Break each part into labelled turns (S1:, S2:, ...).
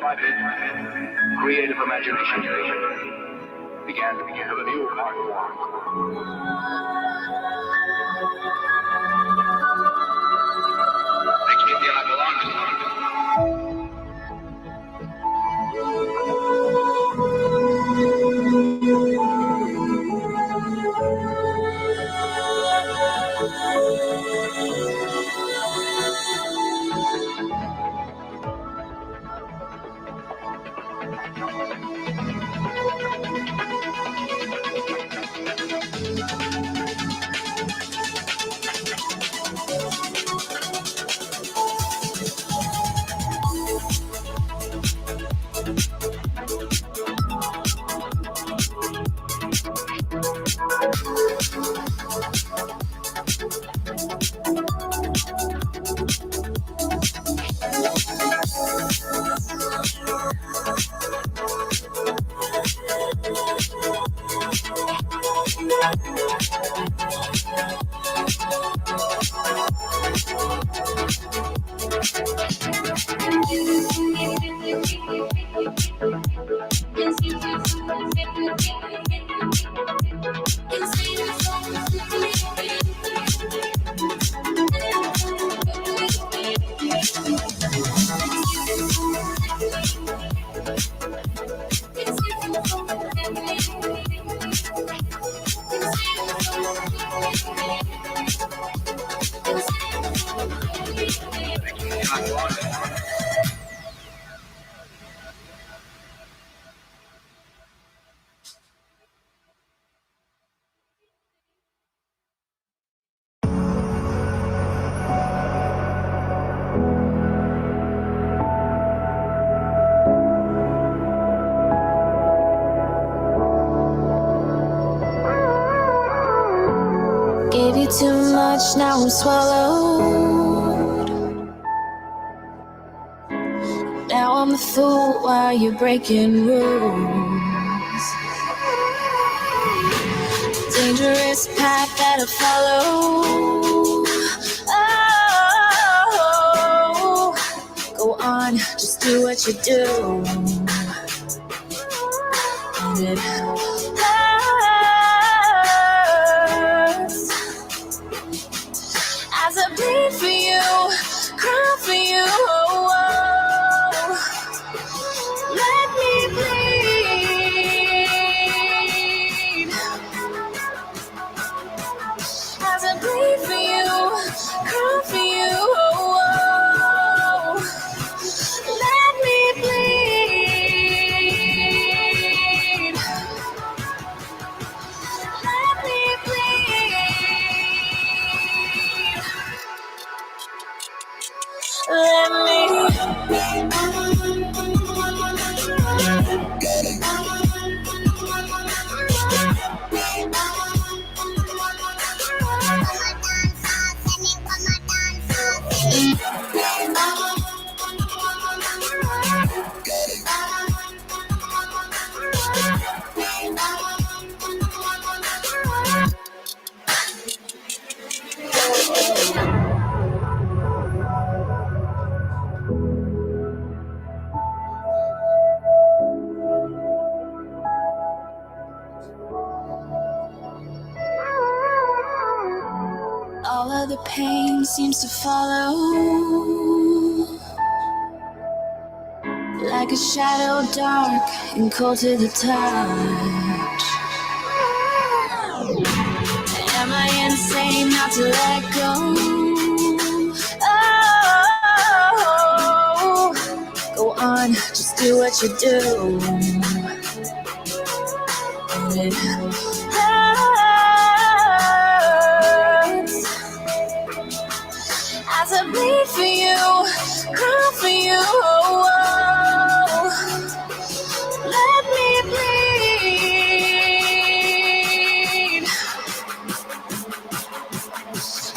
S1: by bit, creative imagination began to review part one. Makes me feel like a long
S2: Gave you too much, now I'm swallowed. Now I'm the fool while you're breaking rules. Dangerous path that I follow. Oh, go on, just do what you do. And it as I bleed for you, cry for you, oh, oh. Let me bleed. As I bleed for you, cry for you, oh, oh. Let me bleed. Let me bleed. Let me. All of the pain seems to follow, like a shadow dark and cold to the touch. Am I insane not to let go? Oh, go on, just do what you do. And it as I bleed for you, cry for you, oh, oh. Let me bleed.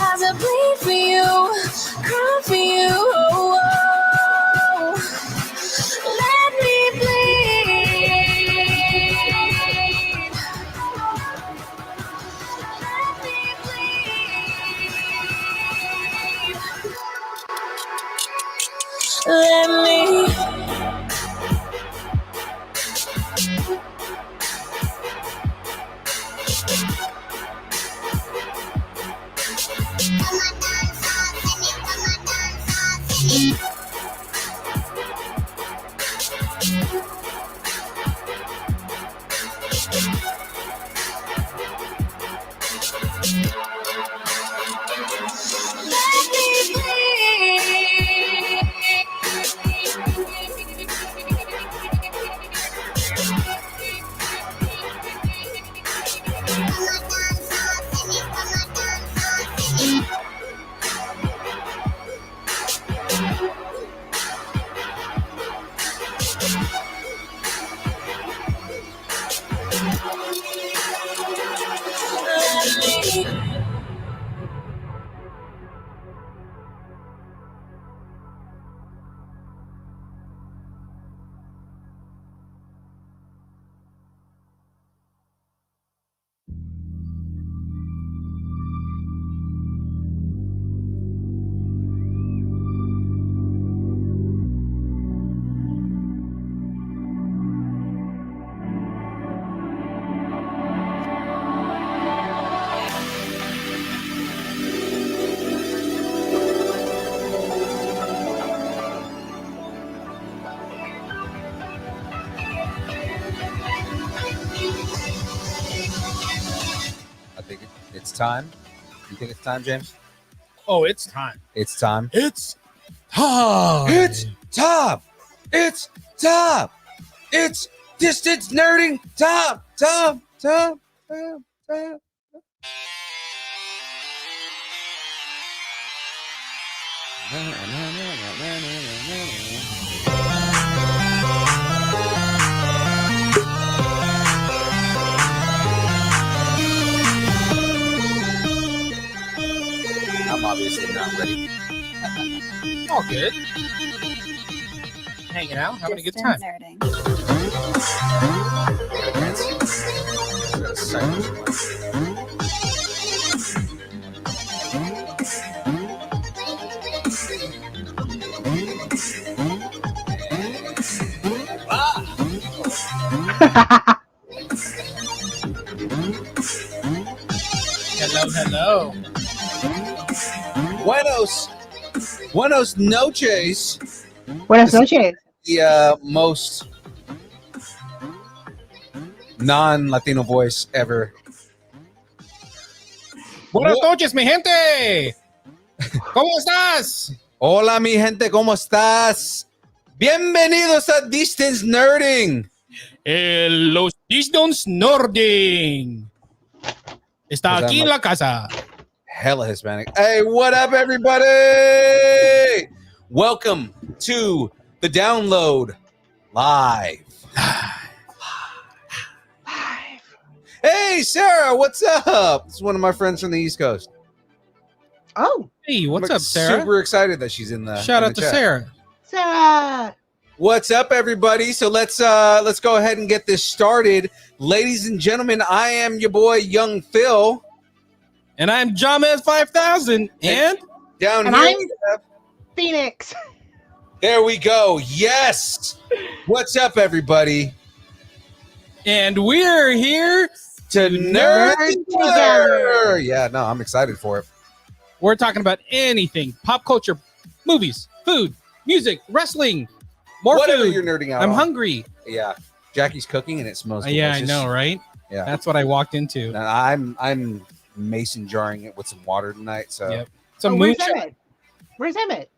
S2: As I bleed for you, cry for you, oh, oh. Let me bleed. Let me bleed. Let me
S3: It's time. You think it's time, James?
S4: Oh, it's time.
S3: It's time.
S4: It's time.
S3: It's time. It's time. It's distance nerding time. Time. Time. Time. Time. I'm obviously not ready.
S4: All good. Hanging out, having a good time.
S5: Nerding.
S4: Hello.
S3: Buenos noches.
S6: Buenas noches.
S3: The most non-Latino voice ever.
S4: Buenas noches, mi gente. ¿Cómo estás?
S3: Hola, mi gente, ¿cómo estás? Bienvenidos a Distance Nerding.
S4: Los Distance Nording. Está aquí en la casa.
S3: Hella Hispanic. Hey, what up, everybody? Welcome to the download live. Hey, Sarah, what's up? This is one of my friends from the East Coast.
S6: Oh,
S4: Hey, what's
S3: I'm
S4: up, Sarah?
S3: Super excited that she's in the
S4: Shout
S3: in
S4: out
S3: the
S4: to
S3: chat.
S4: Sarah.
S6: Sarah.
S3: What's up, everybody? So let's go ahead and get this started. Ladies and gentlemen, I am your boy Young Phil.
S4: And I'm Jamez 5000. And
S3: Down
S6: And
S3: here,
S6: I'm-
S3: we have-
S6: Phoenix.
S3: there we go. Yes. What's up, everybody?
S4: we're here.
S3: To nerd
S6: Nerd
S3: together.
S6: together.
S3: Yeah, no, I'm excited for it.
S4: We're talking about anything. Pop culture, movies, food, music, wrestling, more
S3: Whatever
S4: food.
S3: you're nerding out
S4: I'm
S3: on.
S4: hungry.
S3: Yeah, Jackie's cooking and it smells
S4: Yeah, I
S3: delicious.
S4: know, right?
S3: Yeah,
S4: That's what I walked into.
S3: and I'm mason jarring it with some water tonight. So,
S4: Yep. Some
S6: Where's
S4: moonshine.
S6: Emmett? Where's Emmett?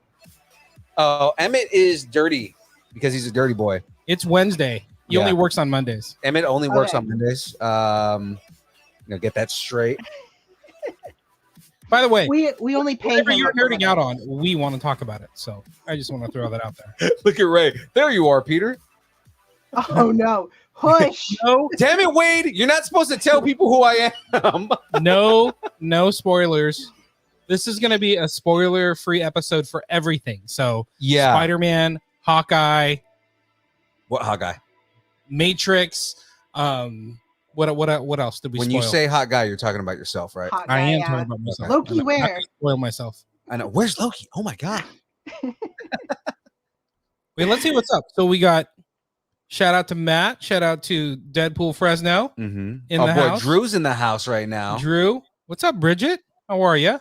S3: oh, Emmett is dirty because he's a dirty boy.
S4: It's Wednesday. He
S3: Yeah.
S4: only works on Mondays.
S3: Emmett only works
S6: Okay.
S3: on Mondays. Get that straight.
S4: By the way,
S6: We only pay
S4: whatever
S6: him.
S4: you're
S6: up for
S4: nerding out on, we want to talk about it. So I just want to throw that out there.
S3: Look at Ray. There you are, Peter.
S6: Oh no! Hush!
S4: No,
S3: Damn it, Wade. You're not supposed to tell people who I am.
S4: no spoilers. This is going to be a spoiler-free episode for everything. So
S3: Yeah.
S4: Spider-Man, Hawkeye,
S3: What hot guy?
S4: Matrix. What else did we
S3: When
S4: spoil?
S3: you say hot guy, you're talking about yourself, right?
S6: Hot
S4: I
S6: guy,
S4: am
S6: yeah.
S4: talking about myself.
S6: Loki,
S4: I'm not
S6: where?
S4: gonna spoil myself.
S3: I know. Where's Loki? Oh my god.
S4: Wait, let's see what's up. So we got shout out to Matt, shout out to Deadpool Fresno,
S3: Mm-hmm.
S4: In
S3: oh
S4: the
S3: boy,
S4: house.
S3: Drew's in the house right now.
S4: Drew. What's up, Bridget? How are you?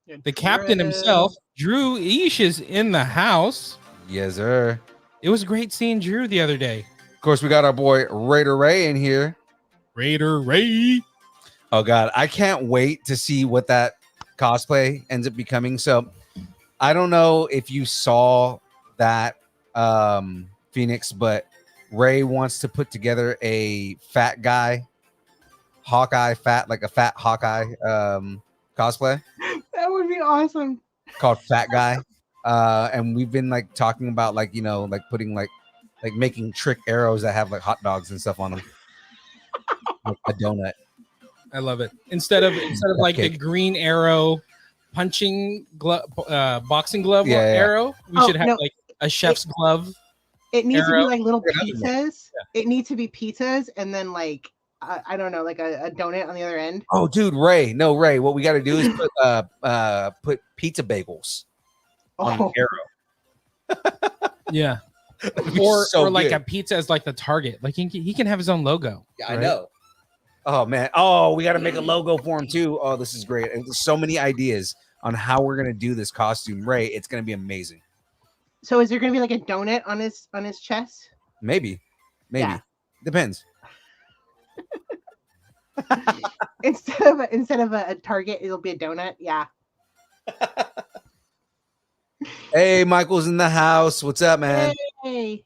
S4: The captain himself, Drew Eash, is in the house.
S3: Yes, sir.
S4: It was great seeing Drew the other day.
S3: Of course, we got our boy Raider Ray in here.
S4: Raider Ray.
S3: Oh God, I can't wait to see what that cosplay ends up becoming. So I don't know if you saw that, Phoenix, but Ray wants to put together a fat guy, Hawkeye, like a fat Hawkeye cosplay
S6: That would be awesome.
S3: called Fat Guy. And we've been like talking about like, like putting like making trick arrows that have like hot dogs and stuff on them. Like a donut.
S4: I love it. Instead of like the
S3: Cake.
S4: green arrow punching glove, boxing glove
S3: Yeah.
S4: arrow, we
S6: Oh,
S4: should have
S6: no.
S4: like a chef's glove.
S6: It needs to
S4: Arrow.
S6: be like little
S3: Yeah, another one.
S6: pizzas. It needs to be pizzas, and then like I don't know, like a donut on the other end.
S3: Oh, dude, Ray. What we got to do is put pizza bagels on an arrow.
S4: Yeah.
S3: That'd be
S4: or
S3: so
S4: like
S3: good.
S4: a pizza as like the target. Like he can have his own logo.
S3: Yeah, I
S4: right?
S3: know. Oh man. Oh, we got to make a logo for him too. Oh, this is great. And there's so many ideas on how we're gonna do this costume, Ray. It's gonna be amazing.
S6: So is there gonna be like a donut on his chest?
S3: Maybe.
S6: Yeah.
S3: Depends.
S6: Instead of a target, it'll be a donut. Yeah.
S3: Hey, Michael's in the house. What's up, man?
S6: Hey.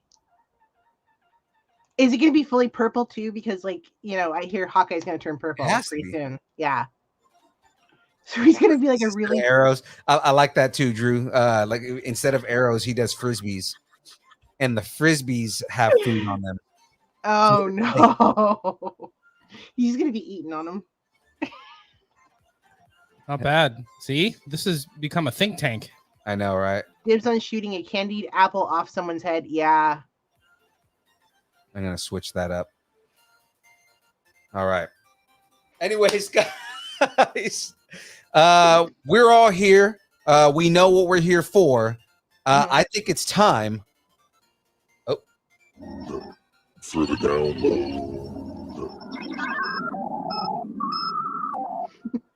S6: Is it gonna be fully purple too? Because like I hear Hawkeye's gonna turn purple
S3: It has to
S6: pretty
S3: be.
S6: soon. Yeah. So he's gonna be like a really
S3: Arrows. I like that too, Drew. Like instead of arrows, he does frisbees, and the frisbees have food on them.
S6: Oh no. He's gonna be eating on them.
S4: Not bad. See, this has become a think tank.
S3: I know, right?
S6: Dibs on shooting a candied apple off someone's head. Yeah.
S3: I'm gonna switch that up. All right. Anyways, guys, we're all here. We know what we're here for. I think it's time. Oh,
S5: For the download.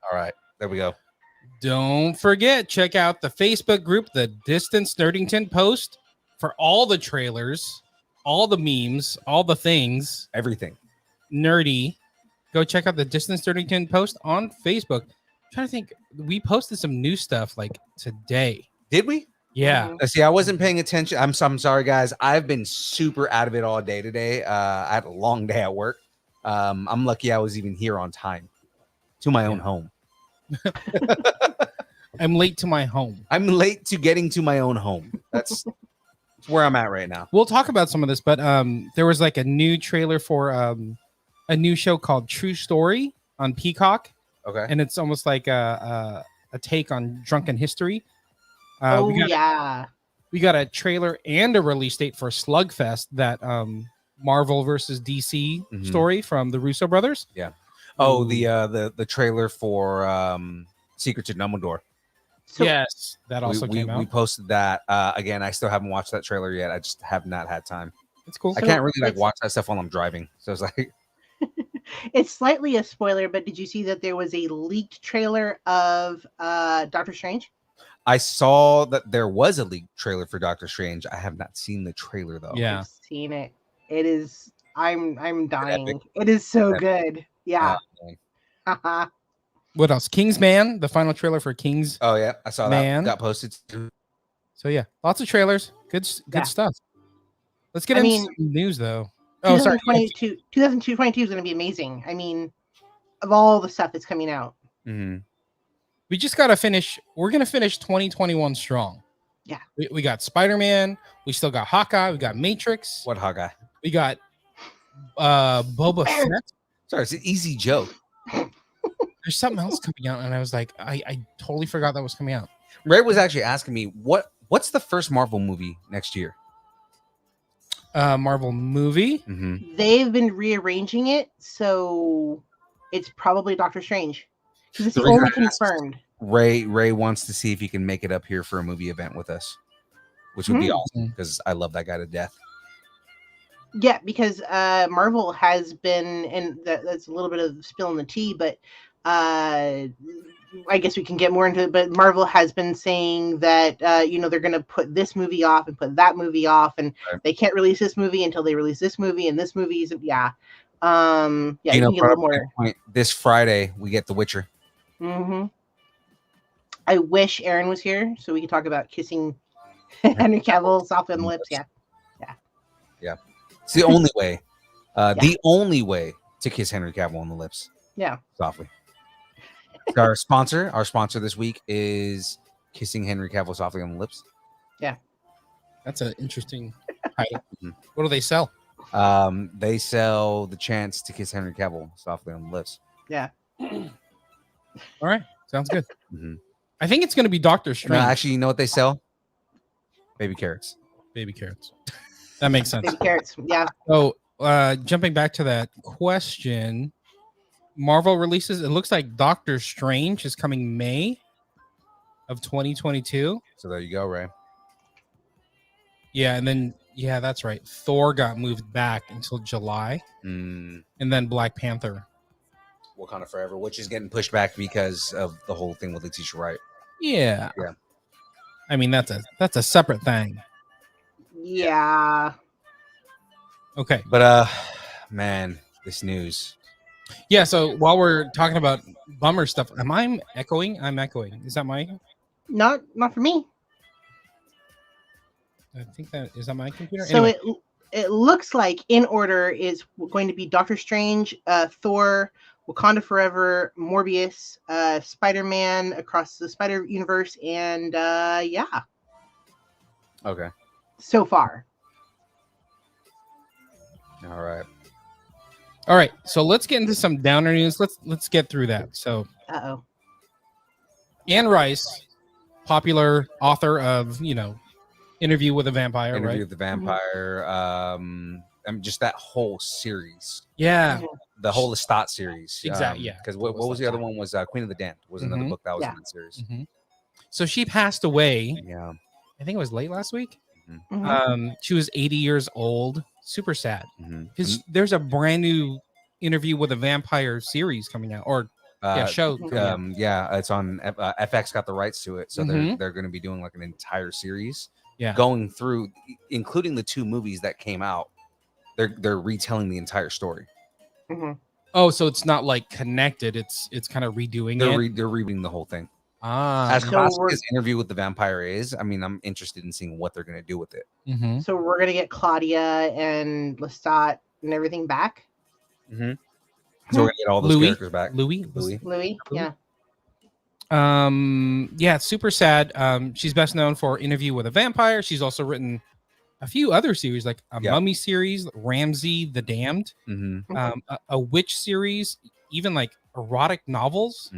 S3: all right. There we go.
S4: Don't forget, check out the Facebook group, the Distance Nerdington post for all the trailers, all the memes, all the things
S3: Everything.
S4: nerdy. Go check out the Distance Nerdington post on Facebook. I'm trying to think, we posted some new stuff like today.
S3: Did we?
S4: Yeah.
S3: See, I wasn't paying attention. I'm sorry, guys. I've been super out of it all day today. I had a long day at work. I'm lucky I was even here on time to my own home.
S4: I'm late to my home.
S3: I'm late to getting to my own home. That's where I'm at right now.
S4: We'll talk about some of this, but there was like a new trailer for a new show called True Story on Peacock,
S3: Okay.
S4: and it's almost like a take on Drunken History.
S6: Yeah.
S4: We got a trailer and a release date for Slugfest, that Marvel versus DC
S3: Mhm.
S4: story from the Russo brothers.
S3: Oh, the trailer for Secrets of Dumbledore.
S6: So
S4: Yes, that also
S3: we
S4: came out.
S3: posted that. Again, I still haven't watched that trailer yet. I just have not had time.
S4: It's cool.
S3: I can't really like
S6: it's-
S3: watch that stuff while I'm driving. So it's like,
S6: it's slightly a spoiler, but did you see that there was a leaked trailer of Doctor Strange?
S3: I saw that there was a leaked trailer for Doctor Strange. I have not seen the trailer though.
S4: Yeah.
S6: I've seen it. It is I'm
S3: epic?
S6: dying. It is so
S3: Epic.
S6: good. Yeah.
S3: man.
S6: Haha.
S4: What else? Kingsman, the final trailer for Kings.
S3: Oh yeah, I saw
S4: Man.
S3: that got posted. too.
S4: So yeah, lots of trailers. Good
S6: Yeah.
S4: stuff. Let's get
S6: I
S4: into
S6: mean,
S4: some news though. Oh, sorry.
S6: 2022 is going to be amazing. I mean, of all the stuff that's coming out.
S3: Mhm.
S4: We just got to finish. We're going to finish 2021 strong.
S6: Yeah.
S4: We got Spider-Man. We still got Hawkeye. We got Matrix.
S3: What Hawkeye?
S4: We got Boba Fett.
S3: Sorry, it's an easy joke.
S4: There's something else coming out, and I was like, I totally forgot that was coming out.
S3: Ray was actually asking me what's the first Marvel movie next year.
S4: Marvel movie.
S3: Mm-hmm.
S6: They've been rearranging it, so it's probably Doctor Strange. Because it's
S3: The
S6: the
S3: reason
S6: only
S3: I asked-
S6: confirmed.
S3: Ray wants to see if he can make it up here for a movie event with us, which would be awesome because I love that guy to death.
S6: Yeah, because Marvel has been, and that's a little bit of spilling the tea, but I guess we can get more into it, but Marvel has been saying that they're going to put this movie off and put that movie off, and they can't release this movie until they release this movie, and this movie is you can get a little more.
S3: This Friday we get The Witcher.
S6: Mm-hmm. I wish Aaron was here so we could talk about kissing Henry Cavill softly on the lips. Yeah.
S3: It's the only way. The only way to kiss Henry Cavill on the lips.
S6: Yeah.
S3: Softly. Our sponsor this week is kissing Henry Cavill softly on the lips.
S6: Yeah.
S4: That's an interesting title. What do they sell?
S3: They sell the chance to kiss Henry Cavill softly on the lips.
S6: Yeah.
S4: All right. Sounds good.
S3: Mm-hmm.
S4: I think it's going to be Doctor Strange.
S3: No, actually, you know what they sell? Baby carrots.
S4: Baby carrots. That makes sense.
S6: Baby carrots. Yeah.
S4: So, jumping back to that question, Marvel releases. It looks like Doctor Strange is coming May of 2022.
S3: So there you go, Ray.
S4: Yeah, and then that's right. Thor got moved back until July, and then Black Panther.
S3: Wakanda Forever, which is getting pushed back because of the whole thing with Letitia Wright.
S4: Yeah. I mean, that's a separate thing.
S6: Yeah.
S4: Okay.
S3: But man, this news.
S4: Yeah, so while we're talking about bummer stuff, am I echoing? I'm echoing. Is that my?
S6: Not for me.
S4: I think is that my computer?
S6: So
S4: anyway.
S6: it looks like in order is going to be Doctor Strange, Thor, Wakanda Forever, Morbius, Spider-Man Across the Spider-Universe, and
S3: Okay.
S6: So far.
S3: All
S4: right. So let's get into some downer news. Let's get through that. So Anne Rice, popular author of, Interview with a Vampire,
S3: Interview
S4: right?
S3: with the Vampire. Just that whole series.
S4: Yeah.
S3: The whole Lestat series.
S4: Exactly. Yeah.
S3: Because what was the other one? Was Queen of the Damned was another book that was in that series.
S4: So she passed away.
S3: Yeah.
S4: I think it was late last week.
S6: Mm-hmm.
S4: She was 80 years old. Super sad. Because there's a brand new Interview with a Vampire series coming out, or show.
S3: It's on FX. Got the rights to it, so they're going to be doing like an entire series.
S4: Yeah.
S3: Going through, including the 2 movies that came out. They're retelling the entire story.
S4: Oh, so it's not like connected. It's kind of redoing it.
S3: They're reading the whole thing.
S4: As
S3: classic as Interview with the Vampire is, I mean, I'm interested in seeing what they're going to do with it.
S6: So we're going to get Claudia and Lestat and everything back.
S3: So we're going to get all those characters back.
S6: Louis, yeah.
S4: It's super sad. She's best known for Interview with a Vampire. She's also written a few other series, like a Mummy series, Ramsay the Damned, a witch series, even like erotic novels.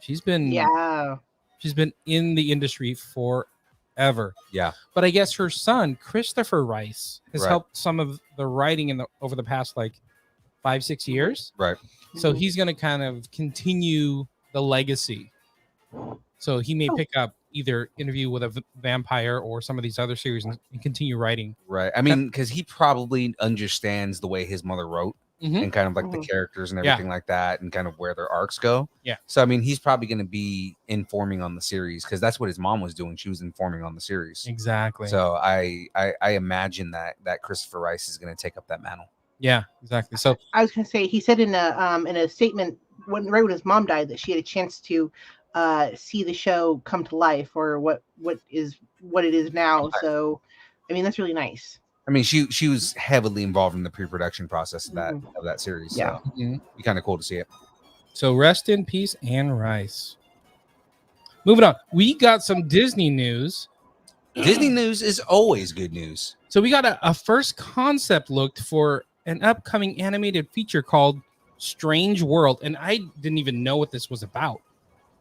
S4: She's been in the industry forever. Yeah. But I guess her son, Christopher Rice, has helped some of the writing over the past like 5-6 years.
S3: Right.
S4: So he's going to kind of continue the legacy. So he may pick up either Interview with a Vampire or some of these other series and continue writing.
S3: Right. I mean, because he probably understands the way his mother wrote and kind of like the characters and everything like that and kind of where their arcs go.
S4: Yeah.
S3: So, I mean, he's probably going to be informing on the series because that's what his mom was doing. She was informing on the series.
S4: Exactly.
S3: So I imagine that Christopher Rice is going to take up that mantle.
S4: Yeah, exactly. So
S6: I was going to say, he said in a statement right when his mom died that she had a chance to see the show come to life, or what it is now. Right. So, I mean, that's really nice.
S3: I mean, she was heavily involved in the pre-production process of that series.
S6: Yeah,
S3: so be kind of cool to see it.
S4: So rest in peace, Anne Rice. Moving on, we got some Disney news.
S3: Disney news is always good news.
S4: So we got a first concept look for an upcoming animated feature called Strange World, and I didn't even know what this was about.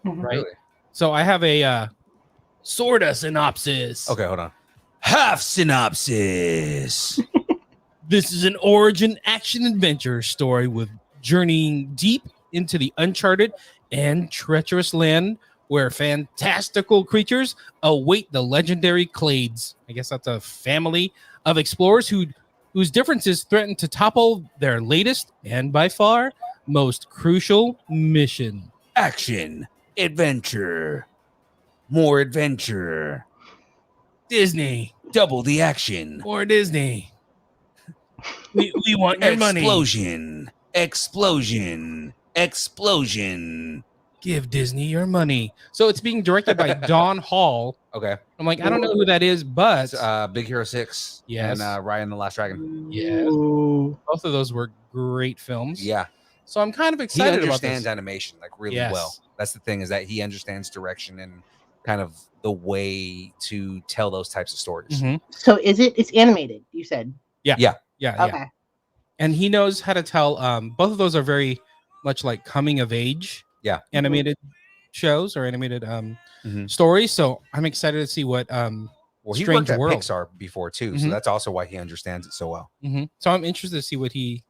S4: Right.
S3: Really?
S4: So I have a sort of synopsis.
S3: Okay, hold on. Half synopsis.
S4: This is an origin action adventure story with journeying deep into the uncharted and treacherous land where fantastical creatures await the legendary Clades. I guess that's a family of explorers whose differences threaten to topple their latest and by far most crucial mission.
S3: Action, adventure, more adventure,
S4: Disney,
S3: double the action.
S4: more Disney. We want your money.
S3: Explosion.
S4: Give Disney your money. So it's being directed by Don Hall.
S3: Okay.
S4: I'm like, I don't know who that is, but
S3: It's, Big Hero 6
S4: Yes.
S3: and Ryan the Last Dragon.
S4: Yes.
S6: Ooh.
S4: both of those were great films.
S3: Yeah.
S4: So I'm kind of
S3: He
S4: excited about
S3: understands
S4: this.
S3: animation like really
S4: Yes.
S3: well. That's the thing, is that he understands direction and kind of the way to tell those types of stories.
S4: Mhm.
S6: So it's animated, you said?
S4: Yeah.
S6: Okay.
S4: And he knows how to tell. Both of those are very much like coming of age.
S3: Yeah.
S4: Animated shows or animated
S3: Mhm.
S4: stories. So I'm excited to see what
S3: Well, he
S4: Strange
S3: worked at
S4: World.
S3: Pixar before too, so
S4: Mhm.
S3: that's also why he understands it so well.
S4: So I'm interested to see what he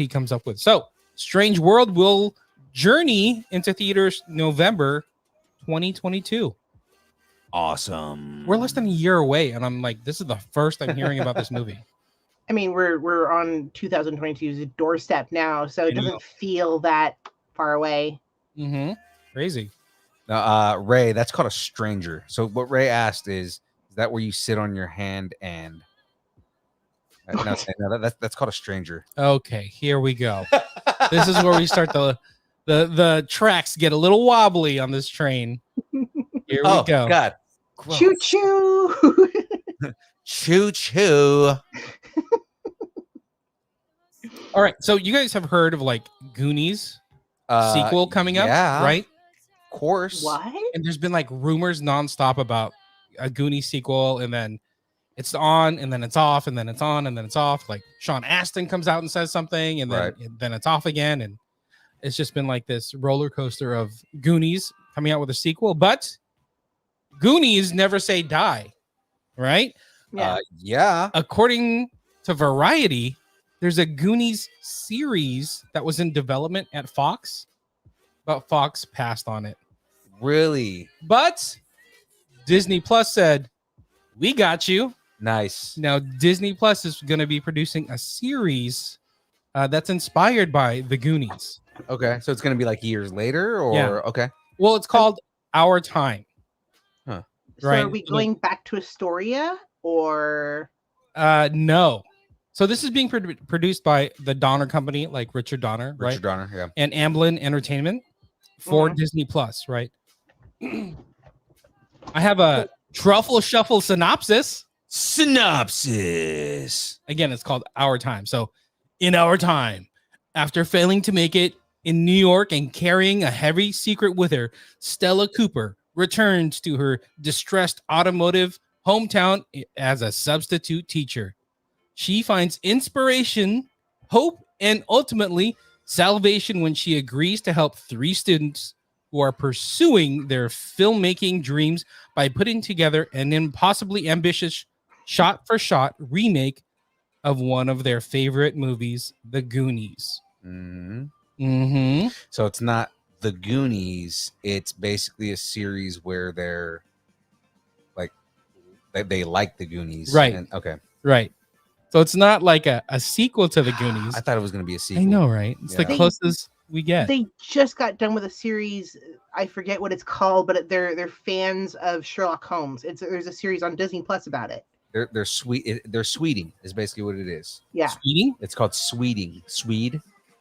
S4: comes up with. So Strange World will journey into theaters November 2022.
S3: Awesome.
S4: We're less than a year away, and I'm like, this is the first I'm hearing about this movie.
S6: I mean, we're on 2022's doorstep now, so it
S4: I know.
S6: doesn't feel that far away.
S4: Crazy.
S3: Now, Ray, that's called a stranger. So what Ray asked is that where you sit on your hand and no, that's called a stranger.
S4: Okay, here we go. This is where we start the tracks get a little wobbly on this train. Here we go.
S3: God.
S6: Choo choo.
S3: Choo choo.
S4: All right, so you guys have heard of like Goonies sequel coming up,
S3: yeah,
S4: right?
S3: Of course.
S6: What?
S4: And there's been like rumors nonstop about a Goonies sequel, and then it's on, and then it's off, and then it's on, and then it's off. Like Sean Astin comes out and says something, and then it's off again, and it's just been like this roller coaster of Goonies coming out with a sequel. But Goonies never say die, right?
S6: Yeah.
S3: Yeah.
S4: According to Variety, there's a Goonies series that was in development at Fox, but Fox passed on it.
S3: Really
S4: But Disney Plus said, we got you.
S3: nice.
S4: Now, Disney Plus is going to be producing a series that's inspired by the Goonies.
S3: Okay, so it's gonna be like years later, or
S4: Yeah.
S3: okay.
S4: Well, it's called Our Time.
S3: Huh.
S6: So
S4: Right.
S6: are we going back to Astoria or?
S4: No. So this is being produced by the Donner Company, like Richard Donner, right?
S3: Richard Donner, yeah.
S4: And Amblin Entertainment for
S6: Mhm.
S4: Disney Plus, right? I have a truffle shuffle synopsis.
S3: Synopsis.
S4: Again, it's called Our Time. So, in our time, after failing to make it in New York and carrying a heavy secret with her, Stella Cooper returns to her distressed automotive hometown as a substitute teacher. She finds inspiration, hope, and ultimately salvation when she agrees to help 3 students who are pursuing their filmmaking dreams by putting together an impossibly ambitious shot-for-shot remake of one of their favorite movies, The Goonies.
S3: So it's not the Goonies. It's basically a series where they're like they like the Goonies,
S4: Right.
S3: And, okay.
S4: Right. So it's not like a sequel to The Goonies.
S3: I thought it was gonna be a sequel.
S4: I know, right? It's the
S3: Yeah.
S4: closest we get.
S6: They just got done with a series. I forget what it's called, but they're fans of Sherlock Holmes. There's a series on Disney Plus about it.
S3: They're sweet. They're sweeting is basically what it is.
S6: Yeah.
S4: Sweeting?
S3: It's called sweeting. Swede.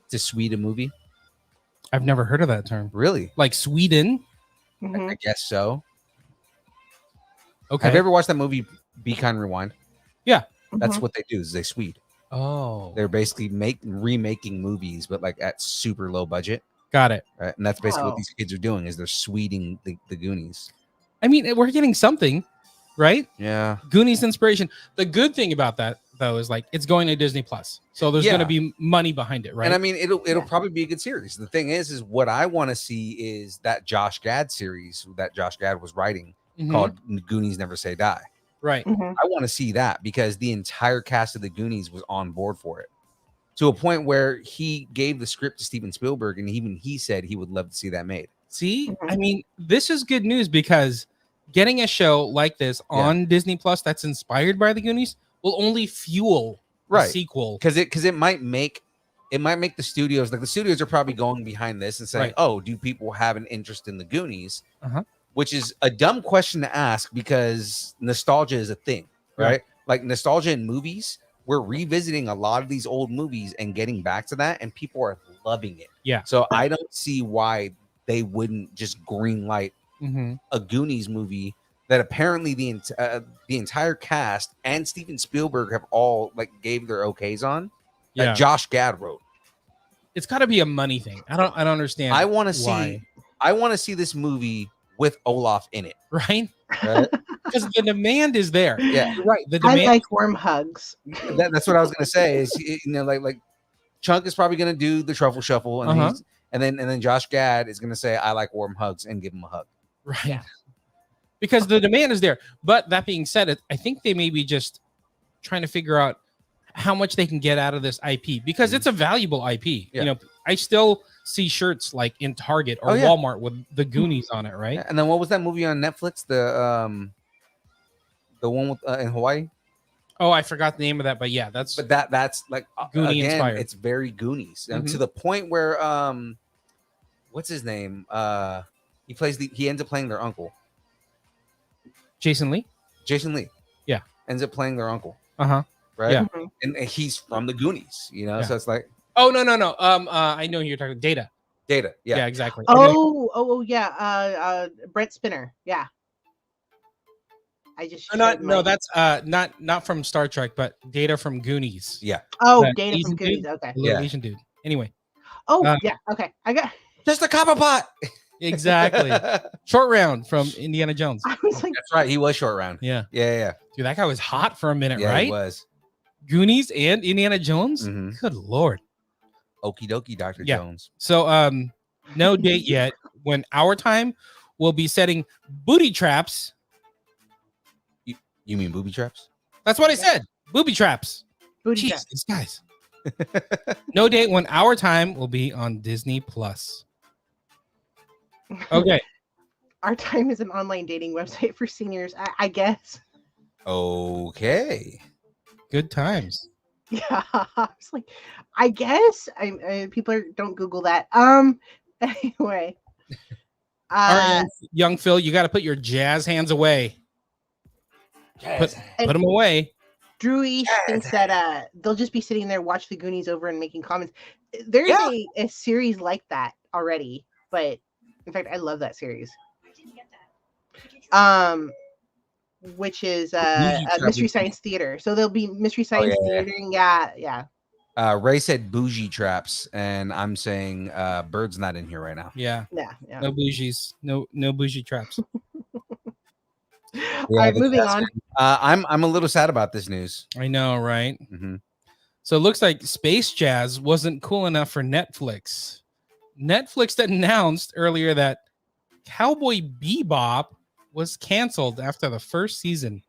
S3: To sweet a movie.
S4: I've never heard of that term.
S3: Really?
S4: Like Sweden?
S6: Mhm.
S3: I guess so.
S4: Okay.
S3: Have you ever watched that movie Be Kind Rewind?
S4: Yeah.
S3: That's
S6: Mhm.
S3: what they do. Is they sweet.
S4: Oh,
S3: They're basically remaking movies, but like at super low budget.
S4: got it.
S3: Right? And that's basically
S6: Oh.
S3: what these kids are doing. Is they're sweeting the Goonies.
S4: I mean, we're getting something, right?
S3: Yeah.
S4: Goonies inspiration. The good thing about that, though, is like it's going to Disney Plus, so there's
S3: Yeah.
S4: going to be money behind it, right?
S3: And I mean, it'll
S6: Yeah.
S3: probably be a good series. The thing is what I want to see is that Josh Gad series that Josh Gad was writing
S4: Mhm.
S3: called Goonies Never Say Die.
S4: right.
S6: Mhm.
S3: I want to see that because the entire cast of the Goonies was on board for it, to a point where he gave the script to Steven Spielberg, and even he said he would love to see that made.
S4: See,
S6: Mhm.
S4: I mean, this is good news because getting a show like this on Disney Plus that's inspired by the Goonies will only fuel a
S3: Right.
S4: sequel.
S3: Because it might make it might make the studios, like the studios are probably going behind this and saying,
S4: Right.
S3: oh, do people have an interest in the Goonies?
S4: Uh-huh.
S3: Which is a dumb question to ask because nostalgia is a thing, right?
S4: Right.
S3: Like nostalgia in movies, we're revisiting a lot of these old movies and getting back to that, and people are loving it.
S4: Yeah.
S3: So I don't see why they wouldn't just green light
S4: Mm-hmm.
S3: a Goonies movie that apparently the entire cast and Steven Spielberg have all like gave their okays on.
S4: Yeah.
S3: That Josh Gad wrote.
S4: It's got to be a money thing. I don't understand.
S3: I want to
S4: why.
S3: see. I want to see this movie with Olaf in it.
S4: Right?
S3: Right?
S4: Because the demand is there.
S3: Yeah.
S4: You're right. The
S6: I
S4: demand.
S6: like warm hugs.
S3: That's what I was gonna say. Is like Chunk is probably gonna do the truffle shuffle, and then Josh Gad is gonna say I like warm hugs and give him a hug.
S4: Right.
S6: Yeah.
S4: Because the demand is there. But that being said, I think they may be just trying to figure out how much they can get out of this IP because it's a valuable IP.
S3: Yeah.
S4: You know, I still see shirts like in Target or Walmart with the Goonies on it, right?
S3: And then what was that movie on Netflix? The one with in Hawaii.
S4: Oh, I forgot the name of that, but yeah, that's
S3: That's like
S4: Goonie
S3: again,
S4: inspired.
S3: it's very Goonies and
S4: Mhm.
S3: to the point where what's his name? He ends up playing their uncle.
S4: Jason Lee.
S3: Jason Lee.
S4: Yeah.
S3: Ends up playing their uncle.
S4: Uh-huh.
S3: Right.
S4: Yeah.
S3: And he's from the Goonies,
S4: Yeah.
S3: So it's like
S4: Oh no. I know who you're talking Data.
S3: Data.
S4: Yeah,
S3: Yeah.
S4: exactly.
S6: Yeah. Brent Spinner. Yeah. I just
S4: That's not from Star Trek, but Data from Goonies.
S3: Yeah.
S6: Data
S4: Asian
S6: from Goonies.
S4: dude?
S6: Okay.
S4: The little
S3: Yeah.
S4: Asian dude. Anyway,
S6: Yeah. Okay. I got.
S3: Just a copper pot.
S4: exactly. Short Round from Indiana Jones.
S6: I was like,
S3: That's right. He was short round.
S4: Yeah.
S3: Yeah.
S4: Dude, that guy was hot for a minute,
S3: Yeah,
S4: right?
S3: he was.
S4: Goonies and Indiana Jones.
S3: Mhm.
S4: Good lord.
S3: Okie dokie, Dr.
S4: Yeah.
S3: Jones.
S4: So no date yet. When our time will be setting booty traps.
S3: You mean booby traps?
S4: That's what I said. Booby traps.
S6: booty
S4: Jeez,
S6: trap.
S4: these guys. No date when our time will be on Disney Plus. Okay.
S6: Our Time is an online dating website for seniors. I guess.
S3: Okay.
S4: Good times.
S6: Yeah. I was like, I guess. People don't Google that. Anyway.
S4: All right, young Phil, you got to put your jazz hands away. Put them away.
S6: Drew East thinks that they'll just be sitting there, watch the Goonies over and making comments. There's a series like that already, but in fact, I love that series. Which is Mystery Science Theater. So there'll be Mystery Science Theater. Yeah.
S3: Ray said bougie traps, and I'm saying Bird's not in here right now.
S4: Yeah.
S6: Yeah.
S4: No bougies. No bougie traps.
S6: All right, moving on.
S3: I'm a little sad about this news.
S4: I know, right?
S3: Mm-hmm.
S4: So it looks like Space Jazz wasn't cool enough for Netflix. Netflix announced earlier that Cowboy Bebop was canceled after the first season.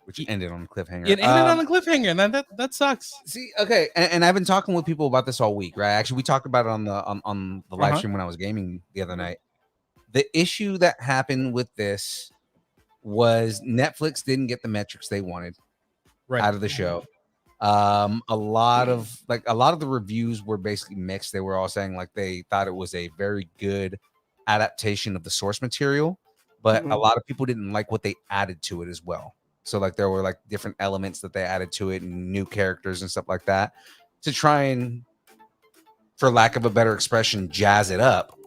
S3: Which ended on a cliffhanger.
S4: It ended on a cliffhanger, and that sucks.
S3: See, okay, and I've been talking with people about this all week, right? Actually, we talked about it on the live stream when I was gaming the other night. The issue that happened with this was Netflix didn't get the metrics they wanted out of the show. A lot of the reviews were basically mixed. They were all saying like they thought it was a very good adaptation of the source material, but a lot of people didn't like what they added to it as well. So like there were like different elements that they added to it and new characters and stuff like that to try and, for lack of a better expression, jazz it up.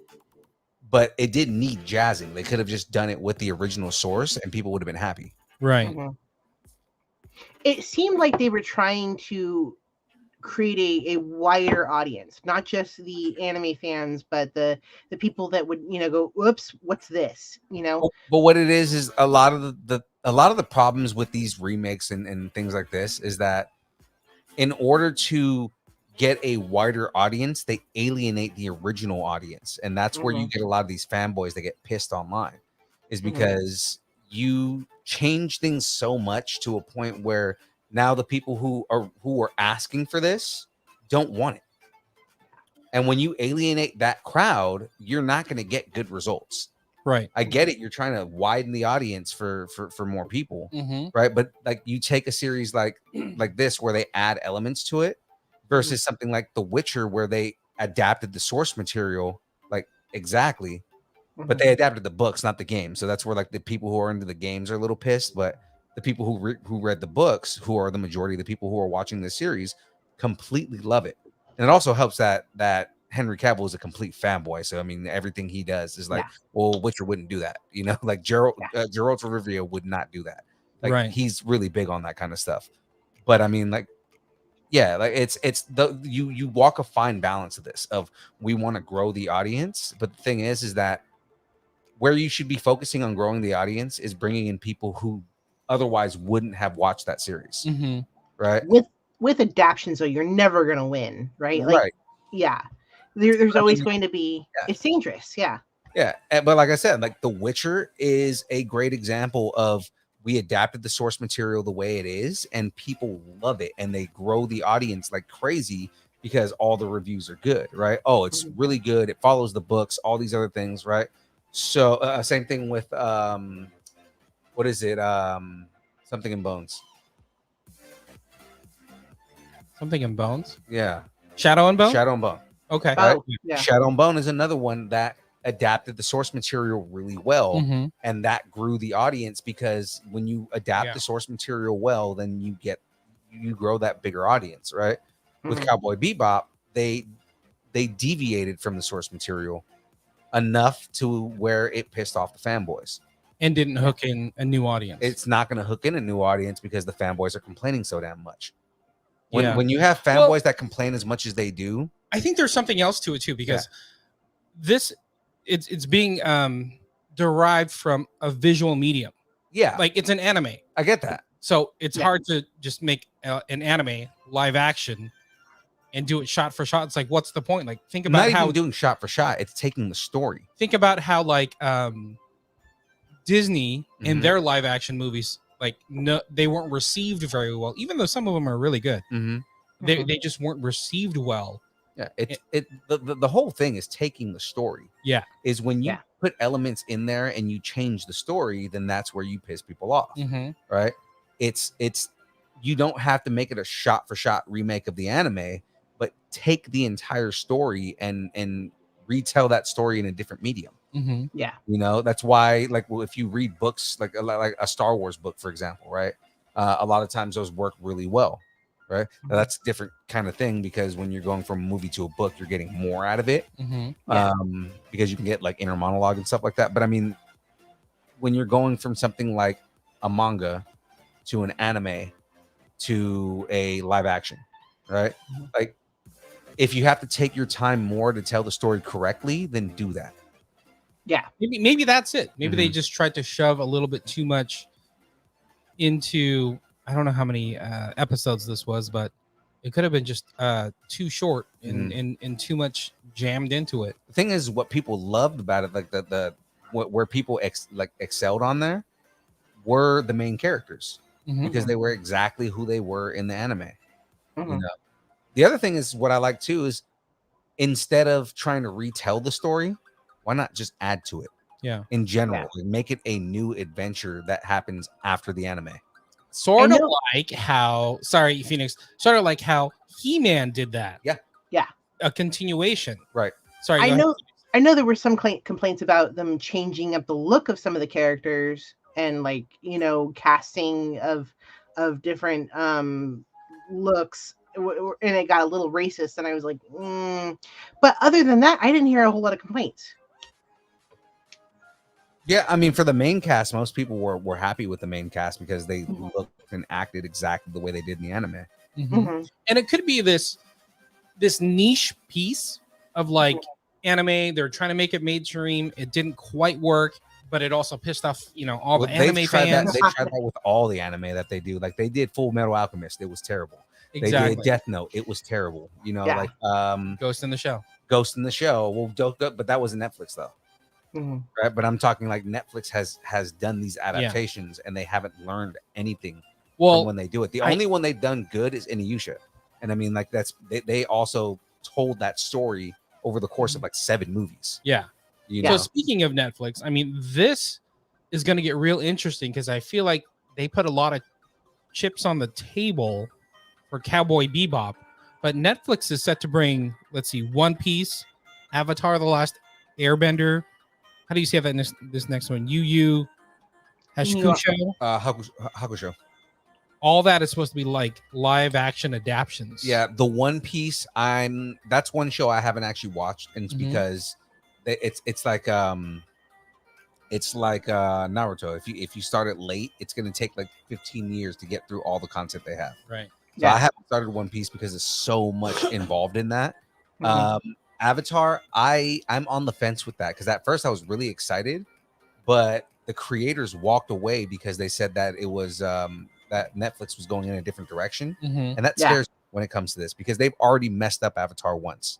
S3: But it didn't need jazzing. They could have just done it with the original source and people would have been happy.
S4: Right.
S6: Mm-hmm. It seemed like they were trying to create a wider audience, not just the anime fans, but the people that would, go, whoops, what's this?
S3: But what it is a lot of the problems with these remakes and things like this is that in order to get a wider audience, they alienate the original audience. And that's where you get a lot of these fanboys that get pissed online, is because you change things so much to a point where now the people who are asking for this don't want it. And when you alienate that crowd, you're not going to get good results.
S4: Right.
S3: I get it. You're trying to widen the audience for more people.
S4: Mm-hmm.
S3: Right. But like you take a series like this where they add elements to it, versus something like The Witcher, where they adapted the source material like exactly, but they adapted the books, not the game. So that's where like the people who are into the games are a little pissed, but the people who read the books, who are the majority of the people who are watching this series, completely love it. And it also helps that Henry Cavill is a complete fanboy. So I mean, everything he does is like, well, Witcher wouldn't do that, you know, like Geralt from Rivia would not do that. Like he's really big on that kind of stuff. But I mean, like, yeah, like it's the you walk a fine balance of this. Of we want to grow the audience, but the thing is that where you should be focusing on growing the audience is bringing in people who otherwise wouldn't have watched that series, right?
S6: With adaptions, though, you're never gonna win, right? Like, there's always going to be. It's dangerous, yeah.
S3: But like I said, like The Witcher is a great example of. We adapted the source material the way it is, and people love it, and they grow the audience like crazy because all the reviews are good, right? Oh, it's really good. It follows the books, all these other things, right? So same thing with what is it? Something in Bones.
S4: Something in Bones?
S3: Yeah.
S4: Shadow and Bone?
S3: Shadow and Bone.
S4: Okay.
S3: Right? Shadow and Bone is another one that adapted the source material really well, and that grew the audience, because when you adapt the source material well, then you grow that bigger audience, right? With Cowboy Bebop, they deviated from the source material enough to where it pissed off the fanboys
S4: and didn't hook in a new audience.
S3: It's not going to hook in a new audience because the fanboys are complaining so damn much. When you have fanboys that complain as much as they do,
S4: I think there's something else to it too, because it's being derived from a visual medium.
S3: Yeah,
S4: like it's an anime.
S3: I get that.
S4: So it's hard to just make an anime live action and do it shot for shot. It's like, what's the point? Like, think about how
S3: doing shot for shot. It's taking the story.
S4: Think about how like Disney in their live action movies, like they weren't received very well, even though some of them are really good. They just weren't received well.
S3: Yeah, the whole thing is taking the story.
S4: Yeah,
S3: is when you put elements in there and you change the story, then that's where you piss people off, right? It's you don't have to make it a shot for shot remake of the anime, but take the entire story and retell that story in a different medium.
S6: Yeah,
S3: you know, that's why, like, well, if you read books like a Star Wars book, for example, right? A lot of times those work really well. Right, now, that's a different kind of thing, because when you're going from a movie to a book, you're getting more out of it, because you can get like inner monologue and stuff like that. But I mean, when you're going from something like a manga to an anime to a live action, right? Like, if you have to take your time more to tell the story correctly, then do that.
S4: Yeah, maybe that's it. Maybe they just tried to shove a little bit too much into. I don't know how many episodes this was, but it could have been just too short and too much jammed into it.
S3: The thing is, what people loved about it, like where people excelled on there, were the main characters, because they were exactly who they were in the anime. You know? The other thing is, what I like too is, instead of trying to retell the story, why not just add to it?
S4: Yeah.
S3: In general, like, make it a new adventure that happens after the anime.
S4: Sort of like how, Phoenix, sort of like how He-Man did that.
S6: Yeah.
S4: A continuation.
S3: Right.
S4: Sorry.
S6: I know there were some complaints about them changing up the look of some of the characters and, like, you know, casting of different looks, and it got a little racist, and I was like, But other than that, I didn't hear a whole lot of complaints.
S3: Yeah, I mean, for the main cast, most people were happy with the main cast because they looked and acted exactly the way they did in the anime.
S4: And it could be this niche piece of like anime. They're trying to make it mainstream. It didn't quite work, but it also pissed off, all the anime fans.
S3: They tried that with all the anime that they do. Like, they did Full Metal Alchemist. It was terrible.
S4: Exactly.
S3: They did Death Note. It was terrible. Like
S4: Ghost in the Shell.
S3: Well, but that wasn't Netflix though. Right, but I'm talking like Netflix has done these adaptations and they haven't learned anything from when they do it. The only one they've done good is Inuyasha, and I mean, like, they also told that story over the course of like 7 movies.
S4: Yeah. So speaking of Netflix, I mean, this is going to get real interesting, because I feel like they put a lot of chips on the table for Cowboy Bebop, But Netflix is set to bring, let's see, One Piece, Avatar: The Last Airbender. How do you say that in this next one? Yu Hakusho.
S3: Hakusho.
S4: All that is supposed to be like live action adaptions.
S3: Yeah, the One Piece. That's one show I haven't actually watched, and it's because it's like Naruto. If you start it late, it's gonna take like 15 years to get through all the content they have.
S4: Right.
S3: So I haven't started One Piece because there's so much involved in that. Avatar, I'm on the fence with that because at first I was really excited, but the creators walked away because they said that it was that Netflix was going in a different direction, and that scares me when it comes to this because they've already messed up Avatar once.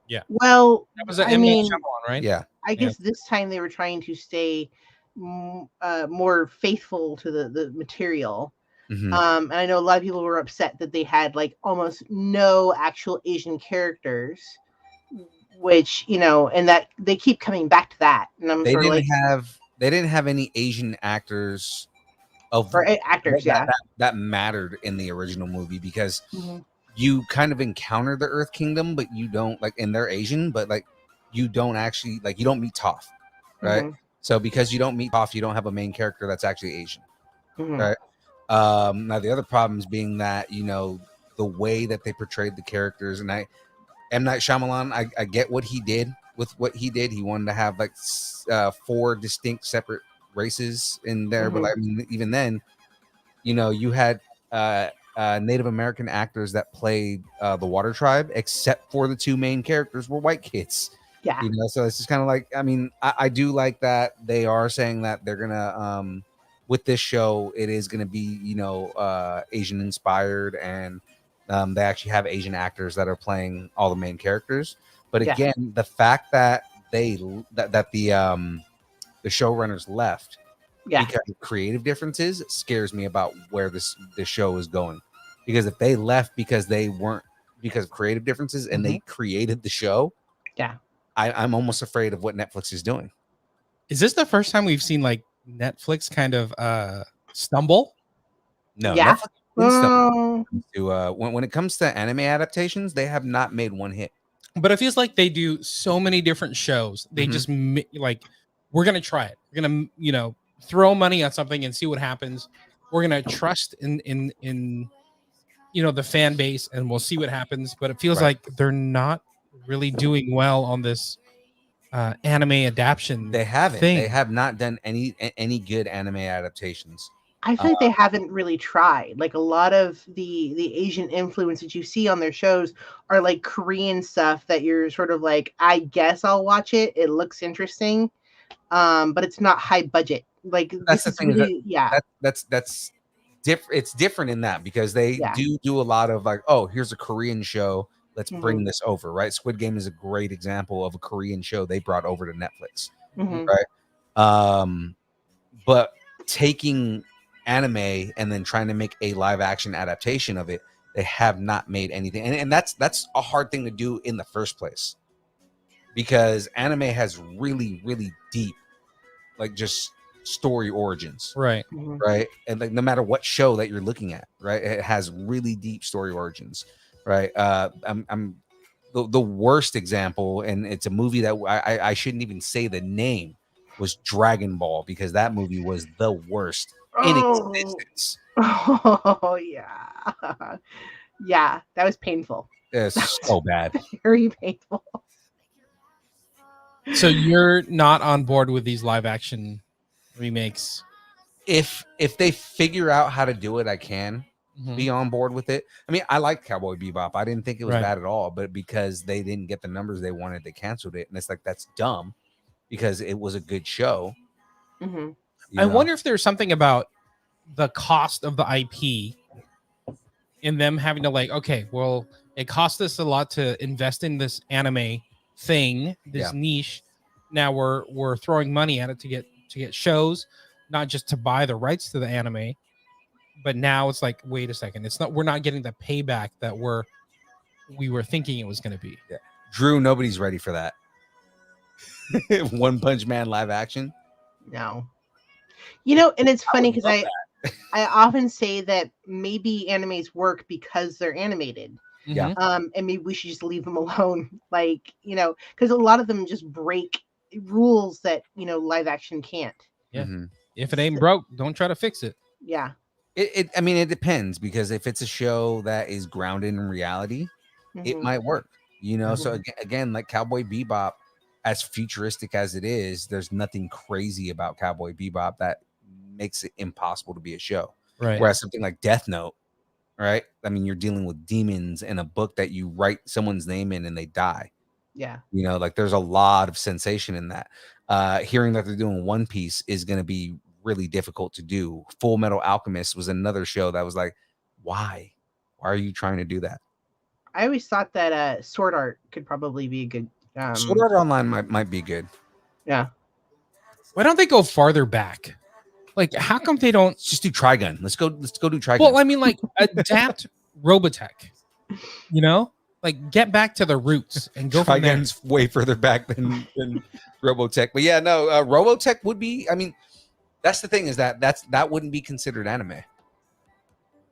S4: Yeah.
S6: Well,
S4: that was I mean, right?
S3: Yeah.
S6: I guess this time they were trying to stay more faithful to the material. And I know a lot of people were upset that they had like almost no actual Asian characters, which and that they keep coming back to that. And I'm
S3: they didn't have any Asian actors
S6: actors
S3: that mattered in the original movie because you kind of encounter the Earth Kingdom, but you don't and they're Asian, but you don't actually you don't meet Toph, right? So because you don't meet Toph, you don't have a main character that's actually Asian, right? Now the other problems being that the way that they portrayed the characters, and M. Night Shyamalan, I get what he did with what he did. He wanted to have 4 distinct separate races in there, but even then, you had Native American actors that played the Water Tribe, except for the 2 main characters were white kids.
S6: Yeah,
S3: so it's just kind of I do like that they are saying that they're gonna with this show it is gonna be Asian inspired, and they actually have Asian actors that are playing all the main characters. But again, the fact that the showrunners left because of creative differences scares me about where this show is going. Because if they left because of creative differences and they created the show, I'm almost afraid of what Netflix is doing.
S4: Is this the first time we've seen Netflix kind of stumble?
S3: No.
S6: Yeah.
S3: When it comes to anime adaptations, they have not made one hit.
S4: But it feels like they do so many different shows. They just we're gonna try it. We're gonna throw money on something and see what happens. We're gonna trust in the fan base, and we'll see what happens. But it feels like they're not really doing well on this anime adaptation.
S3: They haven't. They have not done any good anime adaptations.
S6: I feel like they haven't really tried. Like a lot of the Asian influence that you see on their shows are like Korean stuff that you're sort of like, I guess I'll watch it. It looks interesting, but it's not high budget. Like
S3: that's the thing.
S6: Really,
S3: that's different. It's different in that because they do a lot of here's a Korean show. Let's bring this over, right? Squid Game is a great example of a Korean show they brought over to Netflix, right? But taking anime and then trying to make a live action adaptation of it, they have not made anything, and that's a hard thing to do in the first place because anime has really deep just story origins,
S4: right?
S3: And no matter what show that you're looking at, right, it has really deep story origins, right? I'm the worst example, and it's a movie that I shouldn't even say the name, was Dragon Ball, because that movie was the worst in existence.
S6: Oh yeah. Yeah, that was painful.
S3: It's so bad.
S6: Very painful.
S4: So you're not on board with these live action remakes?
S3: If they figure out how to do it, I can be on board with it. I mean, I liked Cowboy Bebop. I didn't think it was bad at all, but because they didn't get the numbers they wanted, they canceled it. And it's that's dumb because it was a good show.
S4: I wonder if there's something about the cost of the IP and them having to okay, well, it cost us a lot to invest in this anime thing, this niche. Now we're throwing money at it to get shows, not just to buy the rights to the anime. But now it's wait a second, we're not getting the payback that we were thinking it was going to be.
S3: Yeah. Drew, nobody's ready for that. One Punch Man live action.
S6: No. And it's funny because I often say that maybe animes work because they're animated.
S3: Yeah.
S6: And maybe we should just leave them alone. Like, because a lot of them just break rules that, live action can't.
S4: Yeah.
S3: Mm-hmm.
S4: If it ain't broke, don't try to fix it.
S6: Yeah.
S3: I mean, it depends, because if it's a show that is grounded in reality, it
S6: Mhm.
S3: might work. So again, like Cowboy Bebop, as futuristic as it is, there's nothing crazy about Cowboy Bebop that makes it impossible to be a show.
S4: Right.
S3: Whereas something like Death Note, right? I mean, you're dealing with demons in a book that you write someone's name in and they die.
S6: Yeah.
S3: Like there's a lot of sensation in that. Hearing that they're doing One Piece is going to be really difficult to do. Full Metal Alchemist was another show that was like, why are you trying to do that?
S6: I always thought that Sword Art could probably be a good.
S3: Sword Art Online might be good.
S6: Yeah.
S4: Why don't they go farther back? Like, how come they don't
S3: just do Trigun? Let's go do Trigun.
S4: Well, I mean, like, adapt Robotech. Like, get back to the roots and go from there.
S3: Trigun's way further back than Robotech. But yeah, no, Robotech would be. I mean, that's the thing, is that wouldn't be considered anime,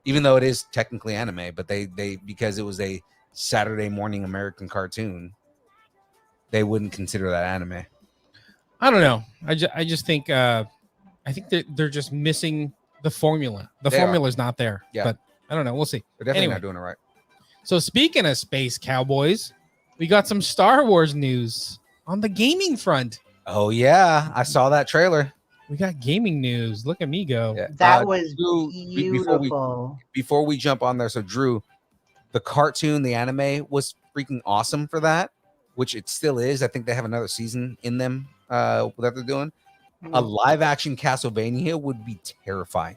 S3: even though it is technically anime. But they because it was a Saturday morning American cartoon, they wouldn't consider that anime.
S4: I don't know. I just think I think they're just missing the formula. The formula's not there.
S3: Yeah.
S4: But I don't know. We'll see.
S3: They're definitely
S4: Anyway.
S3: not doing it right.
S4: So speaking of space cowboys, we got some Star Wars news on the gaming front.
S3: Oh yeah, I saw that trailer.
S4: We got gaming news. Look at me go.
S3: Yeah.
S6: That was
S3: Drew,
S6: beautiful.
S3: Before we jump on there, so Drew, the cartoon, the anime was freaking awesome for that, which it still is. I think they have another season in them that they're doing. A live action Castlevania would be terrifying.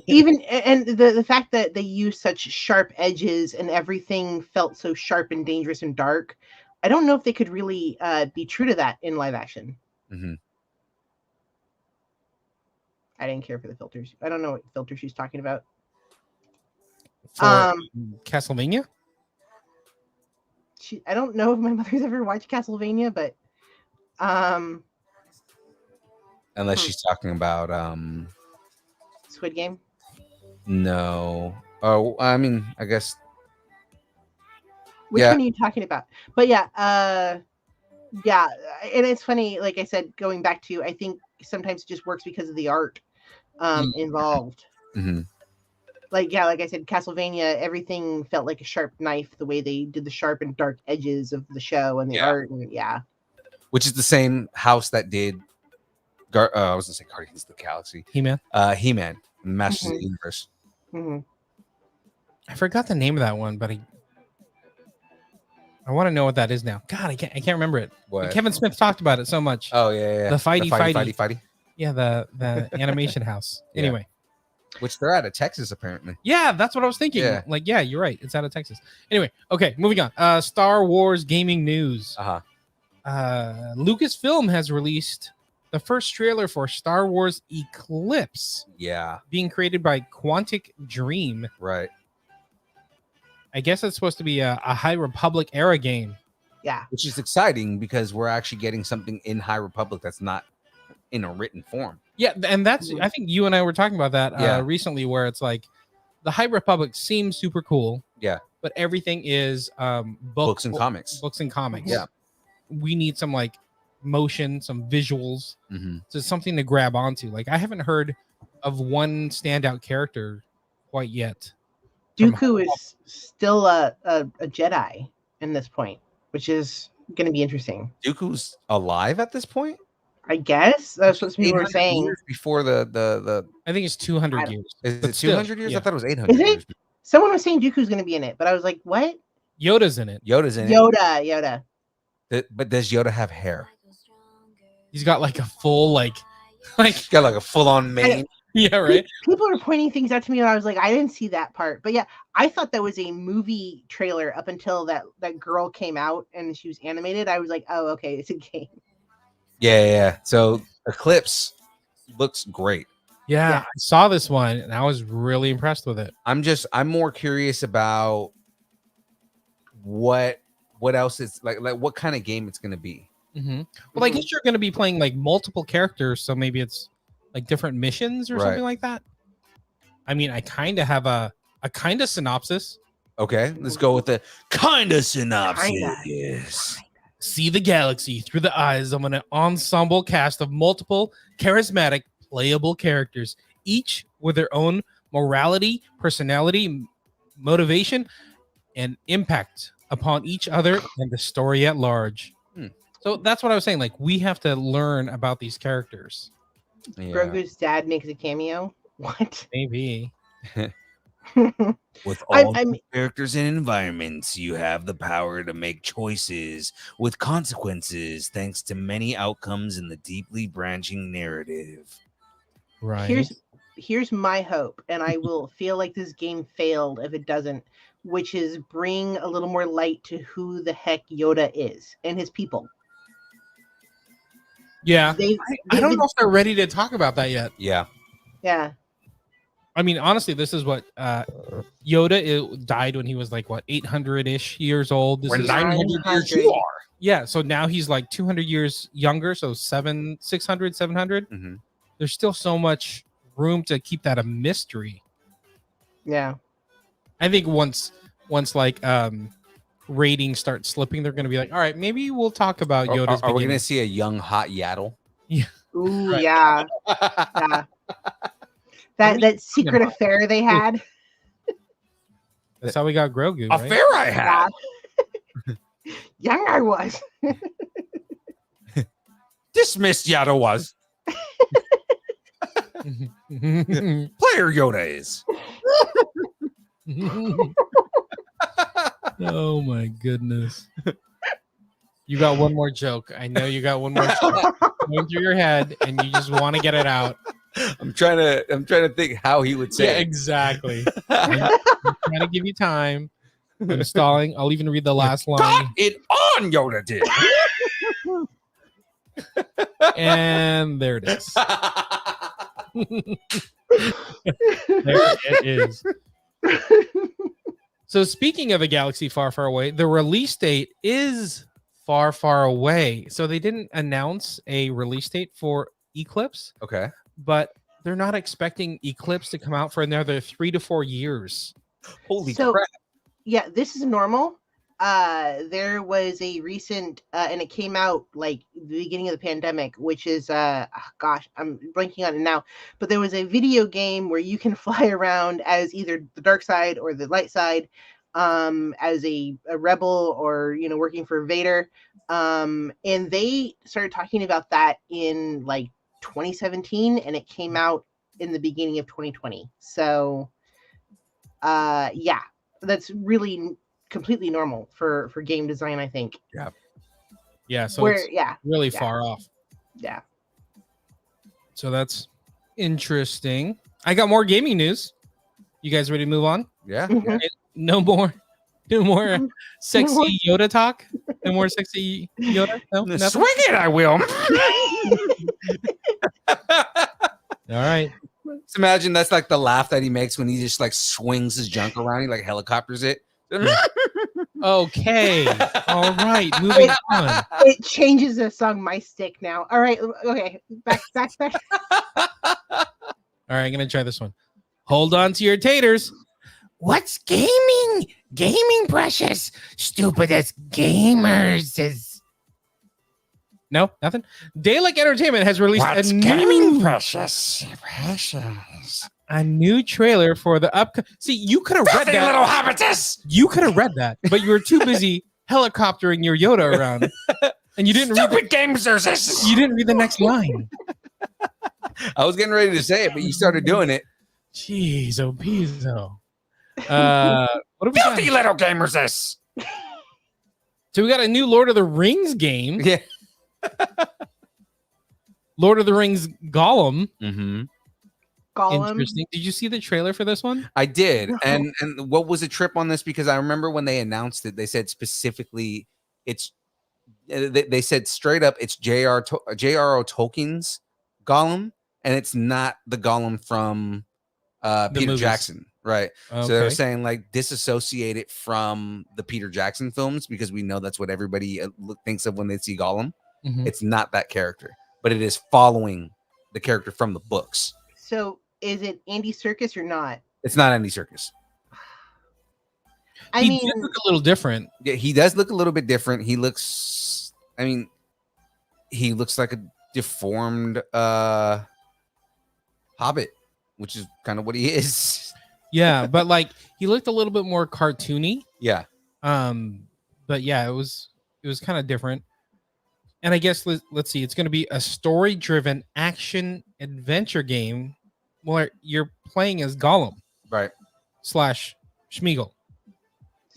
S6: Even and the fact that they use such sharp edges and everything felt so sharp and dangerous and dark, I don't know if they could really be true to that in live action.
S3: Mm-hmm.
S6: I didn't care for the filters. I don't know what filter she's talking about.
S4: For Castlevania?
S6: I don't know if my mother's ever watched Castlevania, but
S3: Unless she's talking about
S6: Squid Game.
S3: No. Oh, I mean, I guess.
S6: Which one are you talking about? But yeah, and it's funny. Like I said, going back to, I think sometimes it just works because of the art involved.
S3: Mm-hmm.
S6: Like I said, Castlevania, everything felt like a sharp knife. The way they did the sharp and dark edges of the show and the art, and
S3: which is the same house that did. I was gonna say Guardians of the Galaxy.
S4: He-Man.
S3: He-Man, Masters of the Universe.
S6: Mm-hmm.
S4: I forgot the name of that one, but I want to know what that is now. God, I can't remember it.
S3: What?
S4: Kevin Smith talked about it so much.
S3: Oh yeah.
S4: The fighty.
S3: Yeah,
S4: the animation house. Anyway,
S3: which they're out of Texas apparently.
S4: Yeah, that's what I was thinking.
S3: Yeah.
S4: Like, yeah, you're right. It's out of Texas. Anyway, okay, moving on. Star Wars gaming news. Lucasfilm has released the first trailer for Star Wars Eclipse.
S3: Yeah.
S4: Being created by Quantic Dream.
S3: Right.
S4: I guess it's supposed to be a High Republic era game.
S6: Yeah.
S3: Which is exciting because we're actually getting something in High Republic that's not in a written form.
S4: Yeah, and that's, I think you and I were talking about that recently, where it's like the High Republic seems super cool.
S3: Yeah.
S4: But everything is
S3: books and comics.
S4: Books and comics.
S3: Yeah.
S4: We need some like motion, some visuals, so something to grab onto. Like, I haven't heard of one standout character quite yet.
S6: Dooku is still a Jedi in this point, which is going to be interesting.
S3: Dooku's alive at this point?
S6: I guess that's what people were saying.
S3: Years before the
S4: I think it's 200 years.
S3: Is it 200 years?
S4: Yeah.
S3: I thought it was 800
S6: Is it?
S3: years.
S6: Someone was saying Dooku's going to be in it, but I was like, what?
S4: Yoda's in it.
S6: Yoda.
S3: But does Yoda have hair?
S4: He's got like a full like
S3: he's got like a full-on mane.
S4: Yeah, right.
S6: People are pointing things out to me, and I was like, I didn't see that part. But yeah, I thought that was a movie trailer up until that girl came out and she was animated. I was like, oh, okay, it's a game.
S3: Yeah. So Eclipse looks great.
S4: Yeah, I saw this one and I was really impressed with it.
S3: I'm more curious about what else it's like what kind of game it's going to be.
S4: Well, I guess you're going to be playing like multiple characters, so maybe it's like different missions or something like that. I mean, I kind of have a kind of synopsis.
S3: Okay, let's go with the kind of synopsis.
S4: See the galaxy through the eyes of an ensemble cast of multiple charismatic, playable characters, each with their own morality, personality, motivation, and impact upon each other and the story at large. So that's what I was saying. Like, we have to learn about these characters.
S3: Yeah.
S6: Grogu's dad makes a cameo. What?
S4: Maybe.
S3: With all
S6: I'm-
S3: the characters and environments, you have the power to make choices with consequences, thanks to many outcomes in the deeply branching narrative.
S4: Right.
S6: Here's my hope, and I will feel like this game failed if it doesn't, which is bring a little more light to who the heck Yoda is and his people.
S4: Yeah.
S6: They
S4: I don't know if they're ready to talk about that yet.
S3: Yeah.
S6: Yeah.
S4: I mean, honestly, this is what Yoda died when he was like, what, 800-ish years old. This is
S6: 900 years you are.
S4: Yeah, so now he's like 200 years younger, so 600, 700.
S3: Mhm.
S4: There's still so much room to keep that a mystery.
S6: Yeah.
S4: I think once like ratings start slipping, they're going to be like, all right, maybe we'll talk about Yoda's
S3: Are we going
S4: beginning.
S3: to see a young hot Yaddle?
S6: Ooh,
S4: Right.
S6: yeah. Yeah. That secret affair they had.
S4: That's how we got Grogu,
S3: A
S4: right?
S3: fair I had.
S6: Yeah. Young I was.
S3: Dismissed Yaddle was. Player Yoda is.
S4: Oh my goodness. You got one more joke. I know you got one more joke going through your head and you just want to get it out.
S3: I'm trying to think how he would say
S4: Yeah,
S3: it.
S4: exactly. I'm trying to give you time. I'm stalling. I'll even read the last line.
S3: Got it on, Yoda did.
S4: And there it is. There it is. So speaking of a galaxy far, far away, the release date is far, far away. So they didn't announce a release date for Eclipse,
S3: Okay.
S4: but they're not expecting Eclipse to come out for another 3 to 4 years.
S3: Holy
S6: So-
S3: crap.
S6: Yeah, this is normal. There was a recent, and it came out like the beginning of the pandemic, which is, gosh, I'm blanking on it now. But there was a video game where you can fly around as either the dark side or the light side, as a rebel or working for Vader. And they started talking about that in like 2017, and it came out in the beginning of 2020. So, yeah. That's really completely normal for game design, I think.
S4: Yeah, so it's
S6: Yeah,
S4: really
S6: yeah.
S4: far off.
S6: yeah.
S4: So that's interesting. I got more gaming news. You guys ready to move on?
S3: Yeah.
S6: Mhm.
S4: No more sexy Yoda talk. No more sexy Yoda. No, nothing?
S3: Swing it, I will.
S4: All right.
S3: Just imagine that's like the laugh that he makes when he just like swings his junk around. He like helicopters it.
S4: Okay. All right. Moving on.
S6: It changes the song My Stick now. All right, okay. Back.
S4: All right, I'm gonna try this one. Hold on to your taters. What's gaming? Gaming, precious. Stupid as gamers is. No, nothing. Daylight Entertainment has released
S3: precious?
S4: a new trailer for the upcoming. See, you could have read that.
S3: Little habitus.
S4: You could have read that, but you were too busy helicoptering your Yoda around, and you didn't read.
S3: games there's this.
S4: You didn't read the next line.
S3: I was getting ready to say it, but you started doing it.
S4: Jeez, oh, Pizzo. What have we got?
S3: little gamers this.
S4: So we got a new Lord of the Rings game.
S3: Yeah.
S4: Lord of the Rings Gollum.
S3: Mm-hmm.
S6: Gollum.
S4: Interesting. Did you see the trailer for this one?
S3: I did. And what was a trip on this? Because I remember when they announced it, they said specifically it's they said straight up it's J.R.R. Tolkien's Gollum, and it's not the Gollum from Peter
S4: movies.
S3: Jackson. Right.
S4: Okay.
S3: So they were saying like disassociate it from the Peter Jackson films because we know that's what everybody thinks of when they see Gollum.
S4: Mhm.
S3: It's not that character, but it is following the character from the books.
S6: So is it Andy Serkis or not?
S3: It's not Andy Serkis.
S6: I
S4: He
S6: mean,
S4: did look a little different.
S3: Yeah, he does look a little bit different. He looks like a deformed hobbit, which is kind of what he is.
S4: Yeah, but like he looked a little bit more cartoony.
S3: Yeah.
S4: But yeah, it was kind of different. And I guess let's see, it's going to be a story-driven action adventure game where you're playing as Gollum
S3: Right.
S4: / Schmeagol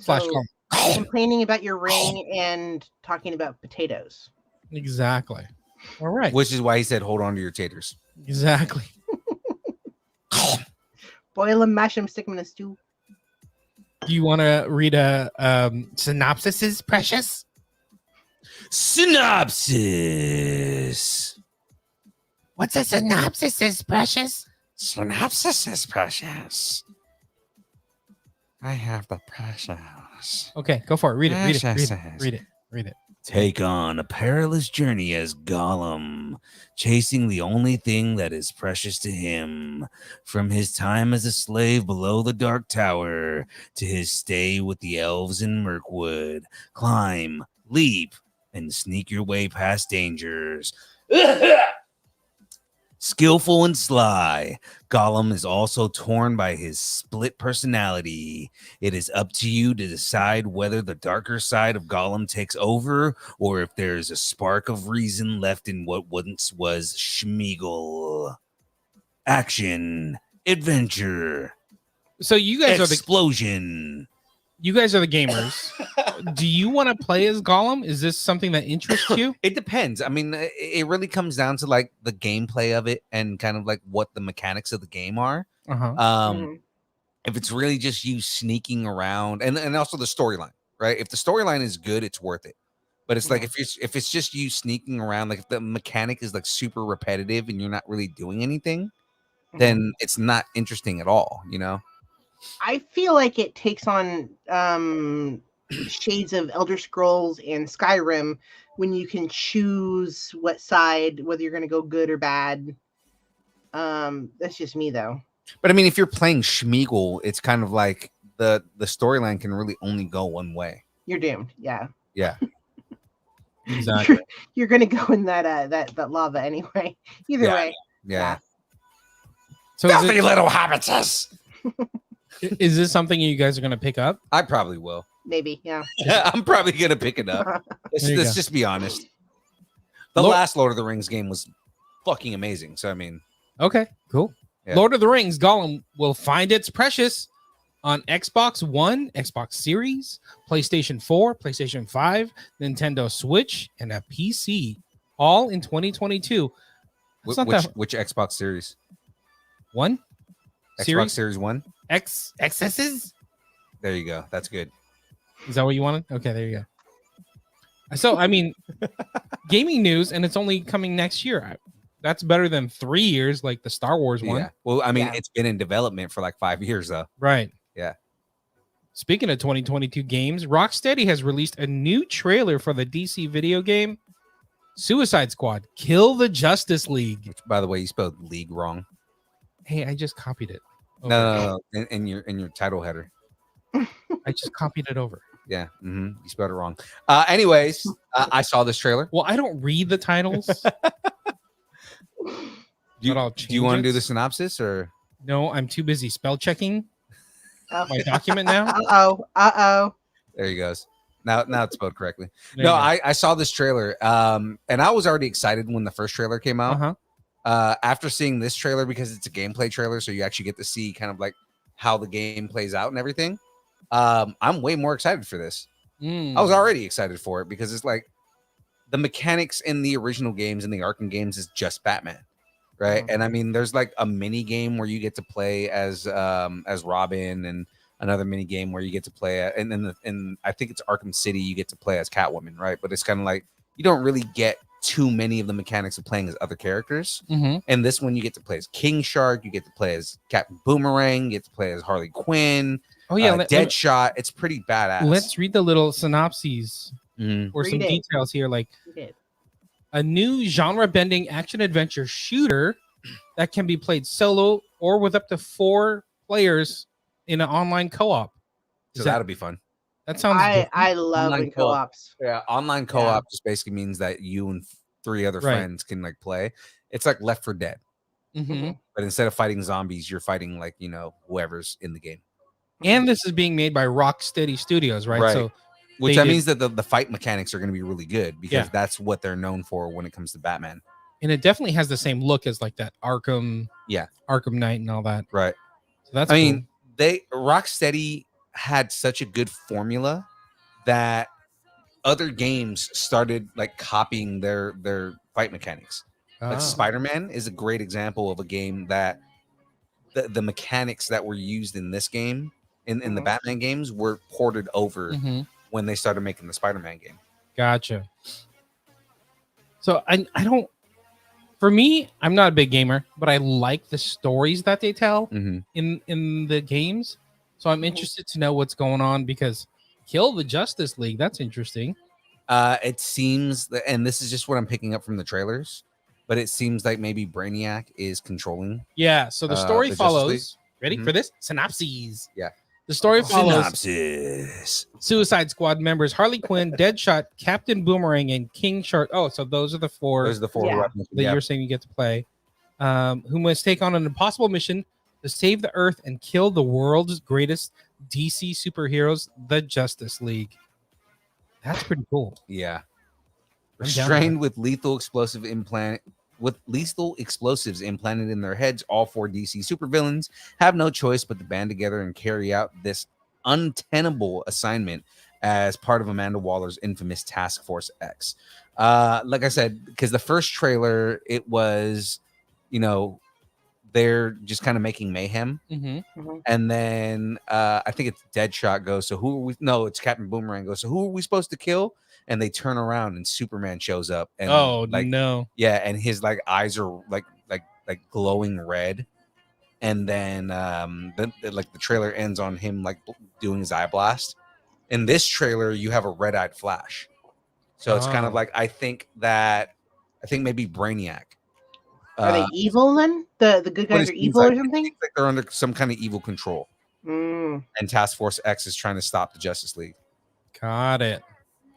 S4: / Gollum.
S6: complaining about your ring and talking about potatoes.
S4: Exactly. All right.
S3: Which is why he said, "Hold on to your taters."
S4: Exactly.
S6: Boil them, mash them, stick them in a stew.
S4: Do you want to read a synopsis, Precious?
S3: Synopsis.
S4: What's a synopsis, Precious?
S3: Synopsis is precious. I have the precious.
S4: Okay, go for it. Read it. Read it.
S3: Precious.
S4: Read it. Read it.
S3: Take on a perilous journey as Gollum, chasing the only thing that is precious to him. From his time as a slave below the Dark Tower to his stay with the elves in Mirkwood, climb, leap, and sneak your way past dangers. Skillful and sly, Gollum is also torn by his split personality. It is up to you to decide whether the darker side of Gollum takes over or if there is a spark of reason left in what once was Schmeagol. Action, adventure,
S4: So you guys
S3: explosion.
S4: you guys are the gamers. Do you want to play as Gollum? Is this something that interests you?
S3: It depends. I mean, it really comes down to like the gameplay of it and kind of like what the mechanics of the game are.
S4: Uh-huh.
S3: If it's really just you sneaking around and also the storyline, right? If the storyline is good, it's worth it. But it's like if it's just you sneaking around, like if the mechanic is like super repetitive and you're not really doing anything, then it's not interesting at all, you know?
S6: I feel like it takes on shades of Elder Scrolls and Skyrim when you can choose what side, whether you're going to go good or bad. That's just me, though.
S3: But I mean, if you're playing Schmeagol, it's kind of like the storyline can really only go one way.
S6: You're doomed. Yeah.
S3: Yeah.
S4: Exactly.
S6: You're going to go in that lava anyway. Either way.
S3: Yeah.
S4: So
S3: Filthy little hobbitses.
S4: is this something you guys are going to pick up?
S3: I probably will.
S6: Maybe. Yeah.
S3: I'm probably gonna pick it up. Let's just be honest. The last Lord of the Rings game was fucking amazing. So I mean,
S4: okay, cool. Yeah. Lord of the Rings Gollum will find its precious on Xbox One, Xbox Series, PlayStation 4, PlayStation 5, Nintendo Switch, and a PC, all in 2022.
S3: Which Xbox Series?
S4: One?
S3: Xbox Series 1?
S4: XS's?
S3: There you go. That's good.
S4: Is that what you wanted? Okay, there you go. So, I mean, gaming news, and it's only coming next year. That's better than 3 years, like the Star Wars one.
S3: Yeah. Well, I mean, it's been in development for like 5 years, though.
S4: Right.
S3: Yeah.
S4: Speaking of 2022 games, Rocksteady has released a new trailer for the DC video game Suicide Squad: Kill the Justice League.
S3: Which, by the way, you spelled league wrong.
S4: Hey, I just copied it.
S3: No. In your title header.
S4: I just copied it over.
S3: Yeah, you spelled it wrong. Anyways, I saw this trailer.
S4: Well, I don't read the titles.
S3: Do you want to do the synopsis or
S4: no? I'm too busy spell checking my document now.
S6: Uh-oh.
S3: There he goes. Now it's spelled correctly. I saw this trailer, and I was already excited when the first trailer came out. After seeing this trailer, because it's a gameplay trailer, so you actually get to see kind of like how the game plays out and everything. I'm way more excited for this. I was already excited for it because it's like the mechanics in the original games and the Arkham games is just Batman, right? And I mean, there's like a mini game where you get to play as Robin, and another mini game where you get to play and then I think it's Arkham City, you get to play as Catwoman, right? But it's kind of like you don't really get too many of the mechanics of playing as other characters. And this one you get to play as King Shark, you get to play as Captain Boomerang, you get to play as Harley Quinn. Oh yeah, Deadshot. It's pretty badass.
S4: Let's read the little synopses or some details here. Like a new genre-bending action-adventure shooter that can be played solo or with up to 4 players in an online co-op,
S3: So that'll be fun.
S4: That sounds.
S6: I love
S3: Online
S6: when
S3: co-op.
S6: co-ops.
S3: Yeah, online co-op just basically means that you and 3 other friends can like play. It's like Left 4 Dead, but instead of fighting zombies, you're fighting like whoever's in the game.
S4: And this is being made by Rocksteady Studios, right? So,
S3: which that means that the fight mechanics are going to be really good because that's what they're known for when it comes to Batman.
S4: And it definitely has the same look as like that Arkham, Arkham Knight and all that,
S3: right?
S4: So that's.
S3: I mean, Rocksteady had such a good formula that other games started like copying their fight mechanics. Like Spider-Man is a great example of a game that the mechanics that were used in this game in the Batman games were ported over when they started making the Spider-Man game.
S4: Gotcha. So I don't. For me, I'm not a big gamer, but I like the stories that they tell in the games. So I'm interested to know what's going on because Kill the Justice League. That's interesting.
S3: It seems that, and this is just what I'm picking up from the trailers, but it seems like maybe Brainiac is controlling.
S4: Yeah. So the story follows. Ready for this? Synopses.
S3: Yeah.
S4: The story follows
S3: Synopsis.
S4: Suicide Squad members Harley Quinn, Deadshot, Captain Boomerang, and King Shark. Oh, so those are the 4.
S3: Those are the 4
S4: that you're saying you get to play. Who must take on an impossible mission to save the Earth and kill the world's greatest DC superheroes, the Justice League. That's pretty cool.
S3: Yeah. Restrained with lethal explosives implanted in their heads, all 4 DC supervillains have no choice but to band together and carry out this untenable assignment as part of Amanda Waller's infamous Task Force X. Like I said, because the first trailer, it was, they're just kind of making mayhem. And then I think it's Deadshot goes, so who are we? No, it's Captain Boomerang goes, so who are we supposed to kill? And they turn around and Superman shows up. And yeah, and his like eyes are like glowing red. And then the trailer ends on him like doing his eye blast. In this trailer, you have a red-eyed Flash. So it's kind of like I think maybe Brainiac.
S6: Are they evil then? The good guys are evil or something?
S3: Like they're under some kind of evil control. And Task Force X is trying to stop the Justice League.
S4: Got it.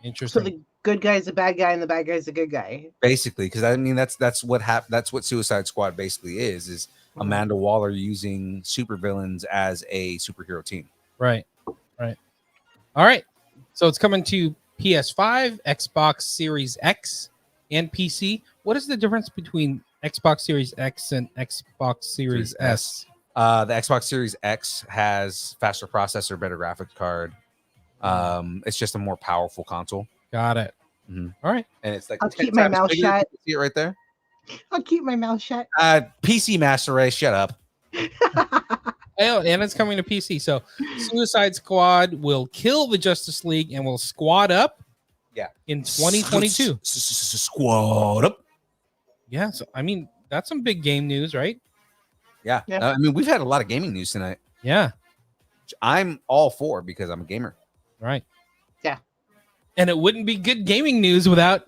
S4: Interesting.
S6: So the good guy's the bad guy and the bad guy's the good guy.
S3: Basically, because I mean that's what that's what Suicide Squad basically is Amanda Waller using supervillains as a superhero team.
S4: Right. All right. So it's coming to PS5, Xbox Series X, and PC. What is the difference between Xbox Series X and Xbox Series S?
S3: The Xbox Series X has faster processor, better graphics card. It's just a more powerful console.
S4: Got it. All right.
S3: And it's like
S6: I'll keep my mouth shut.
S3: See it right there?
S6: I'll keep my mouth shut.
S3: PC Master Race, shut up.
S4: And it's coming to PC. So Suicide Squad will kill the Justice League and will squad up.
S3: Yeah.
S4: In 2022.
S3: Squad up.
S4: Yeah. So I mean, that's some big game news, right?
S3: Yeah. I mean, we've had a lot of gaming news tonight.
S4: Yeah.
S3: Which I'm all for because I'm a gamer.
S4: Right.
S6: Yeah.
S4: And it wouldn't be good gaming news without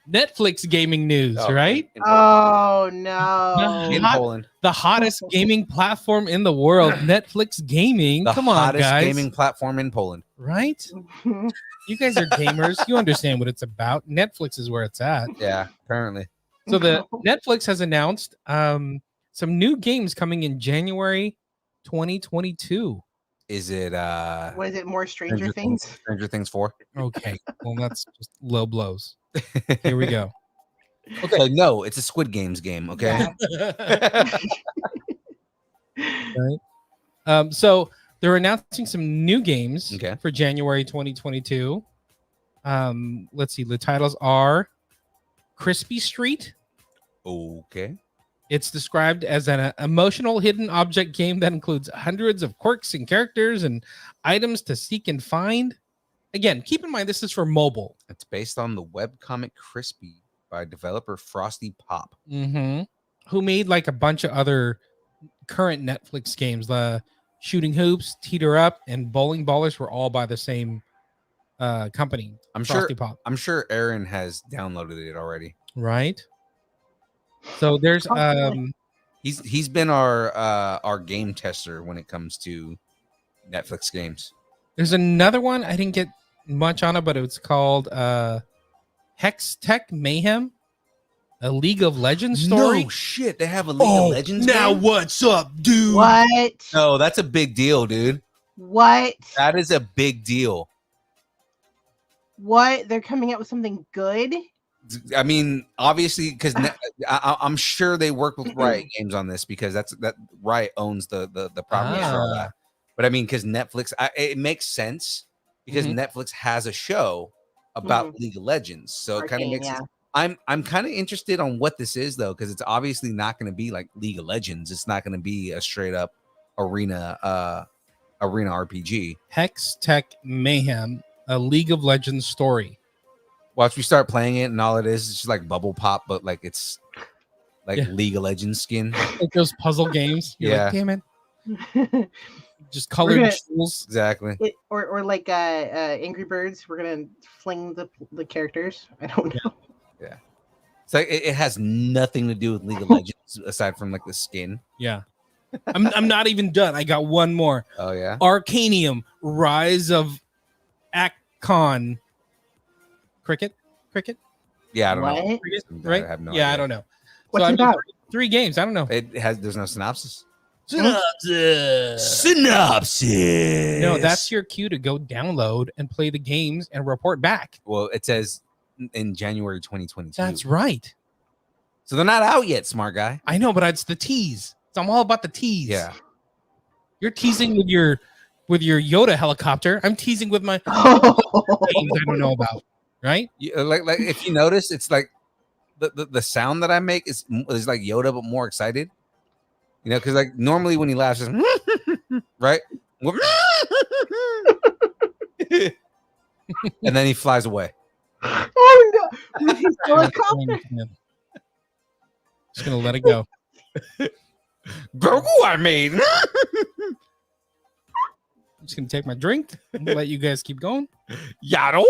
S4: Netflix gaming news, right?
S6: Oh no!
S3: In Poland,
S4: the hottest gaming platform in the world, Netflix Gaming. Come on, guys!
S3: Hottest gaming platform in Poland,
S4: right? You guys are gamers. You understand what it's about. Netflix is where it's at.
S3: Yeah, apparently.
S4: So the Netflix has announced some new games coming in January 2022.
S3: Is it
S6: what is it? More Stranger Things?
S3: Stranger Things 4.
S4: Okay, well that's just low blows. Here we go.
S3: Okay, no, it's a Squid Games game. Okay.
S4: Right. So they're announcing some new games for January 2022. Let's see. The titles are Crispy Street.
S3: Okay.
S4: It's described as an emotional hidden object game that includes hundreds of quirks and characters and items to seek and find. Again, keep in mind this is for mobile.
S3: It's based on the webcomic Crispy by developer Frosty Pop.
S4: Who made like a bunch of other current Netflix games. The Shooting Hoops, Teeter Up, and Bowling Ballers were all by the same company. Frosty Pop.
S3: I'm sure Aaron has downloaded it already.
S4: Right. So there's
S3: he's been our game tester when it comes to Netflix games.
S4: There's another one I didn't get much on it, but it's called Hex Tech Mayhem, a League of Legends story.
S3: No shit, they have a League of Legends
S4: now
S3: game?
S4: what's up, dude?
S6: What?
S3: No, that's a big deal, dude.
S6: What?
S3: That is a big deal.
S6: What? They're coming out with something good?
S3: I mean, obviously, because I'm sure they work with Riot Games on this because that Riot owns the property for all that. But I mean, because Netflix, it makes sense because Netflix has a show about League of Legends, so it kind of makes sense. I'm kind of interested on what this is though, because it's obviously not going to be like League of Legends. It's not going to be a straight up arena RPG.
S4: Hex Tech Mayhem, a League of Legends story.
S3: Once we start playing it, and all it is just like bubble pop, but like it's like League of Legends skin.
S4: Like those puzzle games. You're like, damn it. Just colored tools.
S3: Exactly.
S6: Or like Angry Birds. We're gonna fling the characters. I don't know.
S3: Yeah. It's like it has nothing to do with League of Legends aside from like the skin.
S4: Yeah. I'm not even done. I got one more.
S3: Oh yeah.
S4: Arcanium, Rise of Akon. Cricket?
S3: Yeah, I don't know.
S4: Cricket,
S3: I
S4: right?
S3: have no
S4: yeah,
S3: idea.
S4: I don't know.
S6: What's
S4: so
S6: it about?
S4: 3 games. I don't know.
S3: There's no synopsis.
S4: Synopsis. No, that's your cue to go download and play the games and report back.
S3: Well, it says in January 2022.
S4: That's right.
S3: So they're not out yet, smart guy.
S4: I know, but it's the tease. I'm all about the tease.
S3: Yeah.
S4: You're teasing with your Yoda helicopter. I'm teasing with my games I don't know about. Right?
S3: Like if you notice, it's like the sound that I make is like Yoda, but more excited. You know, because like normally when he laughs, it's right, and then he flies away.
S6: Oh no! With his helicopter.
S4: Just gonna let it go.
S3: Grogu, I made.
S4: I'm just gonna take my drink and let you guys keep going.
S3: Yaddle.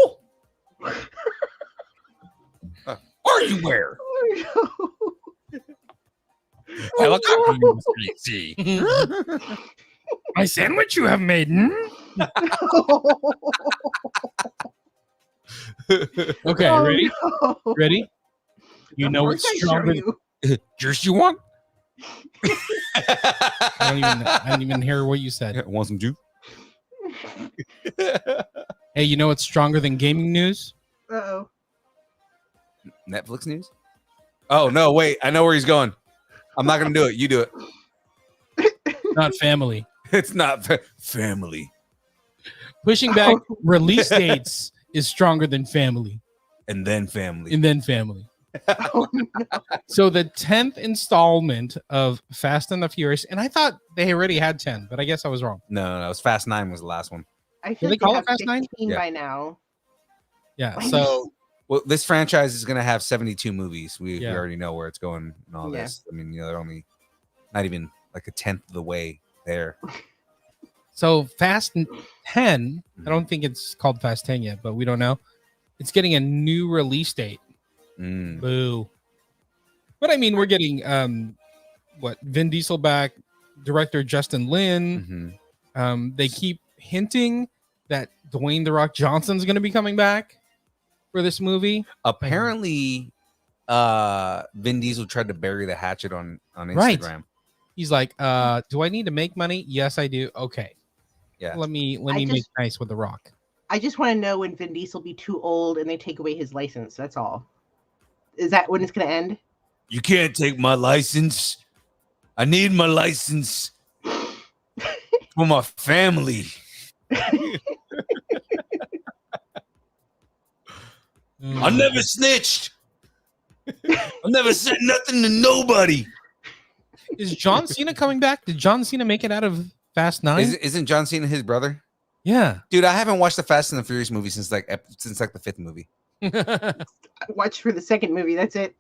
S3: Are you where? Helicopter. See.
S4: My sandwich you have made. Okay, ready?
S6: No.
S4: Ready? You know it's stronger.
S3: Juice you want?
S4: I didn't even hear what you said.
S3: Want some juice?
S4: Hey, you know what's stronger than gaming news?
S6: Uh-oh.
S3: Netflix news? Oh no, wait! I know where he's going. I'm not gonna do it. You do it.
S4: Not family.
S3: It's not family.
S4: Pushing back release dates is stronger than family.
S3: And then family.
S4: And then family.
S6: Oh, no.
S4: So the 10th installment of Fast and the Furious, and I thought they already had 10, but I guess I was wrong.
S3: No, it was Fast 9 was the last one.
S6: I feel
S4: they
S6: like
S4: call
S6: they
S4: it
S6: have
S4: Fast 9?
S6: 15 by now.
S4: Yeah. So
S3: Well, this franchise is going to have 72 movies. We
S4: Yeah.
S3: already know where it's going and all
S6: Yeah.
S3: this. I mean, you know, they're only not even like a tenth of the way there.
S4: So Fast 10, I don't think it's called Fast 10 yet, but we don't know. It's getting a new release date.
S3: Mm.
S4: Boo. But I mean, we're getting Vin Diesel back, director Justin Lin.
S3: Mhm.
S4: They keep hinting that Dwayne The Rock Johnson's going to be coming back for this movie.
S3: Apparently, Vin Diesel tried to bury the hatchet on
S4: Right.
S3: Instagram.
S4: He's like, do I need to make money? Yes, I do. Okay.
S3: Yeah.
S4: Let me
S6: I
S4: make
S6: just-
S4: nice with The Rock.
S6: I just want to know when Vin Diesel be too old and they take away his license. That's all. Is that when it's going to end?
S3: You can't take my license. I need my license for my family. I never snitched. I never said nothing to nobody.
S4: Is John Cena coming back? Did John Cena make it out of Fast 9?
S3: Isn't John Cena his brother?
S4: Yeah.
S3: Dude, I haven't watched the Fast and the Furious movie since the 5th movie.
S6: Watch for the second movie. That's it.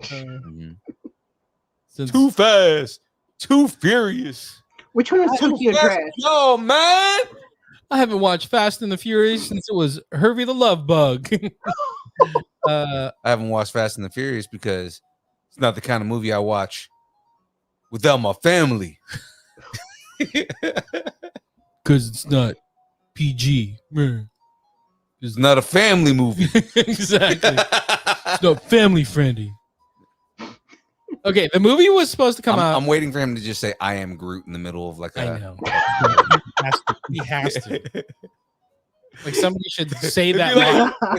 S4: Since-
S3: Too fast, too furious.
S6: Which one was Tokyo Drift?
S3: No, man.
S4: I haven't watched Fast and the Furious since it was Hervey the Love Bug.
S3: I haven't watched Fast and the Furious because it's not the kind of movie I watch without my family.
S4: Because it's not PG.
S3: It's not a family movie.
S4: Exactly. It's not family friendly. Okay, the movie was supposed to come out.
S3: I'm waiting for him to just say "I am Groot" in the middle of like a.
S4: I know. He has to. Like somebody should say that.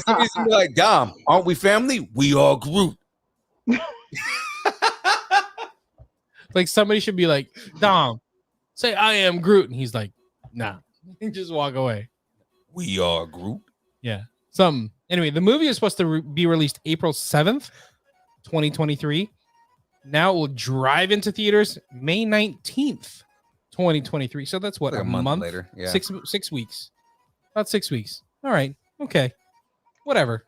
S3: Somebody's gonna be like, "Dom, aren't we family? We are Groot."
S4: Like somebody should be like, Dom, say I am Groot, and he's like, nah, just walk away.
S3: We are Groot.
S4: Yeah, something. Anyway, the movie is supposed to be released April 7th, 2023. Now it will drive into theaters May 19th, 2023. So that's what,
S3: like
S4: a month
S3: later. Yeah.
S4: 6 weeks. About 6 weeks. All right. Okay. Whatever.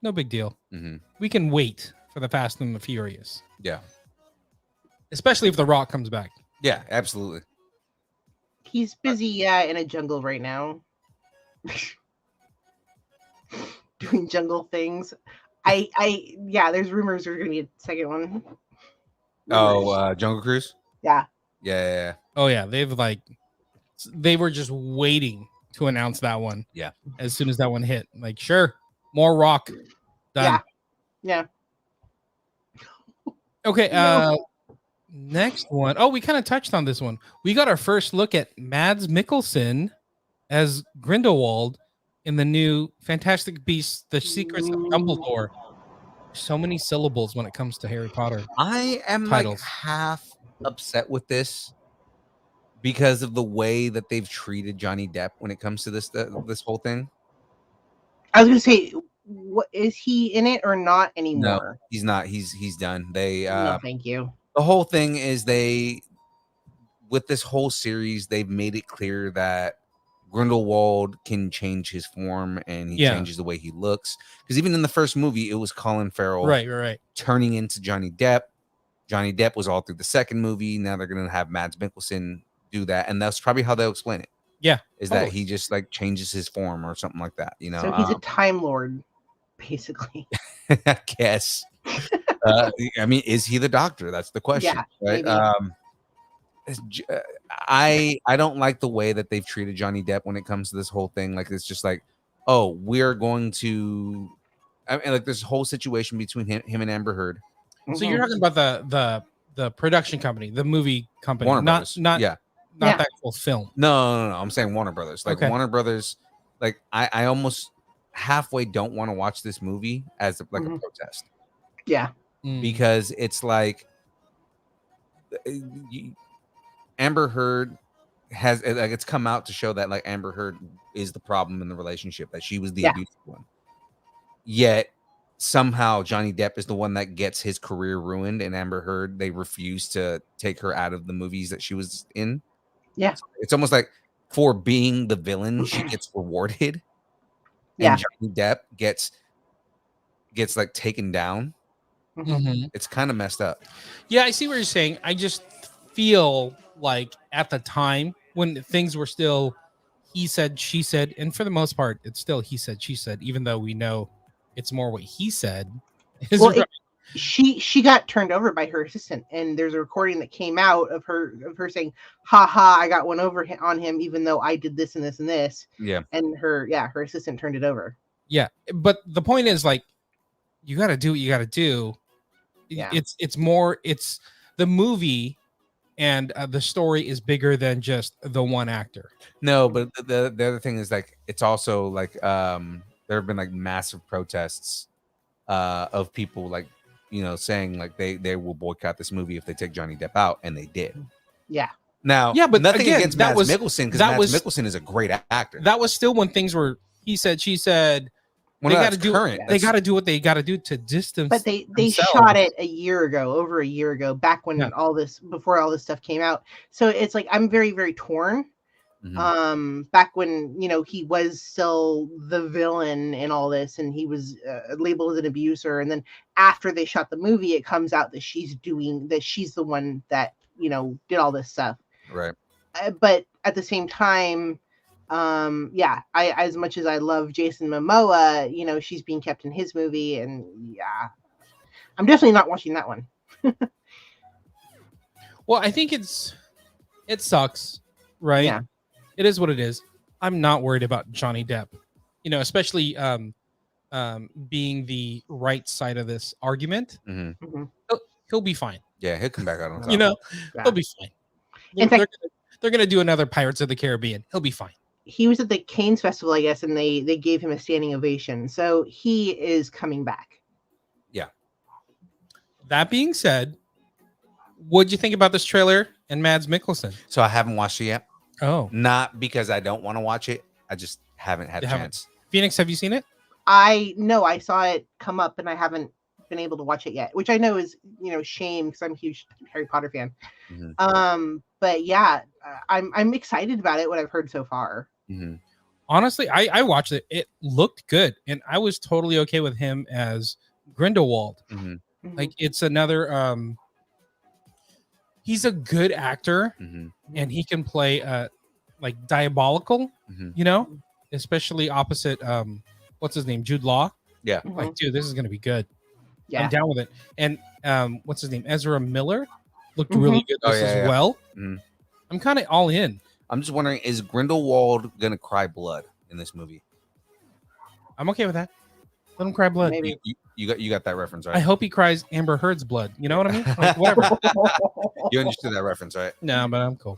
S4: No big deal.
S3: Mm-hmm.
S4: We can wait for the Fast and the Furious.
S3: Yeah.
S4: Especially if The Rock comes back.
S3: Yeah, absolutely.
S6: He's busy in a jungle right now. Doing jungle things. There's rumors there's gonna be a second one.
S3: Oh, Jungle Cruise?
S6: Yeah.
S3: Yeah.
S4: Oh yeah, they were just waiting to announce that one.
S3: Yeah.
S4: As soon as that one hit, like, sure, more Rock. Done.
S6: Yeah.
S4: Okay. Next one. Oh, we kind of touched on this one. We got our first look at Mads Mikkelsen as Grindelwald in the new Fantastic Beasts: The Secrets of Dumbledore. So many syllables when it comes to Harry Potter.
S3: I am
S4: titles.
S3: like half upset with this because of the way that they've treated Johnny Depp when it comes to this whole thing.
S6: I was gonna say, what is he in it or not anymore?
S3: No, he's not. He's done. They
S6: no, thank you.
S3: The whole thing is with this whole series, they've made it clear that Grindelwald can change his form and he changes the way he looks. Because even in the first movie, it was Colin Farrell
S4: right
S3: turning into Johnny Depp. Johnny Depp was all through the second movie. Now they're going to have Mads Mikkelsen do that. And that's probably how they'll explain it.
S4: Yeah.
S3: Is that he just like changes his form or something like that, you know?
S6: So he's a Time Lord, basically.
S3: I guess. I mean, is he the Doctor? That's the question.
S6: Yeah,
S3: right? I don't like the way that they've treated Johnny Depp when it comes to this whole thing. Like, it's just like, oh, we're going to, I mean, like this whole situation between him and Amber Heard.
S4: So you're talking about the production company, the movie company,
S3: Warner
S4: not
S3: Brothers.
S4: not the actual film.
S3: No. I'm saying Warner Brothers. Like Warner Brothers. Like I almost halfway don't want to watch this movie as like a protest.
S6: Yeah.
S3: Because it's like Amber Heard has like it's come out to show that like Amber Heard is the problem in the relationship, that she was the abusive one. Yet somehow Johnny Depp is the one that gets his career ruined, and Amber Heard, they refuse to take her out of the movies that she was in.
S6: Yeah.
S3: It's almost like for being the villain, she gets rewarded.
S6: Yeah.
S3: And Johnny Depp gets like taken down. It's kind of messed up.
S4: Yeah, I see what you're saying. I just feel like at the time when things were still he said, she said, and for the most part, it's still he said, she said, even though we know it's more what he said.
S6: Well, she got turned over by her assistant, and there's a recording that came out of her saying, "Ha ha, I got one over on him, even though I did this and this and this."
S3: Yeah,
S6: and her assistant turned it over.
S4: Yeah, but the point is, like, you got to do what you got to do.
S6: Yeah,
S4: it's the movie, and the story is bigger than just the one actor.
S3: No, but the other thing is, like, it's also like there have been like massive protests of people, like, you know, saying like they will boycott this movie if they take Johnny Depp out, and they did.
S6: Yeah.
S3: Now,
S4: yeah, but
S3: nothing
S4: again,
S3: against Mads Mikkelsen, because Mads Mikkelsen is a great actor.
S4: That was still when things were he said, she said.
S3: Well,
S4: they got to do.
S3: Current.
S4: They got to do what they got to do to distance.
S6: But they
S4: themselves.
S6: shot it over a year ago, back when before all this stuff came out. So it's like I'm very, very torn. Back when, you know, he was still the villain in all this, and he was labeled as an abuser, and then after they shot the movie, it comes out that she's the one that, you know, did all this stuff.
S3: Right.
S6: But at the same time, I as much as I love Jason Momoa, you know, she's being kept in his movie, and I'm definitely not watching that one.
S4: Well, I think it sucks, right?
S6: Yeah.
S4: It is what it is. I'm not worried about Johnny Depp. You know, especially being the right side of this argument.
S3: Mm-hmm.
S4: He'll be fine.
S3: Yeah, he'll come back out on top.
S4: You know,
S6: Yeah.
S4: he'll be fine.
S6: In fact,
S4: They're gonna do another Pirates of the Caribbean. He'll be fine.
S6: he was at the Cannes Festival, I guess, and they gave him a standing ovation. So he is coming back.
S3: Yeah.
S4: That being said, what'd you think about this trailer and Mads Mikkelsen?
S3: So I haven't watched it yet.
S4: Oh,
S3: Not because I don't want to watch it. I just haven't had a chance.
S4: Phoenix, have you seen it?
S6: I know I saw it come up, and I haven't been able to watch it yet, which I know is shame because I'm a huge Harry Potter fan.
S3: Mm-hmm.
S6: But yeah, I'm excited about it. What I've heard so far.
S3: Mm-hmm.
S4: Honestly, I watched it. It looked good, and I was totally okay with him as Grindelwald.
S3: Mm-hmm.
S4: Like it's another. He's a good actor, and he can play like diabolical. You know, especially opposite what's his name, Jude Law.
S3: Yeah,
S4: like dude, this is gonna be good.
S6: Yeah,
S4: I'm down with it. And what's his name, Ezra Miller, looked really good as well. I'm kind of all in.
S3: I'm just wondering, is Grindelwald gonna cry blood in this movie?
S4: I'm okay with that. Let him cry blood.
S6: Maybe.
S3: You got that reference, right?
S4: I hope he cries Amber Heard's blood. You know what I mean? Like, whatever.
S3: You understood that reference, right?
S4: No, but I'm cool.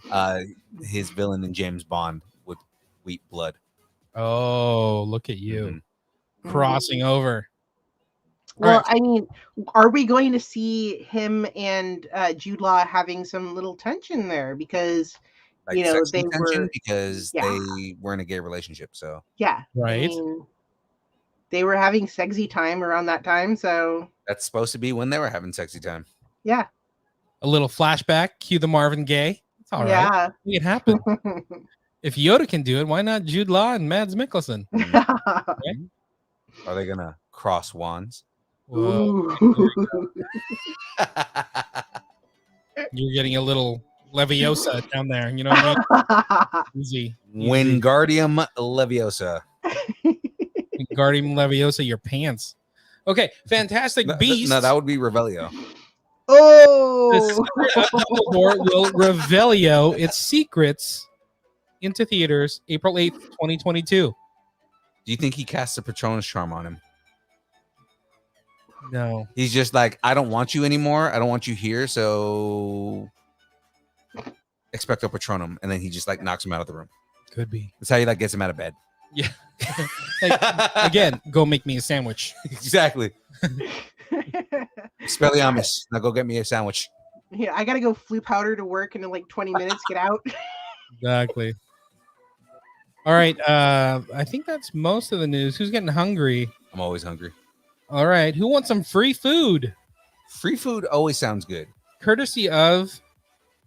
S3: His villain in James Bond would weep blood.
S4: Oh, look at you crossing over.
S6: Well,
S4: right.
S6: I mean, are we going to see him and Jude Law having some little tension there? Because
S3: Like
S6: they
S3: tension
S6: were
S3: because they were in a gay relationship. So
S6: right. I mean, they were having sexy time around that time. So
S3: that's supposed to be when they were having sexy time.
S6: Yeah.
S4: A little flashback. Cue the Marvin Gaye. It's all right.
S6: Yeah.
S4: It happened. If Yoda can do it, why not Jude Law and Mads Mikkelsen?
S3: Right? Are they gonna cross wands?
S4: Whoa. You're getting a little Leviosa down there. You know what I mean? Easy.
S3: Wingardium Leviosa.
S4: Wingardium Leviosa, your pants. Okay, Fantastic Beasts.
S3: No, that would be Revelio.
S6: Oh,
S4: The Secret of Dumbledore will revelio its secrets into theaters April 8th, 2022.
S3: Do you think he casts a Patronus charm on him?
S4: No.
S3: He's just like, I don't want you anymore. I don't want you here. So expecto Patronum. And then he just like knocks him out of the room.
S4: Could be.
S3: That's how he like gets him out of bed.
S4: Yeah. Like, again, go make me a sandwich.
S3: Exactly. Spelliamus. Now go get me a sandwich.
S6: Yeah, I gotta go flu powder to work in like 20 minutes. Get out.
S4: Exactly. All right. I think that's most of the news. Who's getting hungry?
S3: I'm always hungry.
S4: All right. Who wants some free food?
S3: Free food always sounds good.
S4: Courtesy of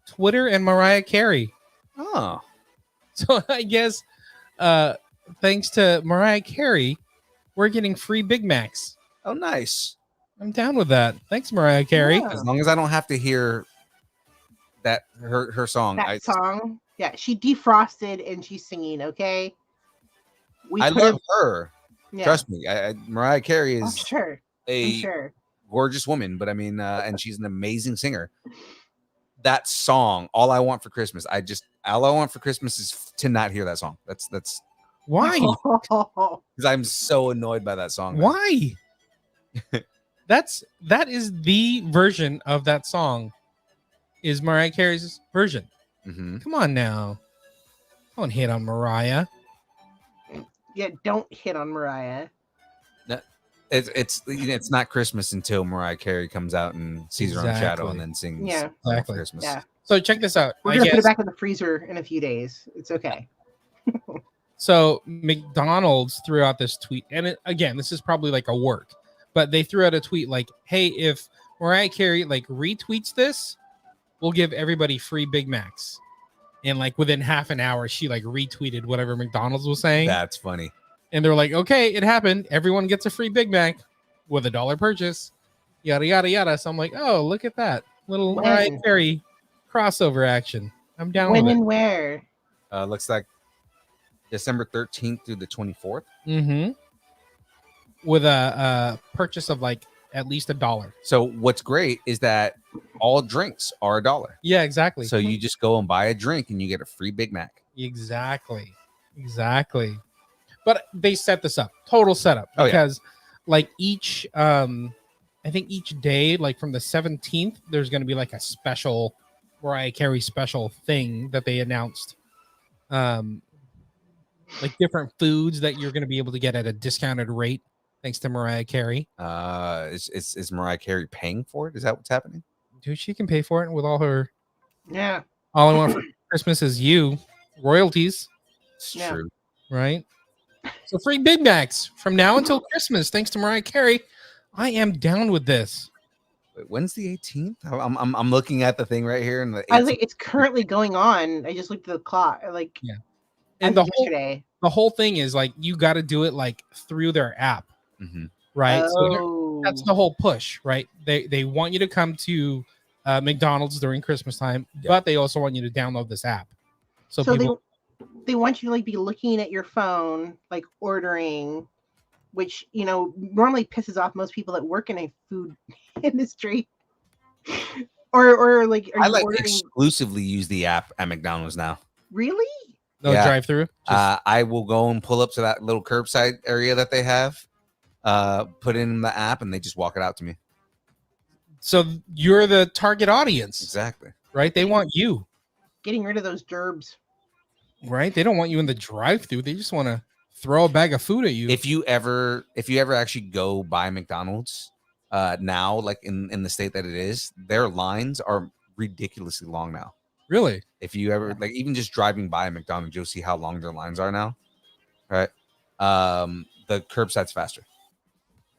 S4: Twitter and Mariah Carey.
S3: Oh.
S4: So I guess thanks to Mariah Carey, we're getting free Big Macs.
S3: Oh, nice.
S4: I'm down with that. Thanks, Mariah Carey.
S6: Yeah.
S3: As long as I don't have to hear that her song.
S6: That song. Yeah, she defrosted and she's singing. Okay.
S3: I love her.
S6: Yeah.
S3: Trust me. Mariah Carey
S6: Oh,
S3: is
S6: sure.
S3: a gorgeous woman, but I mean, and she's an amazing singer. That song, All I Want for Christmas. All I Want for Christmas is to not hear that song. That's
S4: Why?
S3: because I'm so annoyed by that song.
S4: Why? That is the version of that song. Is Mariah Carey's version?
S3: Mm-hmm.
S4: Come on now, don't hit on Mariah.
S6: Yeah, don't hit on Mariah.
S3: It's not Christmas until Mariah Carey comes out and sees her own shadow and then sings
S4: Exactly.
S3: Christmas.
S6: Yeah.
S4: So check this out.
S6: We're gonna put it back in the freezer in a few days. It's okay.
S4: So McDonald's threw out this tweet, and again, this is probably like a work, but they threw out a tweet like, "Hey, if Mariah Carey like retweets this, we'll give everybody free Big Macs." And like within half an hour, she like retweeted whatever McDonald's was saying.
S3: That's funny.
S4: And they're like, "Okay, it happened. Everyone gets a free Big Mac with $1 purchase." Yada yada yada. So I'm like, "Oh, look at that little Mariah Carey crossover action." I'm down with it.
S6: When and where?
S3: Looks like December 13th through the 24th.
S4: Mm-hmm. With a purchase of like at least $1.
S3: So what's great is that all drinks are $1.
S4: Yeah, exactly.
S3: So you just go and buy a drink and you get a free Big Mac.
S4: Exactly. Exactly. But they set this up, total setup,
S3: Oh, yeah.
S4: because like each, I think each day, like from the 17th, there's going to be like a special Mariah Carey special thing that they announced. Like different foods that you're going to be able to get at a discounted rate thanks to Mariah Carey.
S3: Is Mariah Carey paying for it? Is that what's happening?
S4: Dude, she can pay for it with all her.
S6: Yeah.
S4: All I want for Christmas is you royalties,
S3: It's
S6: Yeah.
S3: true.
S4: right? So free Big Macs from now until Christmas, thanks to Mariah Carey. I am down with this.
S3: Wait, when's the 18th? I'm looking at the thing right here, and the
S6: I was
S3: 18th.
S6: like, it's currently going on. I just looked at the clock. Like,
S4: Yeah.
S6: and
S4: And
S6: yesterday.
S4: the whole thing is like you got to do it like through their app,
S3: Mhm.
S4: right? So
S6: Oh.
S4: that's the whole push, right? They want you to come to McDonald's during Christmas time, but they also want you to download this app. So people,
S6: they want you to like be looking at your phone, like ordering, which normally pisses off most people that work in a food industry. or like, are
S3: I
S6: you
S3: like
S6: ordering?
S3: exclusively use the app at McDonald's now.
S6: Really?
S4: no
S3: yeah.
S4: drive through.
S3: I will go and pull up to that little curbside area that they have, put in the app, and they just walk it out to me.
S4: So you're the target audience,
S3: Exactly.
S4: right? They want you,
S6: Getting rid of those gerbs.
S4: right? They don't want you in the drive through. They just want to throw a bag of food at you.
S3: If you ever actually go by McDonald's, now, like in the state that it is, their lines are ridiculously long now.
S4: Really?
S3: If you ever like even just driving by a McDonald's, you'll see how long their lines are now. Right. The curbside's faster.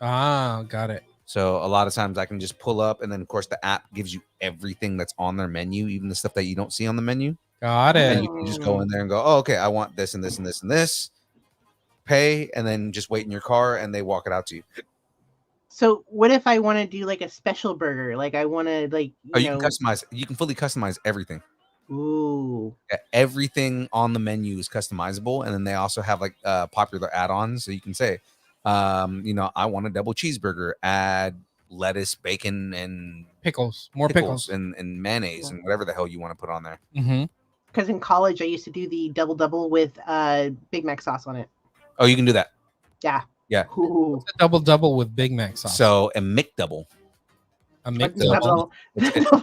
S4: Ah, got it.
S3: So a lot of times I can just pull up, and then of course the app gives you everything that's on their menu, even the stuff that you don't see on the menu.
S4: Got
S3: And
S4: it.
S3: you can just go in there and go, oh, okay, I want this and this and this and this. Pay, and then just wait in your car, and they walk it out to you.
S6: So what if I want to do like a special burger? Like I want to like
S3: Oh, you can customize. You can fully customize everything.
S6: Ooh.
S3: Yeah, everything on the menu is customizable, and then they also have like popular add-ons. So you can say, I want a double cheeseburger, add lettuce, bacon, and
S4: Pickles. More pickles.
S3: and mayonnaise and whatever the hell you want to put on there.
S4: Mm-hmm.
S6: Because in college I used to do the double with Big Mac sauce on it.
S3: Oh, you can do that.
S6: Yeah.
S3: Yeah.
S6: Ooh.
S4: It's a double with Big Mac sauce.
S3: So a McDouble.
S4: A McDouble.
S6: Double.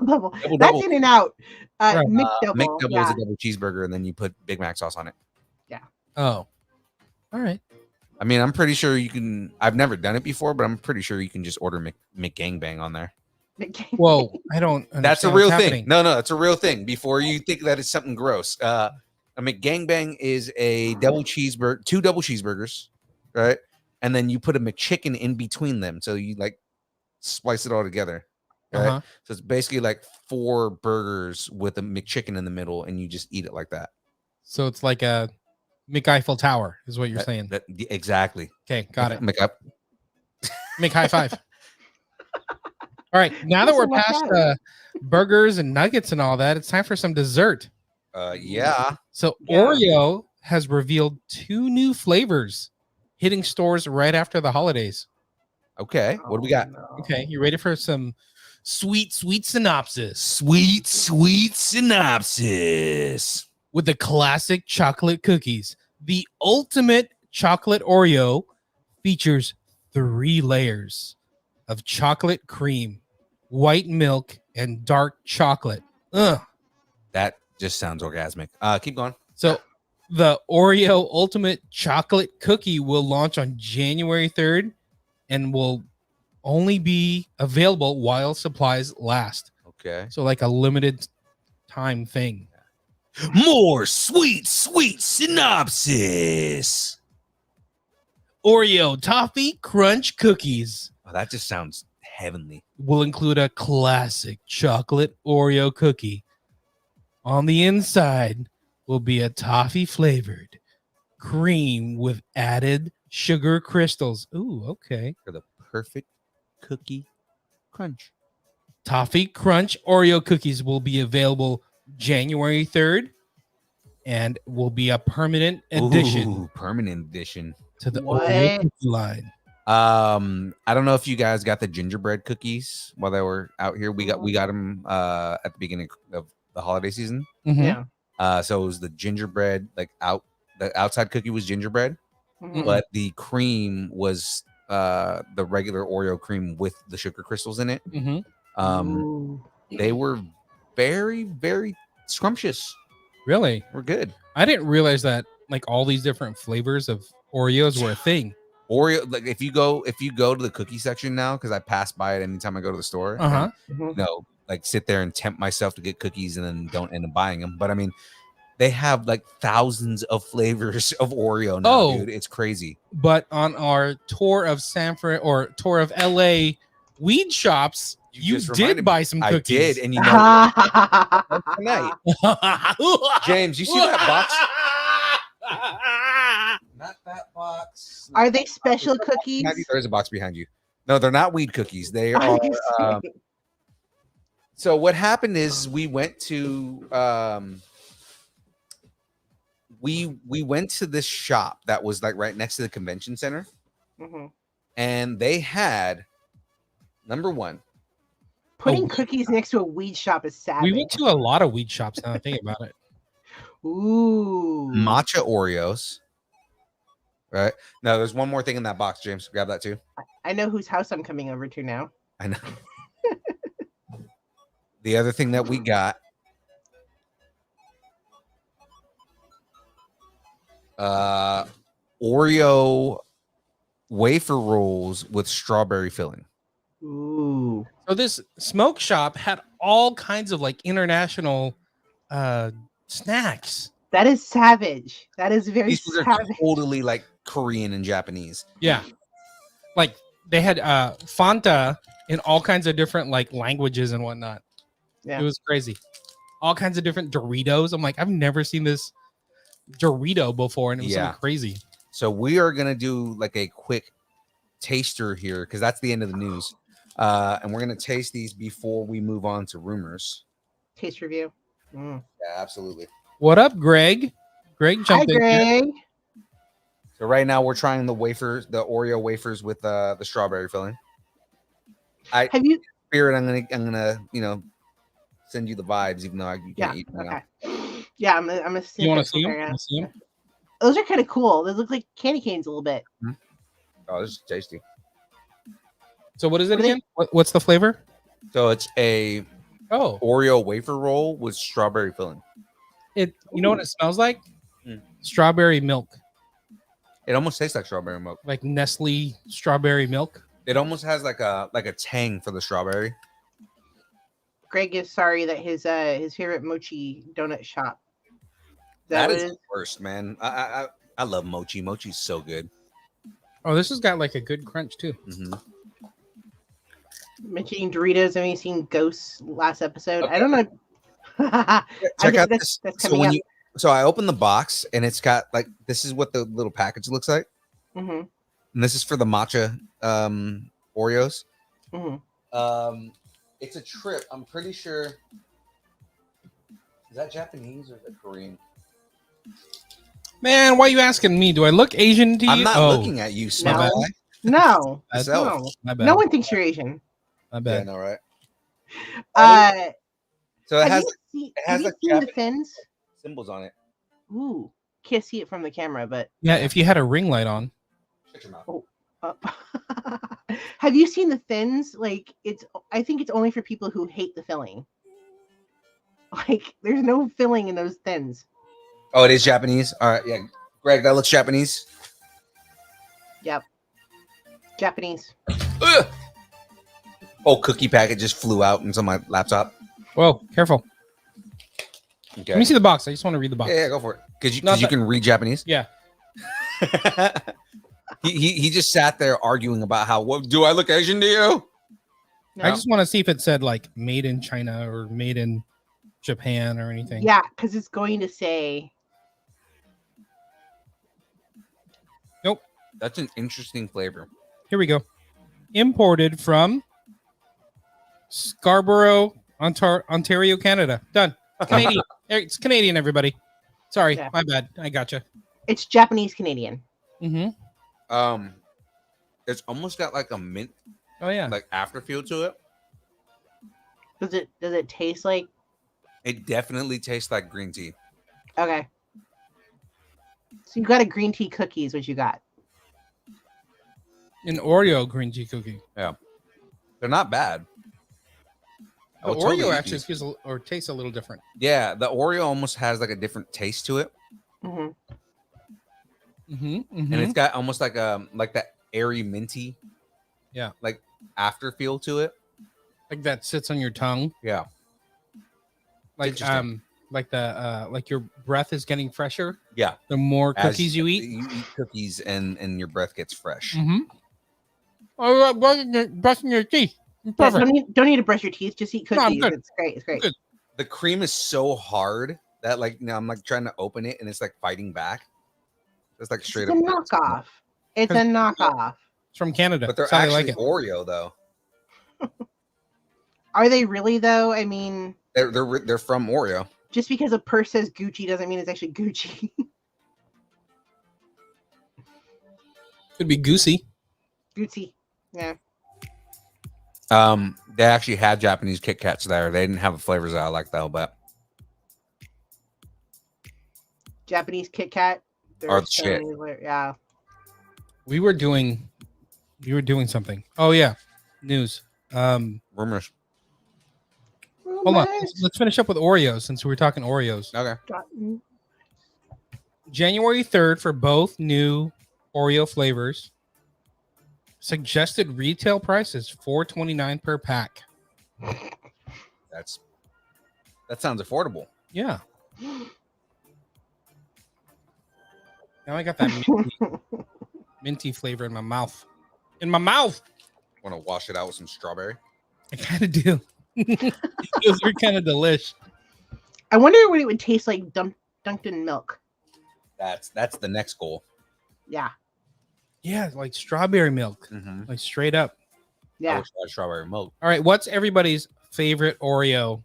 S3: Double.
S6: That's in and out.
S4: Right.
S6: McDouble.
S3: McDouble
S6: yeah.
S3: is a double cheeseburger, and then you put Big Mac sauce on it.
S4: Oh. All right.
S3: I mean, I'm pretty sure you can. I've never done it before, but I'm pretty sure you can just order McGangbang on there.
S4: Whoa. I don't understand.
S3: That's a
S4: what's
S3: real
S4: happening.
S3: thing. No, that's a real thing. Before you think that it's something gross, a McGangbang is a double cheeseburger, 2 double cheeseburgers, right? And then you put a McChicken in between them, so you like splice it all together. Right?
S4: Uh-huh.
S3: So it's basically like 4 burgers with a McChicken in the middle, and you just eat it like that.
S4: So it's like a McEiffel Tower, is what you're saying.
S3: Exactly.
S4: Okay, got it.
S3: McUp.
S4: Make high five. All right, now that we're past burgers and nuggets and all that, it's time for some dessert.
S3: Yeah.
S4: So
S6: Yeah.
S4: Oreo has revealed 2 new flavors hitting stores right after the holidays.
S3: Okay. What do we got?
S4: Okay, you ready for some sweet synopsis?
S3: Sweet synopsis.
S4: With the classic chocolate cookies. The ultimate chocolate Oreo features 3 layers of chocolate cream, white milk, and dark chocolate. Ugh.
S3: That just sounds orgasmic. Keep going.
S4: So the Oreo Ultimate Chocolate Cookie will launch on January 3rd and will only be available while supplies last.
S3: Okay.
S4: So like a limited time thing.
S3: More sweet synopsis.
S4: Oreo Toffee Crunch Cookies
S3: Oh, that just sounds heavenly.
S4: will include a classic chocolate Oreo cookie. On the inside will be a toffee flavored cream with added sugar crystals. Ooh, okay.
S3: For the perfect cookie crunch.
S4: Toffee Crunch Oreo cookies will be available January 3rd and will be a permanent addition
S3: Ooh, permanent addition.
S4: to the
S6: What?
S4: Oreo cookie line.
S3: I don't know if you guys got the gingerbread cookies while they were out here. We got them at the beginning of the holiday season.
S4: Mhm.
S6: Yeah.
S3: So it was the gingerbread, like out the outside cookie was gingerbread,
S6: Mhm.
S3: but the cream was the regular Oreo cream with the sugar crystals in it.
S6: Ooh.
S3: They were very, very scrumptious.
S4: Really?
S3: We're good.
S4: I didn't realize that like all these different flavors of Oreos were a thing.
S3: Oreo, like if you go to the cookie section now, because I pass by it anytime I go to the store.
S4: Uh-huh.
S3: And,
S6: Mhm.
S3: like sit there and tempt myself to get cookies and then don't end up buying them. But I mean, they have like thousands of flavors of Oreo now, dude. It's crazy.
S4: But on our tour of tour of LA weed shops, you
S3: just reminded
S4: did
S3: me.
S4: buy some cookies.
S3: I did, and you know, tonight, James, you see that box? Not that box.
S6: Are they special cookies?
S3: There's a box behind you. No, they're not weed cookies. They are. So what happened is we went to we went to this shop that was like right next to the convention center, and they had number one.
S6: Putting cookies next to a weed shop is savage.
S4: We went to a lot of weed shops now I think about it.
S6: Ooh.
S3: Matcha Oreos. Right. Now there's one more thing in that box, James. Grab that too.
S6: I know whose house I'm coming over to now.
S3: I know. The other thing that we got Oreo wafer rolls with strawberry filling.
S6: Ooh.
S4: So this smoke shop had all kinds of like international snacks.
S6: That is savage. That is very
S3: These are
S6: savage.
S3: totally like Korean and Japanese.
S4: Yeah. Like they had Fanta in all kinds of different like languages and whatnot.
S6: Yeah.
S4: It was crazy. All kinds of different Doritos. I'm like, I've never seen this Dorito before, and it was something crazy.
S3: So we are gonna do like a quick taster here because that's the end of the news. And we're gonna taste these before we move on to rumors.
S6: Taste review.
S3: Yeah, absolutely.
S4: What up, Greg? Greg jumped in.
S6: Greg.
S3: So right now we're trying the Oreo wafers with the strawberry filling.
S6: Have you?
S3: Spirit, I'm gonna send you the vibes, even though you can't eat them now.
S6: Yeah, I'm gonna.
S4: You want to see them?
S6: Those are kind of cool. They look like candy canes a little bit.
S3: Oh, this is tasty.
S4: So what is it again? What's the flavor?
S3: So it's a Oreo wafer roll with strawberry filling.
S4: You know what it smells like? Strawberry milk.
S3: It almost tastes like strawberry milk.
S4: Like Nestle strawberry milk.
S3: It almost has like a tang for the strawberry.
S6: Greg is sorry that his favorite mochi donut shop.
S3: That is the worst, man. I love mochi. Mochi's so good.
S4: Oh, this has got like a good crunch too.
S6: Mentioning Doritos, have you seen Ghosts last episode?
S3: Okay.
S6: I don't know.
S3: Check out this.
S6: That's
S3: So
S6: coming up.
S3: so I opened the box and it's got like this is what the little package looks like. And this is for the matcha Oreos. It's a trip. I'm pretty sure. Is that Japanese or is that Korean?
S4: Man, why are you asking me? Do I look Asian to you?
S3: I'm not looking at you, small guy.
S6: No.
S4: My bad.
S6: No one thinks you're Asian.
S4: My bad.
S3: Yeah, no, right? So it
S6: have
S3: has
S6: you
S3: like
S6: seen the
S3: Japanese
S6: fins?
S3: symbols on it.
S6: Ooh, can't see it from the camera, but
S4: Yeah, if you had a ring light on.
S3: Shut your mouth.
S6: Have you seen the thins? Like I think it's only for people who hate the filling. Like there's no filling in those thins.
S3: Oh, it is Japanese. All right, yeah, Greg, that looks Japanese.
S6: Yep, Japanese.
S3: Ugh! Oh, cookie packet just flew out into my laptop.
S4: Whoa, careful.
S3: Okay.
S4: Let me see the box. I just want to read the box.
S3: Yeah, go for it. Because you can read Japanese.
S4: Yeah.
S3: he just sat there arguing about how. What do I look Asian to you?
S6: No.
S4: I just want to see if it said like made in China or made in Japan or anything.
S6: Yeah, because it's going to say.
S4: Nope.
S3: That's an interesting flavor.
S4: Here we go. Imported from Scarborough, Ontario, Canada. Done. Canadian. It's Canadian, everybody. Sorry, my bad. I gotcha.
S6: It's Japanese Canadian.
S4: It's
S3: almost got like a mint.
S4: Oh yeah.
S3: Like after feel to it.
S6: Does it taste like?
S3: It definitely tastes like green tea.
S6: Okay. So you got a green tea cookies, what you got?
S4: An Oreo green tea cookie.
S3: Yeah, they're not bad. I
S4: The
S3: would totally
S4: Oreo
S3: eat
S4: actually
S3: these.
S4: feels or tastes a little different.
S3: Yeah, the Oreo almost has like a different taste to it,
S4: Mm-hmm.
S3: and it's got almost like that airy minty,
S4: Yeah.
S3: like after feel to it.
S4: Like that sits on your tongue.
S3: Yeah,
S4: Like
S3: interesting.
S4: like the like your breath is getting fresher
S3: yeah.
S4: the more
S3: As
S4: cookies you eat.
S3: you eat cookies, and your breath gets fresh.
S4: Mm-hmm. Oh, brushing your teeth.
S6: Yeah,
S4: Perfect.
S6: don't need to brush your teeth. Just eat
S4: No, I'm
S6: cookies.
S4: good.
S6: It's great. It's great.
S4: Good.
S3: The cream is so hard that like now I'm like trying to open it and it's like fighting back. It's like straight
S6: It's a
S3: up.
S6: knockoff. It's a knockoff.
S4: It's from Canada.
S3: But they're
S4: That's how they
S3: actually
S4: like it.
S3: Oreo though.
S6: Are they really though? I mean,
S3: They're from Oreo.
S6: just because a purse says Gucci doesn't mean it's actually Gucci.
S4: Could be goosey.
S6: Gucci. Yeah.
S3: They actually had Japanese Kit Kats there. They didn't have the flavors that I like though, but
S6: Japanese Kit Kat.
S3: Are the shit.
S6: Yeah.
S4: We were doing something. Oh yeah. News.
S3: rumors.
S4: Hold on. Let's finish up with Oreos since we were talking Oreos.
S3: Okay.
S4: January 3rd for both new Oreo flavors. Suggested retail price is $4.29 per pack.
S3: That sounds affordable.
S4: Yeah. Now I got that minty flavor in my mouth. In my mouth.
S3: Want to wash it out with some strawberry?
S4: I kind of do. Those are kind of delish.
S6: I wonder what it would taste like dunked in milk.
S3: That's the next goal.
S6: Yeah.
S4: Yeah, like strawberry milk.
S3: Mm-hmm.
S4: Like straight up.
S3: I
S6: Yeah.
S3: wish I had strawberry milk.
S4: All right, what's everybody's favorite Oreo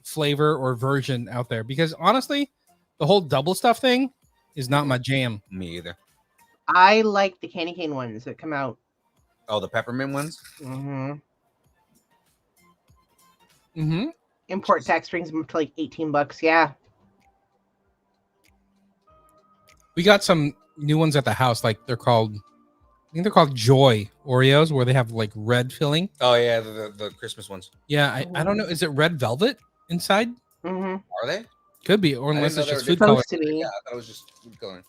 S4: flavor or version out there? Because honestly, the whole double stuff thing is not my jam.
S3: Me either.
S6: I like the candy cane ones that come out.
S3: Oh, the peppermint ones?
S6: Mm-hmm.
S4: Mm-hmm.
S6: Import tax brings them up to like $18. Yeah.
S4: We got some new ones at the house. Like I think they're called Joy Oreos, where they have like red filling.
S3: Oh yeah, the Christmas ones.
S4: Yeah, I don't know. Is it red velvet inside?
S6: Mm-hmm.
S3: Are they?
S4: Could be, or
S3: I
S4: unless
S3: didn't
S4: it's
S3: know
S4: just
S3: they were
S4: food
S6: Supposed
S4: color.
S6: to be.
S3: Yeah, I thought it was just food coloring.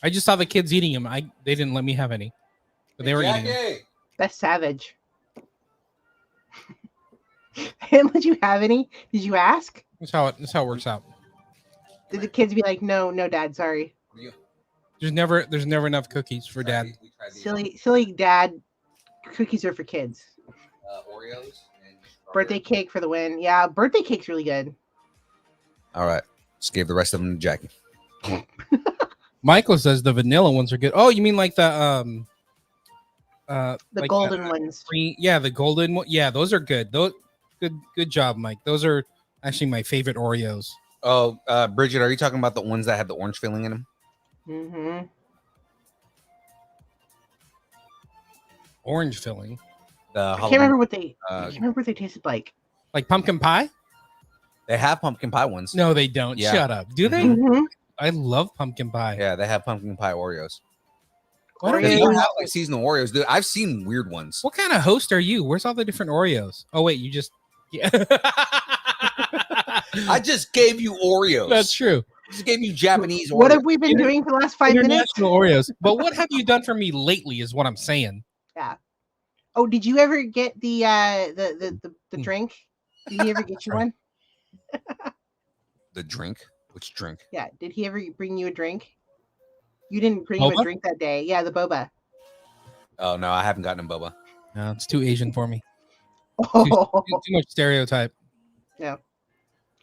S4: I just saw the kids eating them. They didn't let me have any, but they were eating them.
S3: Jackie!
S6: That's savage. I didn't let you have any. Did you ask?
S4: That's how it works out.
S6: Did the kids be like, no, Dad, sorry.
S4: There's never enough cookies for Dad.
S3: We tried these,
S6: Silly Dad. Cookies are for kids.
S3: Oreos and
S6: Birthday cake for the win. Yeah, birthday cake's really good.
S3: All right, just gave the rest of them to Jackie.
S4: Michael says the vanilla ones are good. Oh, you mean like the
S6: The
S4: like
S6: golden ones.
S4: green? Yeah, the golden one. Yeah, those are good. Those good job, Mike. Those are actually my favorite Oreos.
S3: Oh, Bridget, are you talking about the ones that had the orange filling in them?
S6: Mm-hmm.
S4: Orange filling,
S3: The
S6: I can't remember what they. I
S3: uh,
S6: can't remember what they tasted like.
S4: like pumpkin pie.
S3: They have pumpkin pie ones.
S4: No, they don't.
S3: Yeah.
S4: Shut up. Do they?
S6: Mm-hmm.
S4: I love pumpkin pie.
S3: Yeah, they have pumpkin pie Oreos.
S4: Why don't
S3: They
S6: Oreos.
S3: don't
S4: you-
S3: have like seasonal Oreos. Dude, I've seen weird ones.
S4: What kind of host are you? Where's all the different Oreos? Oh wait, you just yeah.
S3: I just gave you Oreos.
S4: That's true.
S3: Just gave you Japanese Oreos.
S6: What have we been doing for the last 5 minutes?
S4: International Oreos. But what have you done for me lately? Is what I'm saying.
S6: Oh, did you ever get the
S4: Hmm.
S6: drink? Did he ever get you one?
S3: The drink? Which drink?
S6: Yeah. Did he ever bring you a drink? You didn't bring him
S4: Boba?
S6: a drink that day. Yeah, the boba.
S3: Oh no, I haven't gotten a boba.
S4: No, it's too Asian for me.
S6: Oh,
S4: Too much stereotype.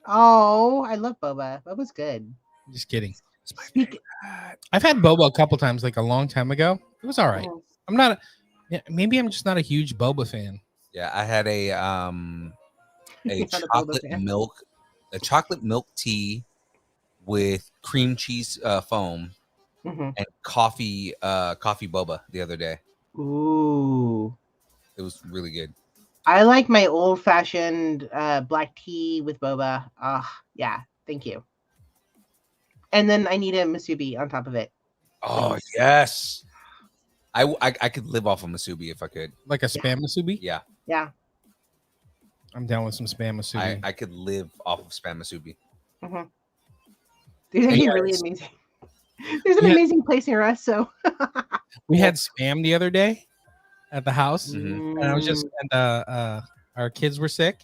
S6: oh, I love boba. Boba's good.
S4: Just kidding.
S6: Speak-
S4: I've had boba a couple times, like a long time ago. It was all right.
S6: Oh,
S4: I'm not. Maybe I'm just not a huge boba fan.
S3: Yeah, I had a
S6: You're not a boba
S3: chocolate
S6: fan.
S3: chocolate milk tea with cream cheese foam
S6: mhm.
S3: and coffee boba the other day.
S6: Ooh.
S3: It was really good.
S6: I like my old fashioned black tea with boba. Yeah, thank you. And then I need a musubi on top of it.
S3: Oh yes. I could live off of Masubi if I could.
S4: Like a spam musubi?
S3: Yeah.
S6: Yeah.
S4: I'm down with some spam musubi.
S3: I could live off of spam Masubi.
S6: Mm-hmm. There's actually really
S4: Anyways.
S6: amazing. There's an
S4: Yeah.
S6: amazing place near us. So
S4: We had spam the other day at the house,
S3: Mhm.
S4: and I was just and our kids were sick,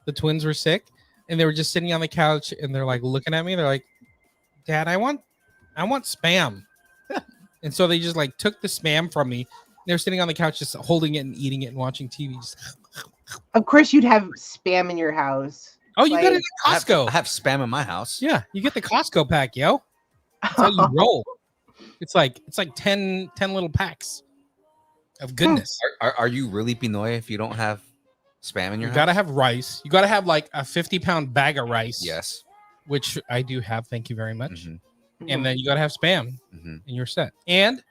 S4: the twins were sick, and they were just sitting on the couch and they're like looking at me. They're like, "Dad, I want spam," and so they just like took the spam from me. They're sitting on the couch, just holding it and eating it and watching TV. Just,
S6: of course you'd have spam in your house.
S4: oh, you got it
S6: Like-
S4: at Costco.
S3: I have spam in my house.
S4: Yeah, you get the Costco pack, yo. That's how you roll. It's like 10 little packs of goodness.
S3: Are you really Pinoy if you don't have spam in your
S4: You
S3: house?
S4: gotta have rice. You gotta have like a 50-pound bag of rice.
S3: Yes.
S4: Which I do have. Thank you very much.
S3: Mhm.
S4: And then you gotta have spam,
S3: Mhm.
S4: and you're set. And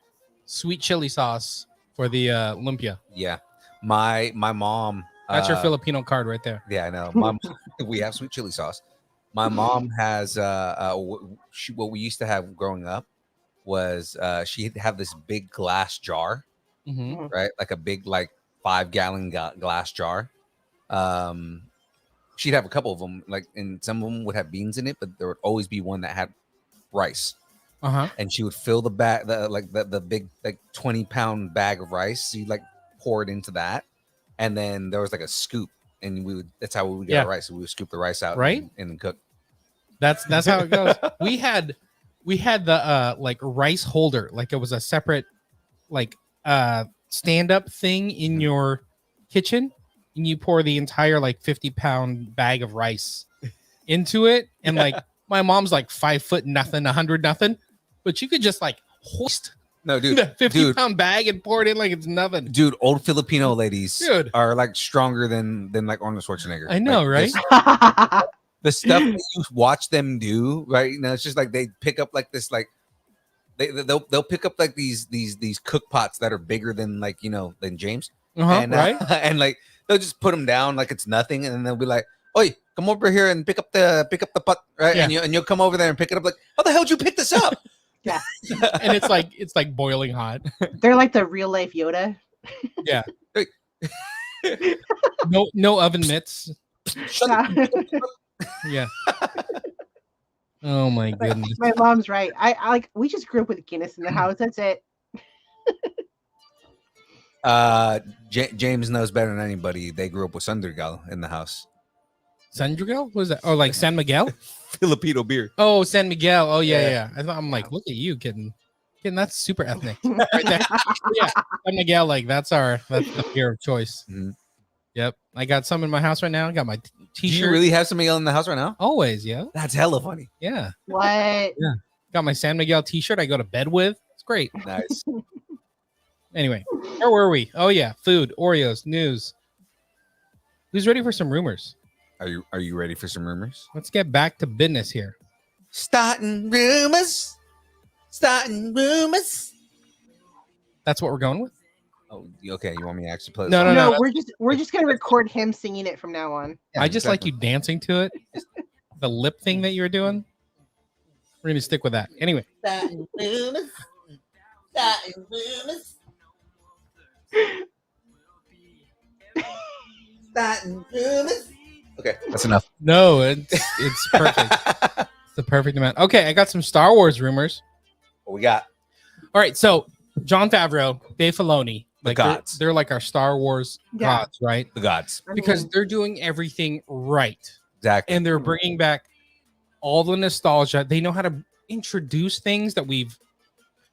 S4: sweet chili sauce for the lumpia.
S3: Yeah. My mom.
S4: That's your Filipino card right there.
S3: Yeah, I know. We have sweet chili sauce. My mom has what we used to have growing up was she'd have this big glass jar,
S4: Mm-hmm.
S3: right? Like a big 5-gallon glass jar. She'd have a couple of them, and some of them would have beans in it, but there would always be one that had rice.
S4: Uh-huh.
S3: And she would fill the bag, the big 20-pound bag of rice. So you'd pour it into that, and then there was a scoop, and that's how we would get our rice. So we would scoop the rice out,
S4: Right?
S3: and cook.
S4: That's how it goes. We had the rice holder, like it was a separate stand-up thing in your kitchen, and you pour the entire 50-pound bag of rice into it, and my mom's 5 foot nothing, 100 nothing, but you could just hoist
S3: No, dude,
S4: the 50-pound bag and pour it in like it's nothing.
S3: dude, old Filipino ladies
S4: Dude.
S3: are stronger than Arnold Schwarzenegger.
S4: I know, right?
S3: The stuff that you watch them do, right? It's just they pick up this they'll pick up these cook pots that are bigger than than James, and
S4: Right?
S3: and they'll just put them down like it's nothing, and then they'll be like, "Oi, come over here and pick up the pot," right?
S4: Yeah.
S3: And you'll come over there and pick it up. Like, how the hell did you pick this up?
S6: Yeah.
S4: And it's like boiling hot.
S6: They're like the real life Yoda.
S4: Yeah. No oven mitts.
S6: Yeah.
S4: Yeah. Oh my goodness.
S6: My mom's right. I we just grew up with Guinness in the house. That's it.
S3: James knows better than anybody. They grew up with Sundergal in the house.
S4: San Miguel? What was that? Oh, San Miguel?
S3: Filipino beer.
S4: Oh, San Miguel. Oh, yeah,
S3: Yeah.
S4: yeah. I'm look at you, kidding. That's super ethnic. Right there. Yeah. San Miguel, that's the beer of choice.
S3: Mhm.
S4: Yep. I got some in my house right now. I got my
S3: Do
S4: t-shirt.
S3: you really have somebody else in the house right now?
S4: Always, yeah.
S3: That's hella funny.
S4: Yeah.
S6: What?
S4: Got my San Miguel t-shirt I go to bed with. It's great.
S3: Nice.
S4: Anyway, where were we? Oh yeah, food, Oreos, news. Who's ready for some rumors?
S3: Are you ready for some rumors?
S4: Let's get back to business here.
S3: Starting rumors. Starting rumors.
S4: That's what we're going with.
S3: Oh, okay. You want me to actually play?
S4: No,
S3: song?
S4: no.
S6: We're just gonna record him singing it from now on.
S3: Yeah,
S4: I just like
S3: exactly.
S4: you dancing to it. The lip thing that you were doing. We're gonna stick with that. Anyway,
S3: Starting rumors. Starting rumors. Starting rumors. Okay, that's enough.
S4: no, it's perfect. It's the perfect amount. Okay, I got some Star Wars rumors.
S3: What we got?
S4: All right, so Jon Favreau, Dave Filoni,
S3: The
S4: they're-
S3: gods.
S4: They're like our Star Wars
S6: Yeah.
S4: gods, right?
S3: The gods.
S6: I
S4: Because
S6: mean,
S4: they're doing everything right.
S3: Exactly.
S4: And they're bringing back all the nostalgia. They know how to introduce things that we've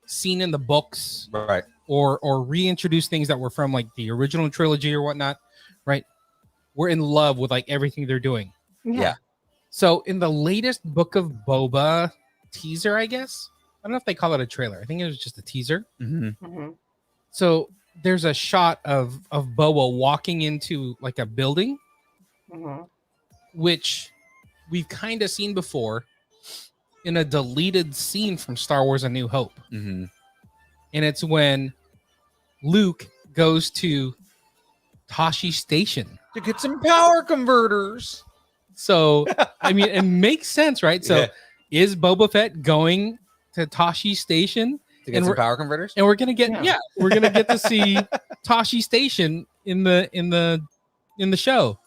S4: seen in the books,
S3: Right.
S4: or reintroduce things that were from the original trilogy or whatnot, right? We're in love with everything they're doing.
S3: Yeah.
S4: So in the latest Book of Boba teaser, I guess, I don't know if they call it a trailer. I think it was just a teaser.
S3: Mm-hmm.
S6: Mhm.
S4: So there's a shot of Boba walking into a building,
S6: Mhm.
S4: which we've kind of seen before in a deleted scene from Star Wars: A New Hope.
S3: Mm-hmm.
S4: And it's when Luke goes to Toshi Station.
S3: To get some power converters.
S4: So, I mean, it makes sense, right? So,
S3: Yeah.
S4: is Boba Fett going to Toshi Station
S3: to get
S4: And
S3: some
S4: we're-
S3: power converters.
S4: And we're gonna get
S6: Yeah.
S4: we're gonna get to see Toshi Station in the show.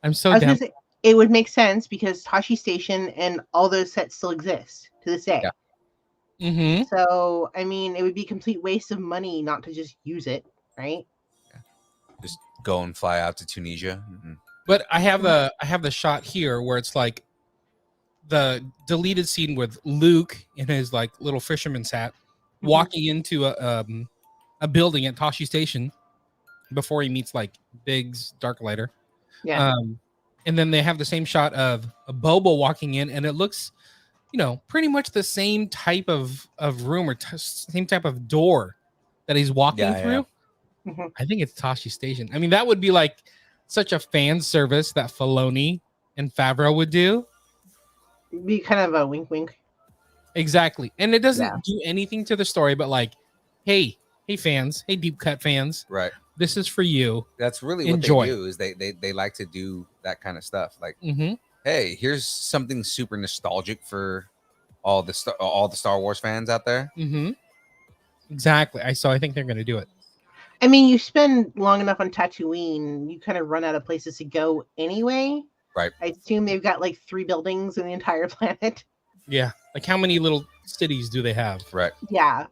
S4: I'm so
S6: I was
S4: down.
S6: gonna say it would make sense because Tashi Station and all those sets still exist to this day.
S3: Yeah.
S4: Mm-hmm.
S6: So I mean, it would be a complete waste of money not to just use it, right?
S3: Just go and fly out to Tunisia.
S4: But I have the shot here where it's like the deleted scene with Luke in his like little fisherman's hat walking into a building at Toshi Station before he meets like Biggs Darklighter.
S6: Yeah.
S4: And then they have the same shot of a Boba walking in, and it looks, pretty much the same type of room or same type of door that he's walking through.
S6: Mhm.
S4: I think it's Toshi Station. I mean, that would be like such a fan service that Filoni and Favreau would do.
S6: It'd be kind of a wink wink.
S4: Exactly. And it doesn't
S6: Yeah.
S4: do anything to the story, but like, hey fans, hey deep cut fans,
S3: Right.
S4: this is for you.
S3: That's really what
S4: Enjoy.
S3: they do. Is they like to do that kind of stuff. Like,
S4: Mm-hmm.
S3: hey, here's something super nostalgic for all the Star Wars fans out there.
S4: Mm-hmm. Exactly. I think they're gonna do it.
S6: I mean, you spend long enough on Tatooine, you kind of run out of places to go anyway.
S3: Right.
S6: I assume they've got like 3 buildings in the entire planet.
S4: Yeah. Like how many little cities do they have?
S3: Right.
S6: Yeah.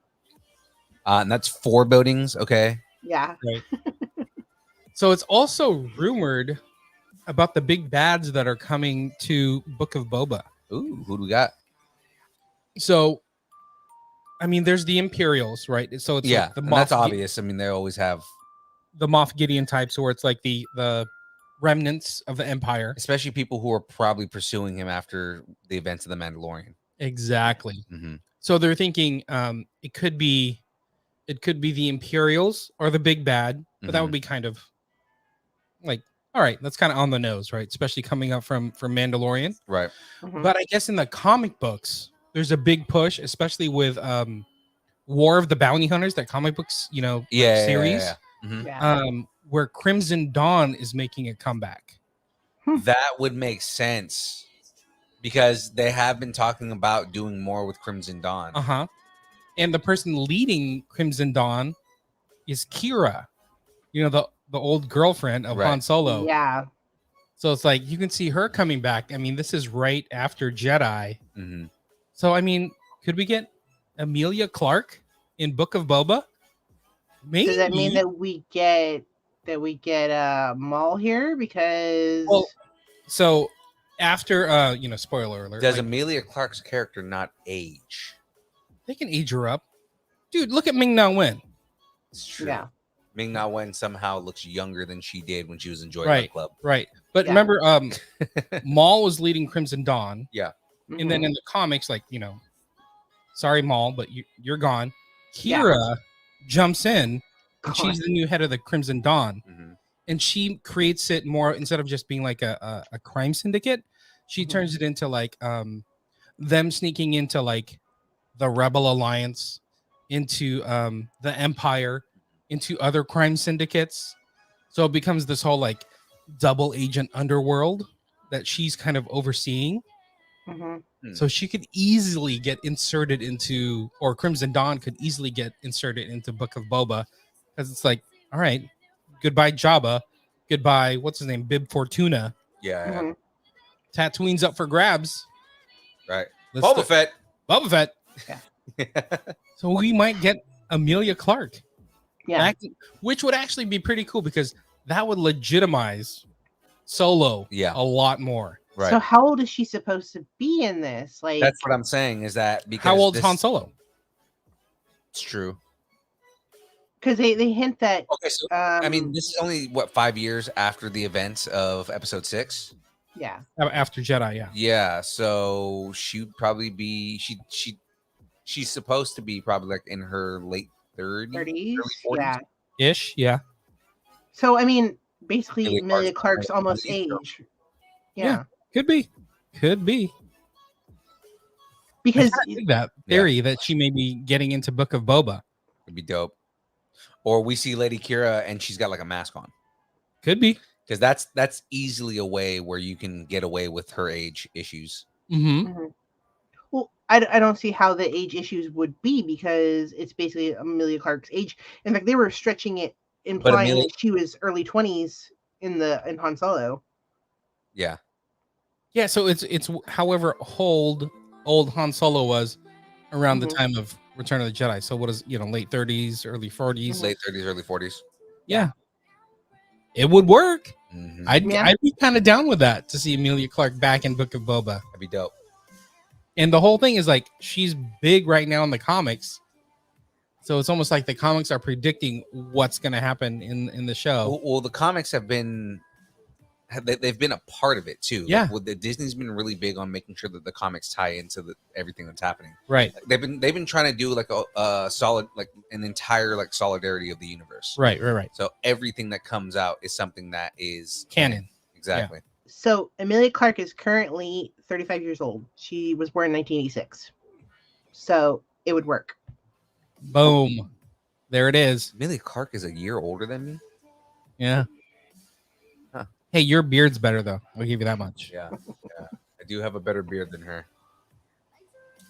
S3: And that's 4 buildings. Okay.
S6: Yeah.
S4: Right. So it's also rumored about the big bads that are coming to Book of Boba.
S3: Ooh, who do we got?
S4: So, I mean, there's the Imperials, right? So it's
S3: Yeah,
S4: like the
S3: and that's
S4: Moff
S3: obvious. I mean, they always have,
S4: the Moff Gideon types, where it's like the remnants of the Empire.
S3: especially people who are probably pursuing him after the events of the Mandalorian.
S4: Exactly.
S3: Mhm.
S4: So they're thinking it could be the Imperials or the big bad, but that
S3: Mhm.
S4: would be kind of like, all right, that's kind of on the nose, right? Especially coming up from Mandalorian.
S3: Right.
S6: Mhm.
S4: But I guess in the comic books, there's a big push, especially with War of the Bounty Hunters, that comic books, series,
S3: Mhm.
S6: Yeah.
S4: where Crimson Dawn is making a comeback.
S3: That would make sense because they have been talking about doing more with Crimson Dawn.
S4: Uh-huh. And the person leading Crimson Dawn is Kira, the old girlfriend of
S3: Right.
S4: Han Solo.
S6: Yeah.
S4: So it's like you can see her coming back. I mean, this is right after Jedi.
S3: Mhm.
S4: So I mean, could we get Emilia Clarke in Book of Boba? Maybe.
S6: Does that mean that we get Maul here? Because
S4: Well, so after spoiler alert,
S3: Does
S4: like,
S3: Emilia Clarke's character not age?
S4: they can age her up. Dude, look at Ming-Na Wen.
S3: It's true.
S6: Yeah.
S3: Ming-Na Wen somehow looks younger than she did when she was in Joy
S4: Right.
S3: Club.
S4: Right. But
S6: Yeah.
S4: remember, Maul was leading Crimson Dawn.
S6: Mhm.
S4: And then in the comics, like, sorry, Maul, but you're gone.
S6: Yeah.
S4: Kira jumps in, and
S6: God.
S4: she's the new head of the Crimson Dawn.
S3: Mhm.
S4: And she creates it more, instead of just being like a crime syndicate, she
S6: Mhm.
S4: turns it into like them sneaking into like the Rebel Alliance, into the Empire, into other crime syndicates. So it becomes this whole like double agent underworld that she's kind of overseeing.
S6: Mhm.
S4: So she could easily get inserted into, or Crimson Dawn could easily get inserted into Book of Boba, because it's like, all right, goodbye Jabba, goodbye, what's his name, Bib Fortuna.
S3: Yeah.
S6: Mhm.
S4: Tatooine's up for grabs.
S3: Right.
S4: Let's
S3: Boba
S4: do-
S3: Fett.
S4: Boba Fett. So we might get Emilia Clarke,
S6: Yeah.
S4: which would actually be pretty cool because that would legitimize Solo
S3: Yeah.
S4: a lot more.
S3: Right.
S6: So how old is she supposed to be in this? Like,
S3: That's what I'm saying is that because
S4: How old's
S3: this-
S4: Han Solo?
S3: It's true.
S6: because they hint that.
S3: Okay, so I mean, this is only what 5 years after the events of Episode 6.
S6: Yeah.
S4: After Jedi, yeah.
S3: Yeah, so she'd probably be she's supposed to be probably like in her late 30s,
S6: 30s.
S3: early 40s.
S6: Yeah.
S4: Ish, yeah.
S6: So I mean, basically,
S3: Emilia
S6: Emilia
S3: Clarke's
S6: Clarke's almost
S3: age.
S6: age. Yeah.
S4: Could be.
S6: Because
S4: I dig that theory that she may be getting into Book of Boba.
S3: It'd be dope. Or we see Lady Kira and she's got like a mask on.
S4: Could be.
S3: Because that's easily a way where you can get away with her age issues.
S4: Mm-hmm.
S6: Mhm. Well, I don't see how the age issues would be because it's basically Amelia Clark's age. In fact, they were stretching it, implying
S3: Amelia-
S6: that she was early 20s in Han Solo.
S3: Yeah.
S4: Yeah, so it's however old Han Solo was around the time of Return of the Jedi. So what is, late 30s, early 40s?
S3: Late 30s, early 40s.
S4: Yeah. It would work.
S3: Mm-hmm.
S4: I'd be kind of down with that to see Amelia Clark back in Book of Boba.
S3: That'd be dope.
S4: And the whole thing is like she's big right now in the comics. So it's almost like the comics are predicting what's going to happen in the show.
S3: Well, the comics have been they've been a part of it too.
S4: Yeah.
S3: Like, Disney's been really big on making sure that the comics tie into everything that's happening.
S4: Right.
S3: They've been trying to do like a solid, like an entire like solidarity of the universe.
S4: Right.
S3: So everything that comes out is something that is
S4: canon.
S3: Exactly.
S6: So Amelia Clark is currently 35 years old. She was born in 1986. So it would work.
S4: Boom. There it is.
S3: Amelia Clark is a year older than me.
S4: Yeah.
S3: Huh.
S4: Hey, your beard's better though. I'll give you that much.
S3: Yeah. I do have a better beard than her.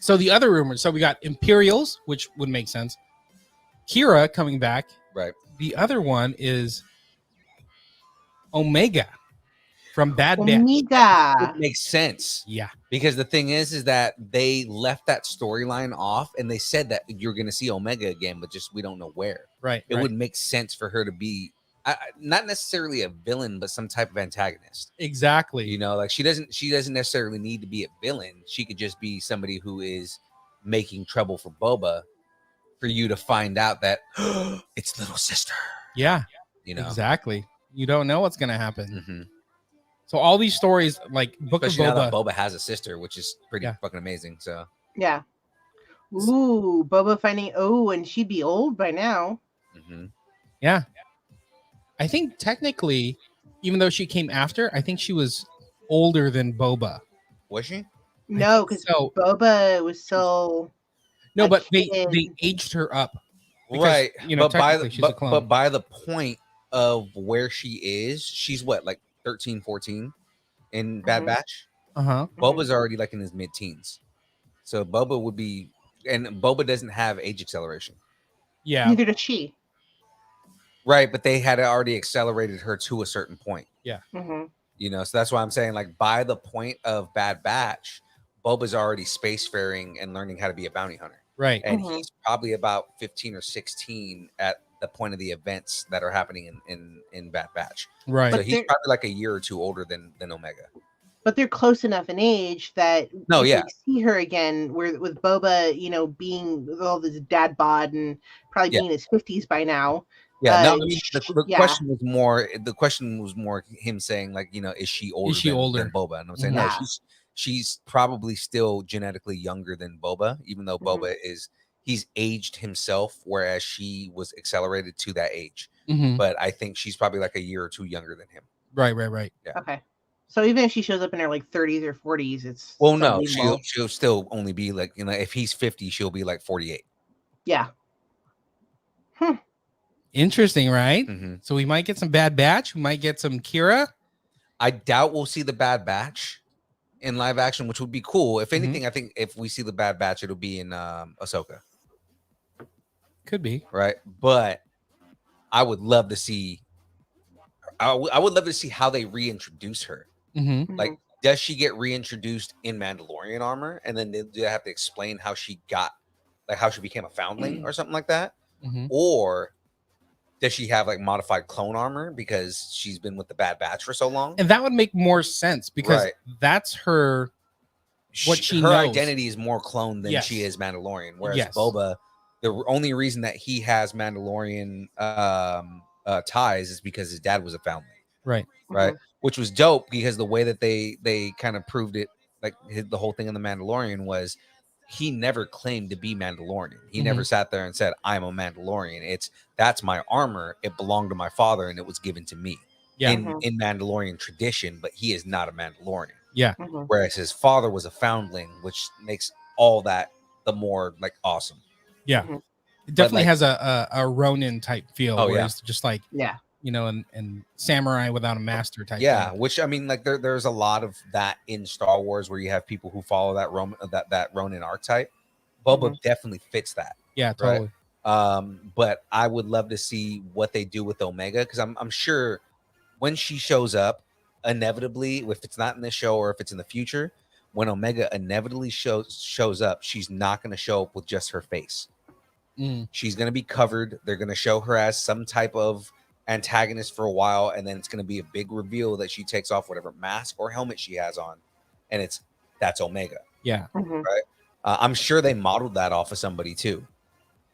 S4: So the other rumors. So we got Imperials, which would make sense. Kira coming back.
S3: Right.
S4: The other one is Omega from Bad Batch.
S6: Omega.
S3: It makes sense.
S4: Yeah.
S3: Because the thing is that they left that storyline off and they said that you're going to see Omega again, but just we don't know where.
S4: Right.
S3: It would make sense for her to be not necessarily a villain, but some type of antagonist.
S4: Exactly.
S3: Like she doesn't necessarily need to be a villain. She could just be somebody who is making trouble for Boba, for you to find out that it's little sister.
S4: Yeah.
S3: Exactly.
S4: You don't know what's going to happen.
S3: Mm-hmm.
S4: So all these stories, like Book
S3: Especially
S4: of
S3: now
S4: Boba.
S3: that Boba has a sister, which is pretty fucking amazing. So
S6: Yeah. Ooh, Boba finding and she'd be old by now.
S3: Mm-hmm.
S4: Yeah. I think technically, even though she came after, I think she was older than Boba.
S3: Was she?
S6: No, because Boba was still
S4: No,
S6: a
S4: but they
S6: kid.
S4: aged her up. Because,
S3: Right.
S4: But technically she's a clone.
S3: But by the point of where she is, she's what, like 13, 14 in Bad Batch?
S4: Uh-huh.
S3: Boba's already like in his mid-teens. So Boba would be, and Boba doesn't have age acceleration.
S4: Yeah.
S6: Neither did she.
S3: Right, but they had already accelerated her to a certain point.
S4: Yeah.
S6: Mm-hmm.
S3: So that's why I'm saying, like, by the point of Bad Batch, Boba's already spacefaring and learning how to be a bounty hunter.
S4: Right.
S3: And he's probably about 15 or 16 at the point of the events that are happening in Bad Batch.
S4: Right.
S3: So
S6: But
S3: he's
S6: they're-
S3: probably like a year or two older than Omega.
S6: But they're close enough in age that
S3: No,
S6: if
S3: yeah.
S6: we see her again, with Boba, being with all this dad bod and probably being in his 50s by now.
S3: Yeah, no, I mean the
S6: yeah.
S3: question was more. The question was more him saying, like, is she older? Than Boba? And I'm saying
S6: Yeah.
S3: no, she's probably still genetically younger than Boba, even though Boba he's aged himself, whereas she was accelerated to that age.
S4: Mhm.
S3: But I think she's probably like a year or two younger than him.
S4: Right.
S3: Yeah.
S6: Okay. So even if she shows up in her like 30s or 40s, it's
S3: Well, no,
S6: believable.
S3: she'll still only be like, if he's 50, she'll be like 48.
S6: Yeah.
S4: Interesting, right?
S3: Mhm.
S4: So we might get some Bad Batch. We might get some Kira.
S3: I doubt we'll see the Bad Batch in live action, which would be cool. If anything, I think if we see the Bad Batch, it'll be in Ahsoka.
S4: Could be.
S3: Right, but I would love to see. I would love to see how they reintroduce her.
S4: Mm-hmm.
S3: Like, does she get reintroduced in Mandalorian armor, and then do they have to explain how she got, like, how she became a foundling or something like that, or does she have like modified clone armor because she's been with the Bad Batch for so long?
S4: And that would make more sense because that's her. What she
S3: her
S4: knows.
S3: identity is more clone than she is Mandalorian, whereas
S4: Yes.
S3: Boba, the only reason that he has Mandalorian ties is because his dad was a foundling,
S4: Right.
S3: which was dope because the way that they kind of proved it, like the whole thing in the Mandalorian was he never claimed to be Mandalorian. He never sat there and said, I'm a Mandalorian. That's my armor. It belonged to my father and it was given to me in Mandalorian tradition, but he is not a Mandalorian.
S4: Yeah.
S3: Whereas his father was a foundling, which makes all that the more like awesome.
S4: Yeah. It definitely has a Ronin type feel.
S3: Oh,
S4: where
S3: yeah.
S4: it's just like,
S6: Yeah.
S4: and samurai without a master type.
S3: Yeah,
S4: thing.
S3: which I mean, like there's a lot of that in Star Wars where you have people who follow that Ronin archetype. Boba definitely fits that.
S4: Yeah, totally.
S3: Right? But I would love to see what they do with Omega, because I'm sure when she shows up, inevitably, if it's not in this show or if it's in the future, when Omega inevitably shows up, she's not going to show up with just her face. She's going to be covered. They're going to show her as some type of antagonist for a while, and then it's going to be a big reveal that she takes off whatever mask or helmet she has on, and that's Omega.
S4: Yeah.
S3: Right. I'm sure they modeled that off of somebody too,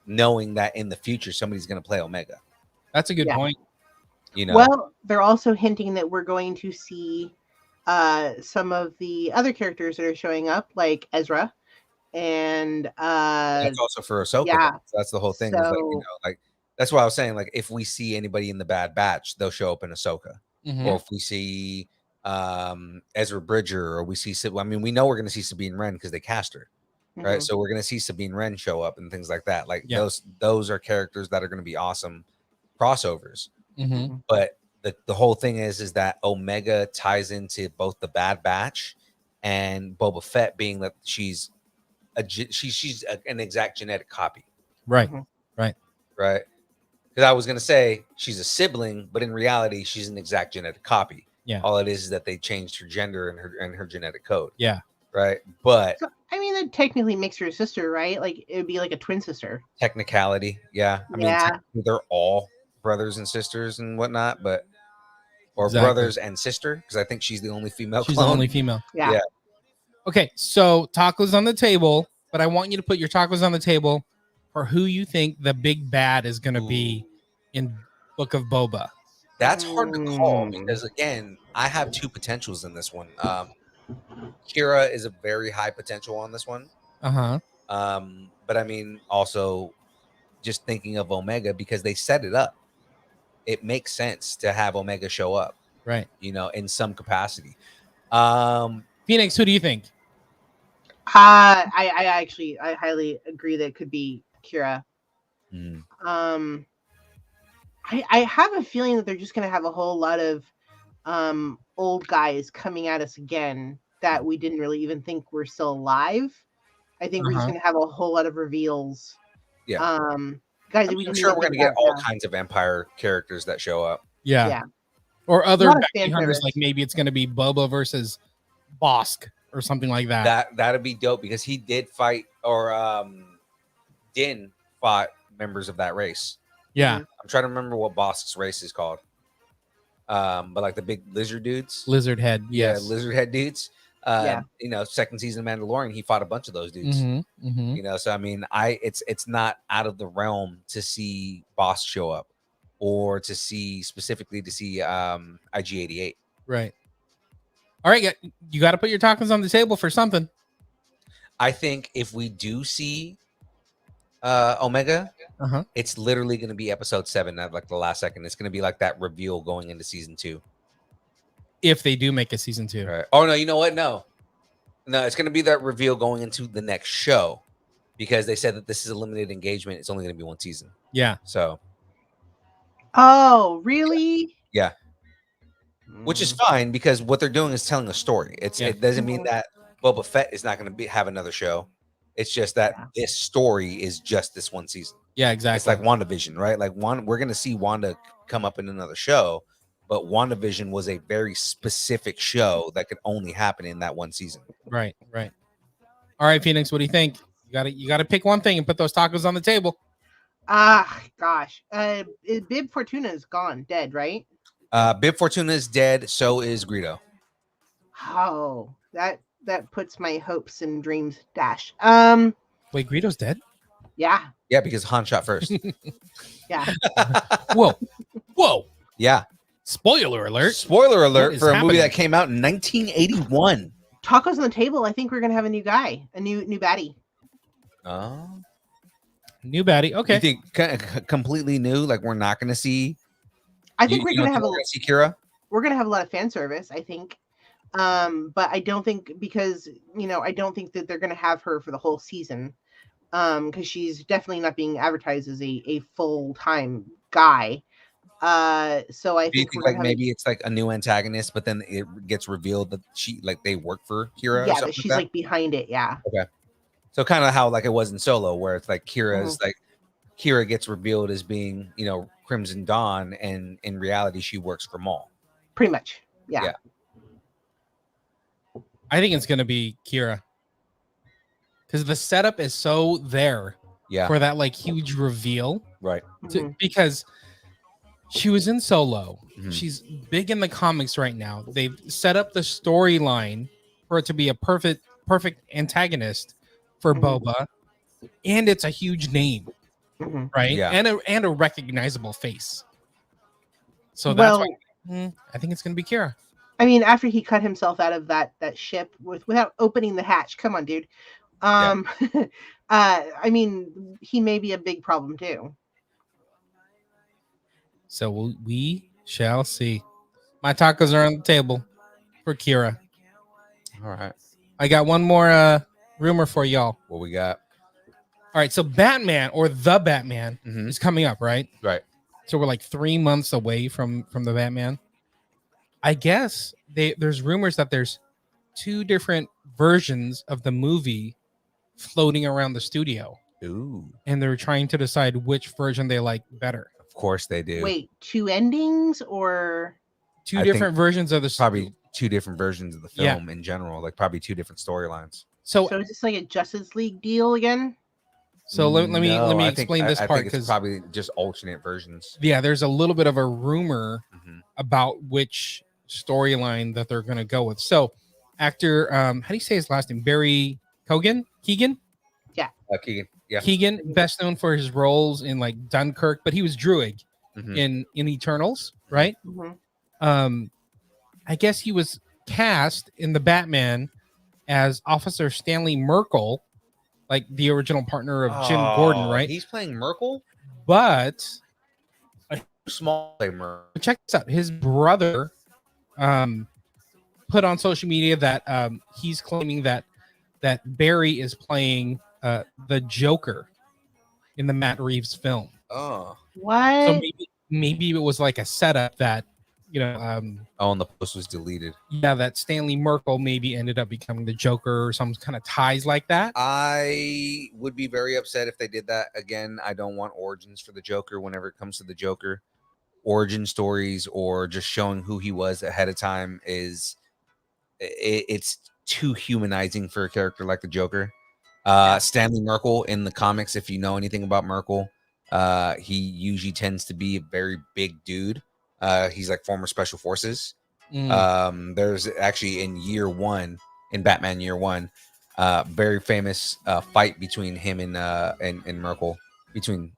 S3: knowing that in the future somebody's going to play Omega.
S4: That's a good point.
S6: Well, they're also hinting that we're going to see some of the other characters that are showing up, like Ezra, and
S3: that's also for Ahsoka.
S6: Yeah,
S3: that's the whole thing.
S6: So,
S3: like that's why I was saying, like, if we see anybody in the Bad Batch, they'll show up in Ahsoka. Or if we see Ezra Bridger, or we see, I mean, we know we're going to see Sabine Wren because they cast her. Right, so we're gonna see Sabine Wren show up and things like that. Like those are characters that are gonna be awesome crossovers. But the whole thing is that Omega ties into both the Bad Batch and Boba Fett, being that she's an exact genetic copy.
S4: Right.
S3: Because I was gonna say she's a sibling, but in reality she's an exact genetic copy.
S4: Yeah.
S3: All it is that they changed her gender and her genetic code.
S4: Yeah.
S3: Right. But
S6: I mean, that technically makes her a sister, right? Like it would be like a twin sister.
S3: Technicality, yeah. I mean, they're all brothers and sisters and whatnot, or brothers and sister, because I think she's the only female.
S4: She's
S3: clone.
S4: the only female.
S6: Yeah.
S4: Okay, so tacos on the table, but I want you to put your tacos on the table for who you think the big bad is going to be in Book of Boba.
S3: That's hard to call because, again, I have two potentials in this one. Kira is a very high potential on this one.
S4: But
S3: I mean, also just thinking of Omega, because they set it up, it makes sense to have Omega show up,
S4: right?
S3: In some capacity.
S4: Phoenix, who do you think?
S6: I highly agree that it could be Kira. I have a feeling that they're just going to have a whole lot of old guys coming at us again that we didn't really even think were still alive. I think we're just going to have a whole lot of reveals.
S3: Yeah.
S6: Guys,
S3: I'm sure we're going to get all kinds of Empire characters that show up.
S4: Yeah. Or other bounty hunters, like maybe it's going to be Boba versus Bosk or something like that.
S3: That'd be dope, because he did fight, or Din fought members of that race.
S4: Yeah.
S3: I'm trying to remember what Bosk's race is called. But like the big lizard dudes.
S4: Lizard head. Yes.
S3: Yeah, lizard head dudes. Second season of Mandalorian, he fought a bunch of those dudes. So I mean, it's not out of the realm to see Bosk show up, or to see IG-88.
S4: Right. All right, you got to put your tacos on the table for something.
S3: I think if we do see Omega, it's literally going to be episode 7 at like the last second. It's going to be like that reveal going into season 2.
S4: If they do make a season 2.
S3: Right. Oh no, you know what? No, it's going to be that reveal going into the next show, because they said that this is a limited engagement. It's only going to be one season.
S4: Yeah.
S3: So.
S6: Oh, really?
S3: Yeah. Which is fine, because what they're doing is telling a story. It doesn't mean that Boba Fett is not going to have another show. It's just that this story is just this one season.
S4: Yeah, exactly.
S3: It's like WandaVision, right? Like we're going to see Wanda come up in another show, but WandaVision was a very specific show that could only happen in that one season.
S4: Right. All right, Phoenix, what do you think? You got to pick one thing and put those tacos on the table.
S6: Gosh. Bib Fortuna is gone, dead, right?
S3: Bib Fortuna is dead. So is Greedo.
S6: Oh, that puts my hopes and dreams dash.
S4: Wait, Greedo's dead?
S6: Yeah.
S3: Yeah, because Han shot first.
S6: Yeah.
S4: Whoa.
S3: Yeah.
S4: Spoiler alert
S3: for a movie that came out in 1981.
S6: Tacos on the table. I think we're gonna have a new guy, a new baddie.
S3: Oh.
S4: New baddie. Okay.
S3: You think completely new? Like we're not gonna see.
S6: I think we're gonna have
S3: see Kira.
S6: We're gonna have a lot of fan service, I think. But I don't think, because I don't think that they're gonna have her for the whole season. Because she's definitely not being advertised as a full-time guy. So I
S3: Do you
S6: think
S3: think
S6: we're
S3: like
S6: gonna have
S3: maybe it's like a new antagonist, but then it gets revealed that they work for Kira or
S6: yeah,
S3: something
S6: that she's
S3: like
S6: like behind it. Yeah.
S3: that? Okay. So kind of how like it was in Solo, where it's like Kira gets revealed as being, Crimson Dawn, and in reality she works for Maul.
S6: Pretty much. Yeah.
S3: Yeah.
S4: I think it's gonna be Kira because the setup is so there
S3: Yeah.
S4: for that like huge reveal.
S3: Right.
S6: Mhm.
S4: Because she was in Solo.
S3: Mhm.
S4: She's big in the comics right now. They've set up the storyline for it to be a perfect antagonist for
S6: Mhm.
S4: Boba, and it's a huge name,
S6: Mhm.
S4: right?
S3: Yeah.
S4: And a recognizable face. So that's
S6: Well,
S4: why I think it's gonna be Kira.
S6: I mean, after he cut himself out of that ship without opening the hatch, come on, dude. I mean, he may be a big problem too.
S4: So we shall see. My tacos are on the table for Kira.
S3: All right.
S4: I got one more rumor for y'all.
S3: What we got?
S4: All right, so Batman or the Batman
S3: Mhm.
S4: is coming up, right?
S3: Right.
S4: So we're like 3 months away from the Batman. I guess there's rumors that there's 2 different versions of the movie floating around the studio,
S3: Ooh.
S4: and they're trying to decide which version they like better.
S3: Of course they do.
S6: Wait, 2 endings or
S4: 2
S3: I
S4: different versions of the
S3: Probably 2 different versions of the
S4: Yeah.
S3: film in general, like probably 2 different storylines.
S4: So
S6: is this like a Justice League deal again?
S4: let me
S3: No, I
S4: explain this
S3: I
S4: part
S3: think it's
S4: because
S3: probably just alternate versions.
S4: yeah, there's a little bit of a rumor
S3: Mhm.
S4: about which storyline that they're going to go with. So, actor, how do you say his last name? Barry Keoghan? Keegan?
S3: Keegan. Yeah.
S4: Keegan, best known for his roles in like Dunkirk, but he was Druig
S3: Mhm.
S4: in Eternals, right?
S6: Mhm.
S4: I guess he was cast in the Batman as Officer Stanley Merkel, like the original partner of Jim Gordon, right?
S3: He's playing Merkel.
S4: But
S3: Small play Merkel.
S4: check this out. His brother put on social media that he's claiming that Barry is playing the Joker in the Matt Reeves film.
S3: Oh.
S6: What?
S4: So maybe it was like a setup that
S3: And the post was deleted.
S4: that Stanley Merkel maybe ended up becoming the Joker or some kind of ties like that.
S3: I would be very upset if they did that again. I don't want origins for the Joker whenever it comes to the Joker. Origin stories or just showing who he was ahead of time it's too humanizing for a character like the Joker. Stanley Merkel in the comics, if you know anything about Merkel, he usually tends to be a very big dude. He's like former special forces. There's actually in Batman Year One, very famous fight between him and Merkel, between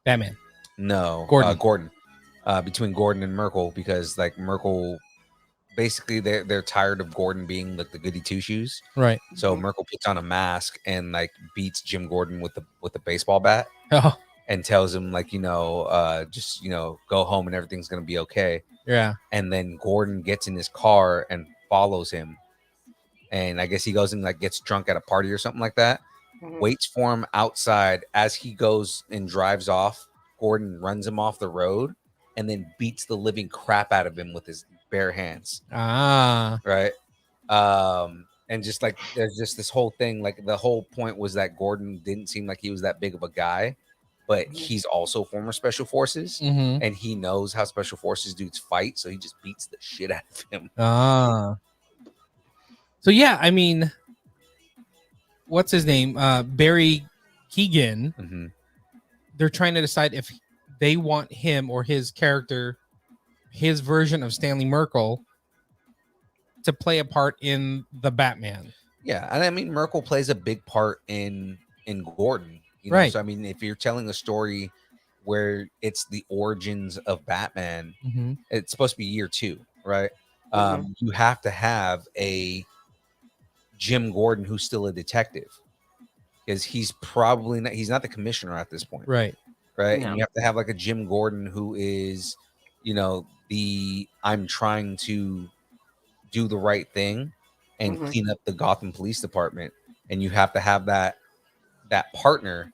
S4: Batman.
S3: no
S4: Gordon.
S3: Gordon, between Gordon and Merkel, because like Merkel, basically they're tired of Gordon being like the goody two shoes,
S4: Right.
S3: so Merkel puts on a mask and like beats Jim Gordon with the baseball bat
S4: Oh,
S3: and tells him like just go home and everything's gonna be okay.
S4: yeah.
S3: And then Gordon gets in his car and follows him, and I guess he goes and like gets drunk at a party or something like that.
S6: Mhm.
S3: Waits for him outside. As he goes and drives off, Gordon runs him off the road and then beats the living crap out of him with his bare hands. Right. And just like there's just this whole thing, like the whole point was that Gordon didn't seem like he was that big of a guy, but he's also former special forces,
S4: Mm-hmm.
S3: and he knows how special forces dudes fight, so he just beats the shit out of him.
S4: So yeah, I mean, what's his name? Barry Keoghan.
S3: Mm-hmm.
S4: They're trying to decide if they want him or his character, his version of Stanley Merkel, to play a part in the Batman.
S3: Yeah, and I mean Merkel plays a big part in Gordon, you know?
S4: Right.
S3: So I mean, if you're telling a story where it's the origins of Batman,
S4: Mm-hmm.
S3: it's supposed to be year 2, right? You have to have a Jim Gordon who's still a detective, because he's probably not, he's not the commissioner at this point,
S4: Right.
S6: No.
S3: And you have to have like a Jim Gordon who is I'm trying to do the right thing and clean up the Gotham Police Department, and you have to have that that partner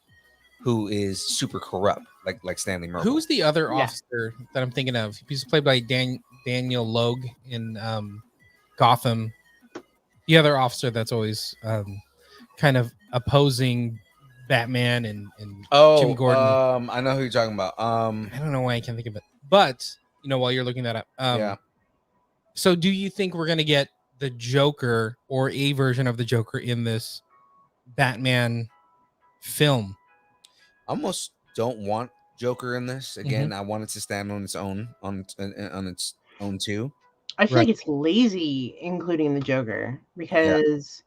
S3: who is super corrupt, like Stanley Merkel.
S4: Who's the other
S6: Yeah.
S4: officer that I'm thinking of? He's played by Daniel Logue in Gotham. The other officer that's always kind of opposing Batman and Jim Gordon.
S3: I know who you're talking about.
S4: I don't know why I can't think of it. But, while you're looking that up.
S3: Yeah.
S4: So do you think we're going to get the Joker or a version of the Joker in this Batman film?
S3: Almost don't want Joker in this. Again, I want it to stand on its own, on its own too.
S6: I feel like it's lazy including the Joker because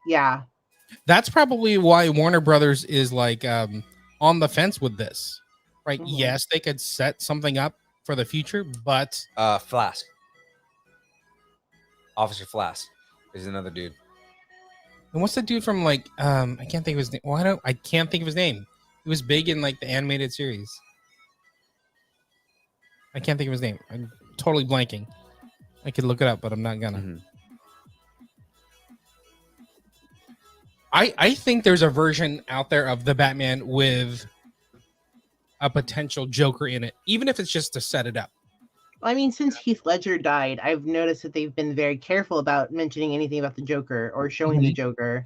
S4: That's probably why Warner Brothers is like on the fence with this, right? Yes, they could set something up for the future, but
S3: Flask, Officer Flask is another dude.
S4: And what's the dude from like I can't think of his name. I can't think of his name. He was big in like the animated series. I can't think of his name. I'm totally blanking. I could look it up, but I'm not gonna. I think there's a version out there of the Batman with a potential Joker in it, even if it's just to set it up.
S6: I mean, since Heath Ledger died, I've noticed that they've been very careful about mentioning anything about the Joker or showing the Joker.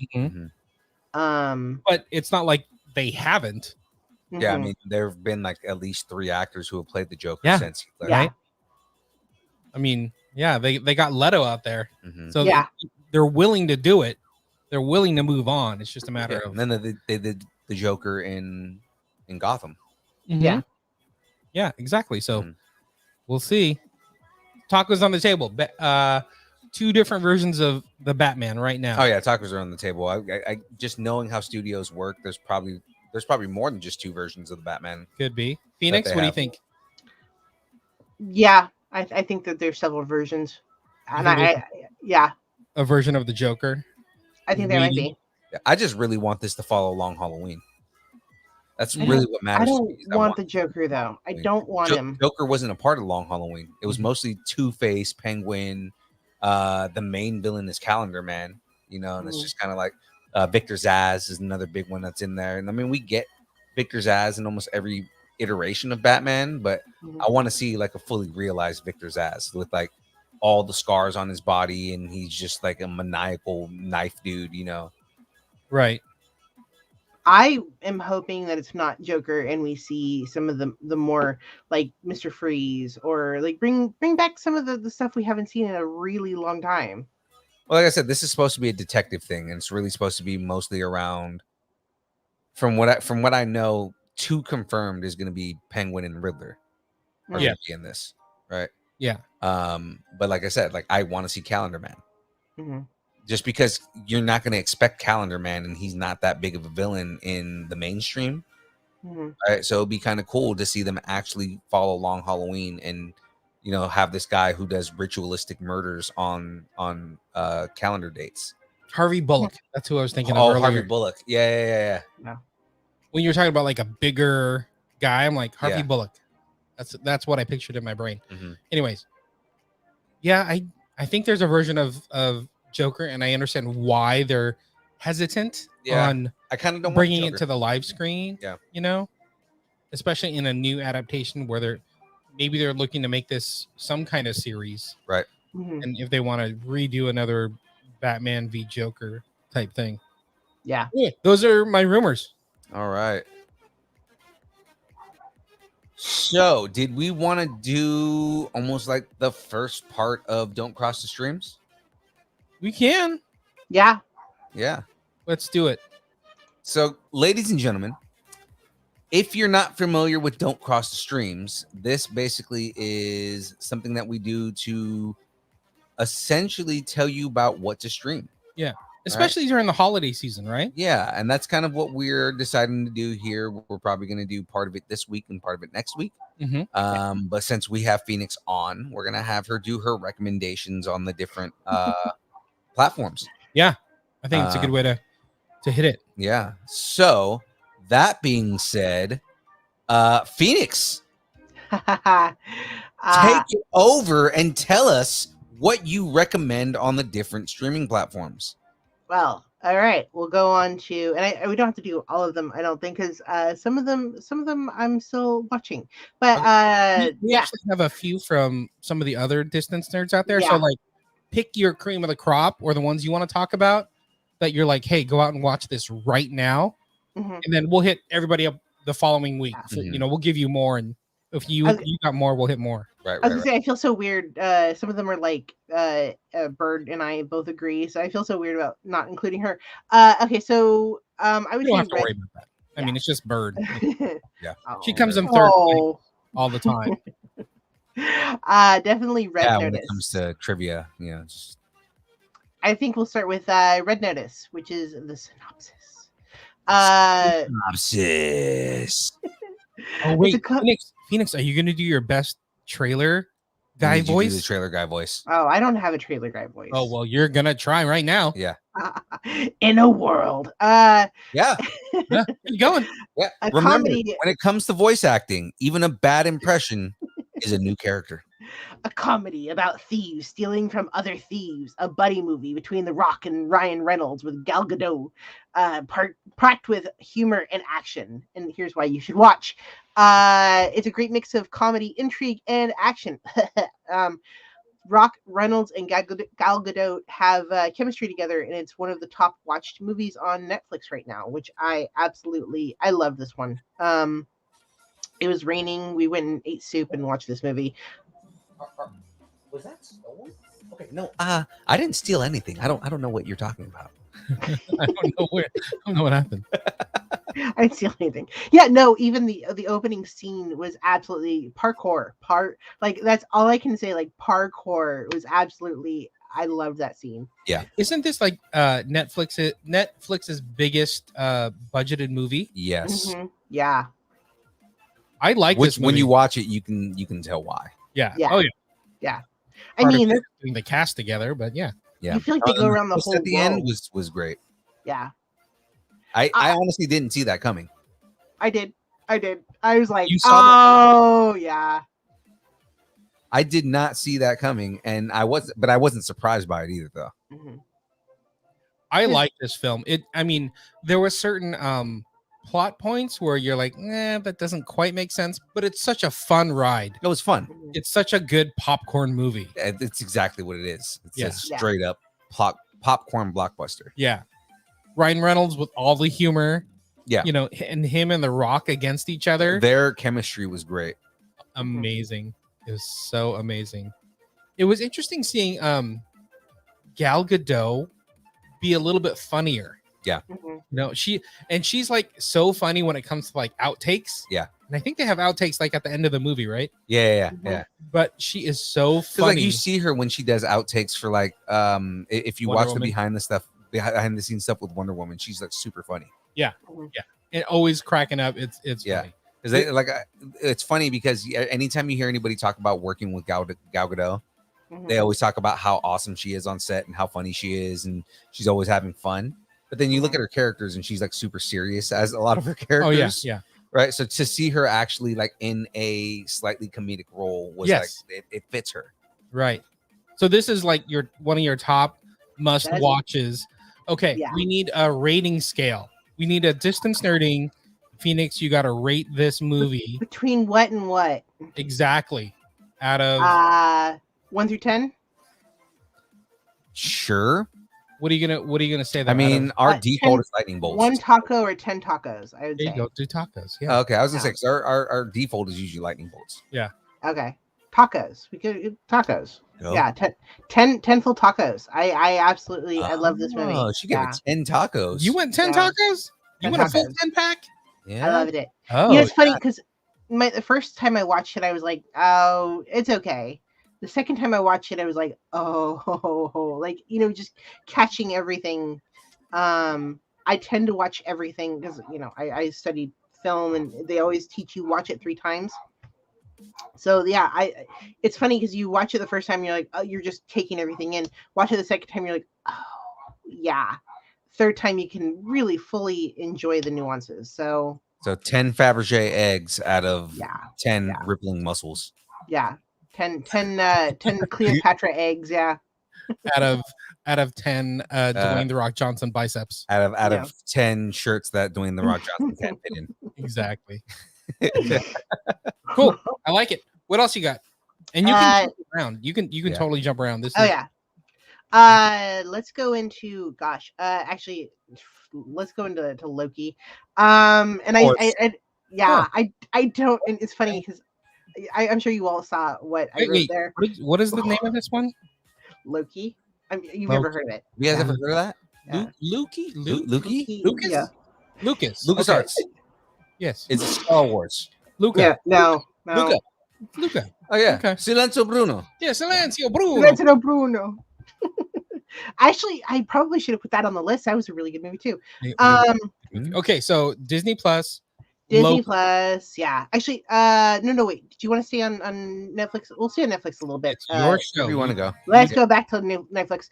S4: But it's not like they haven't.
S3: Yeah, I mean, there have been like at least 3 actors who have played the Joker since Heath Ledger.
S4: Right? I mean, they got Leto out there, so they're willing to do it. They're willing to move on. It's just a matter of.
S3: And then they did the Joker in Gotham.
S6: Yeah,
S4: exactly. So we'll see. Tacos on the table. 2 different versions of the Batman right now.
S3: Oh yeah, tacos are on the table. I just knowing how studios work, there's probably more than just 2 versions of the Batman.
S4: Could be. Phoenix, what do you think?
S6: Yeah, I think that there's several versions, and
S4: a version of the Joker.
S6: I think there might be.
S3: I just really want this to follow Long Halloween. That's really what matters.
S6: I don't want the Joker though. I don't want him.
S3: Joker wasn't a part of Long Halloween. It was mostly Two-Face, Penguin. The main villain is Calendar Man. And it's just kind of like Victor Zsasz is another big one that's in there. And I mean, we get Victor Zsasz in almost every iteration of Batman, but I want to see like a fully realized Victor Zsasz with like all the scars on his body, and he's just like a maniacal knife dude,
S4: Right.
S6: I am hoping that it's not Joker, and we see some of the more like Mr. Freeze, or like bring back some of the stuff we haven't seen in a really long time.
S3: Well, like I said, this is supposed to be a detective thing, and it's really supposed to be mostly around. From what I know, 2 confirmed is going to be Penguin and Riddler are going to be in this, right?
S4: Yeah.
S3: But like I said, like I want to see Calendar Man. Just because you're not going to expect Calendar Man, and he's not that big of a villain in the mainstream. Right? So it'd be kind of cool to see them actually follow Long Halloween and, have this guy who does ritualistic murders on calendar dates.
S4: Harvey Bullock. That's who I was thinking of earlier.
S3: Harvey Bullock. Yeah.
S4: When you were talking about like a bigger guy, I'm like Harvey Bullock. That's what I pictured in my brain. Anyways. Yeah, I think there's a version of Joker, and I understand why they're hesitant on
S3: I kind of don't
S4: bringing
S3: want
S4: it to the live screen. Especially in a new adaptation where they're looking to make this some kind of series,
S3: right?
S4: And if they want to redo another Batman v Joker type thing, those are my rumors.
S3: All right. So, did we want to do almost like the first part of Don't Cross the Streams?
S4: We can.
S6: Yeah.
S4: Let's do it.
S3: So, ladies and gentlemen, if you're not familiar with Don't Cross the Streams, this basically is something that we do to essentially tell you about what to stream.
S4: Yeah. Especially during the holiday season, right?
S3: Yeah. And that's kind of what we're deciding to do here. We're probably going to do part of it this week and part of it next week. But since we have Phoenix on, we're going to have her do her recommendations on the different platforms.
S4: Yeah. I think it's a good way to hit it.
S3: Yeah. So that being said, Phoenix, take it over and tell us what you recommend on the different streaming platforms.
S6: Well, All right, we'll go on to, and we don't have to do all of them, I don't think, because some of them I'm still watching. But
S4: We
S6: yeah,
S4: actually have a few from some of the other distance nerds out there. So
S6: Yeah.
S4: like, pick your cream of the crop or the ones you want to talk about that you're like, hey, go out and watch this right now,
S6: mhm.
S4: and then we'll hit everybody up the following week.
S6: Yeah.
S4: So, we'll give you more, and if you got more, we'll hit more.
S3: Right,
S6: I was gonna say I feel so weird. Some of them are like Bird and I both agree, so I feel so weird about not including her. Okay, so I would
S4: You don't
S6: say
S4: have to worry about that. I mean, it's just Bird.
S3: Yeah.
S4: She comes in third
S6: Oh,
S4: all the time.
S6: definitely Red
S3: Yeah,
S6: Notice.
S3: when it comes to trivia, just
S6: I think we'll start with Red Notice, which is the synopsis.
S3: synopsis.
S4: Oh wait,
S6: It's a
S4: Phoenix, are you gonna do your best trailer guy
S3: Did you do the
S4: voice?
S3: trailer guy voice.
S6: Oh, I don't have a trailer guy voice.
S4: Oh well, you're gonna try right now.
S3: Yeah.
S6: In a world.
S3: Yeah.
S4: Yeah, keep going.
S3: Yeah.
S6: A
S3: Remember,
S6: comedy-
S3: when it comes to voice acting, even a bad impression is a new character.
S6: A comedy about thieves stealing from other thieves, a buddy movie between The Rock and Ryan Reynolds with Gal Gadot, packed with humor and action. And here's why you should watch. It's a great mix of comedy, intrigue, and action. Rock, Reynolds, and Gal Gadot have chemistry together, and it's one of the top watched movies on Netflix right now, which I love this one. It was raining. We went and ate soup and watched this movie.
S3: Was that stolen? Okay, no. I didn't steal anything. I don't know what you're talking about.
S4: I don't know what happened.
S6: I didn't steal anything. Yeah, no. Even the opening scene was absolutely parkour. Like that's all I can say. Like parkour was absolutely. I loved that scene.
S3: Yeah.
S4: Isn't this like Netflix's biggest budgeted movie?
S3: Yes.
S6: Mhm. Yeah.
S4: I like
S3: Which
S4: this movie.
S3: when you watch it, you can tell why.
S4: Yeah.
S6: Yeah.
S4: Oh yeah.
S6: Yeah. I
S4: Part of
S6: mean,
S4: it is putting the cast together, but yeah.
S3: Yeah.
S6: you feel like they go around the
S3: twist
S6: whole
S3: at the end
S6: world.
S3: was great.
S6: Yeah.
S3: I honestly didn't see that coming.
S6: I did. I was like,
S4: You saw
S6: oh yeah.
S3: I did not see that coming, and I wasn't surprised by it either, though.
S6: Mhm.
S4: I like this film. I mean, there were certain plot points where you're like, that doesn't quite make sense, but it's such a fun ride.
S3: It was fun.
S4: It's such a good popcorn movie.
S3: It's exactly what it is. It's
S4: Yeah.
S3: a straight up popcorn blockbuster.
S4: Yeah. Ryan Reynolds with all the humor.
S3: Yeah.
S4: And him and The Rock against each other.
S3: Their chemistry was great.
S4: Amazing. It was so amazing. It was interesting seeing Gal Gadot be a little bit funnier.
S6: Mhm.
S4: She's like so funny when it comes to like outtakes.
S3: Yeah.
S4: And I think they have outtakes like at the end of the movie, right?
S3: Yeah.
S6: Mhm.
S4: But she is so
S3: Because like
S4: funny.
S3: you see her when she does outtakes for like if you
S4: Wonder
S3: watch
S4: Woman.
S3: the behind the scenes stuff with Wonder Woman, she's like super funny.
S4: and always cracking up. It's
S3: Yeah.
S4: funny.
S3: Because it's funny because anytime you hear anybody talk about working with Gal Gadot,
S6: Mhm.
S3: they always talk about how awesome she is on set and how funny she is, and she's always having fun. But then you look at her characters, and she's like super serious as a lot of her characters.
S4: Oh yeah.
S3: Right. So to see her actually like in a slightly comedic role was
S4: Yes.
S3: like it fits her.
S4: Right. So this is like one of your top must
S6: That is-
S4: watches. Okay,
S6: Yeah.
S4: we need a rating scale. We need a distance nerding. Phoenix, you got to rate this movie
S6: Between what and what?
S4: exactly out of
S6: 1 through 10.
S3: Sure.
S4: what are you gonna say? That
S3: I
S4: out
S3: mean,
S4: of-
S3: our
S6: 10
S3: default is lightning bolts.
S6: 1 taco or 10 tacos, I would
S4: there you
S6: say.
S4: go, do tacos. Yeah.
S3: Okay, I was gonna say
S6: Yeah.
S3: 'cause our default is usually lightning bolts.
S6: Okay. Tacos. We could tacos.
S3: Go.
S6: Yeah, 10 full tacos. I absolutely I love this movie.
S3: Oh, she gave
S6: Yeah,
S3: it 10 tacos.
S4: You went 10
S6: Yeah.
S4: tacos? You
S6: 10
S4: went a full
S6: tacos.
S4: 10 pack?
S3: Yeah.
S6: I loved it.
S4: Oh,
S6: You know, it's funny because the first time I watched it, I was like, oh, it's okay. The second time I watched it, I was like, oh, like, just catching everything. I tend to watch everything because, I studied film and they always teach you watch it 3 times. So yeah, it's funny because you watch it the first time, you're like, oh, you're just taking everything in. Watch it the second time, you're like, oh, yeah. Third time, you can really fully enjoy the nuances. So
S3: 10 Fabergé eggs out of
S6: yeah.
S3: 10
S6: Yeah.
S3: rippling mussels.
S6: Yeah, 10 Cleopatra eggs. Yeah,
S4: out of 10 Dwayne the Rock Johnson biceps.
S3: Out of 10 shirts that Dwayne the Rock Johnson can't fit in.
S4: Exactly. Cool. I like it. What else you got? And you can jump around. You can totally jump around. This is
S6: let's go into actually let's go into Loki. And I don't, and it's funny because I'm sure you all saw what I wrote there.
S4: What is the name of this one?
S6: Loki. You've never heard of it.
S3: You guys ever heard of that?
S6: Yeah.
S4: Luki?
S3: Lucas?
S6: Yeah.
S4: Lucas.
S3: Lucas
S4: Okay.
S3: Arts.
S4: Yes.
S3: It's Star Wars.
S4: Luca.
S6: Yeah. No.
S4: Luca.
S3: Oh yeah.
S4: Okay.
S3: Silenzio Bruno.
S4: Yeah, Silencio Bruno.
S6: Silencio Bruno. Actually, I probably should have put that on the list. That was a really good movie too.
S4: Okay, so Disney Plus.
S6: Plus, yeah. Actually, no, wait. Did you want to stay on Netflix? We'll stay on Netflix a little bit.
S4: It's your show.
S3: If you want to go.
S6: Let's go back to Netflix.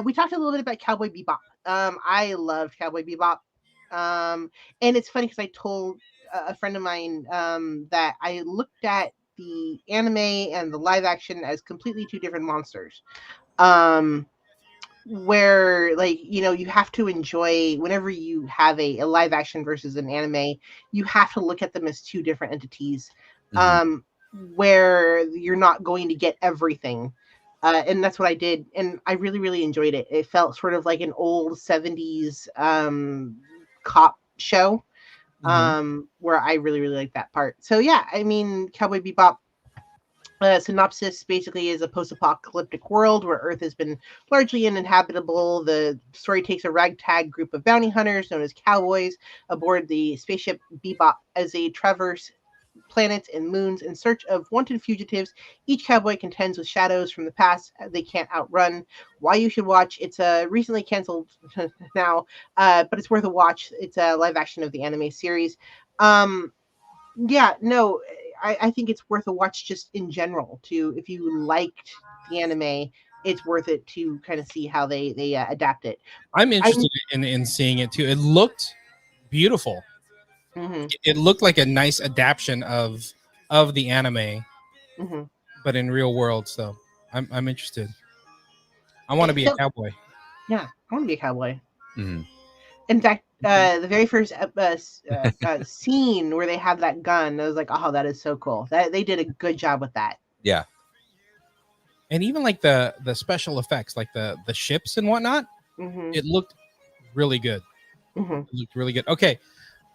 S6: We talked a little bit about Cowboy Bebop. I loved Cowboy Bebop. And it's funny because I told a friend of mine that I looked at the anime and the live action as completely two different monsters. Where, like, you have to enjoy whenever you have a live action versus an anime, you have to look at them as two different entities, where you're not going to get everything. And that's what I did. And I really, really enjoyed it. It felt sort of like an old 70s cop show, where I really, really liked that part. So, yeah, I mean, Cowboy Bebop. Synopsis basically is a post-apocalyptic world where Earth has been largely uninhabitable. The story takes a ragtag group of bounty hunters known as cowboys aboard the spaceship Bebop as they traverse planets and moons in search of wanted fugitives. Each cowboy contends with shadows from the past they can't outrun. Why you should watch? It's recently canceled now, but it's worth a watch. It's a live action of the anime series. I think it's worth a watch just in general too. If you liked the anime, it's worth it to kind of see how they adapt it.
S4: I'm interested in seeing it too. It looked beautiful. It looked like a nice adaptation of the anime, but in real world. So I'm interested. I want to be a cowboy.
S6: Yeah, I want to be a cowboy. In fact, the very first scene where they have that gun, I was like, oh, that is so cool. They did a good job with that.
S3: Yeah.
S4: And even like the special effects, like the ships and whatnot, it looked really good. It looked really good. Okay.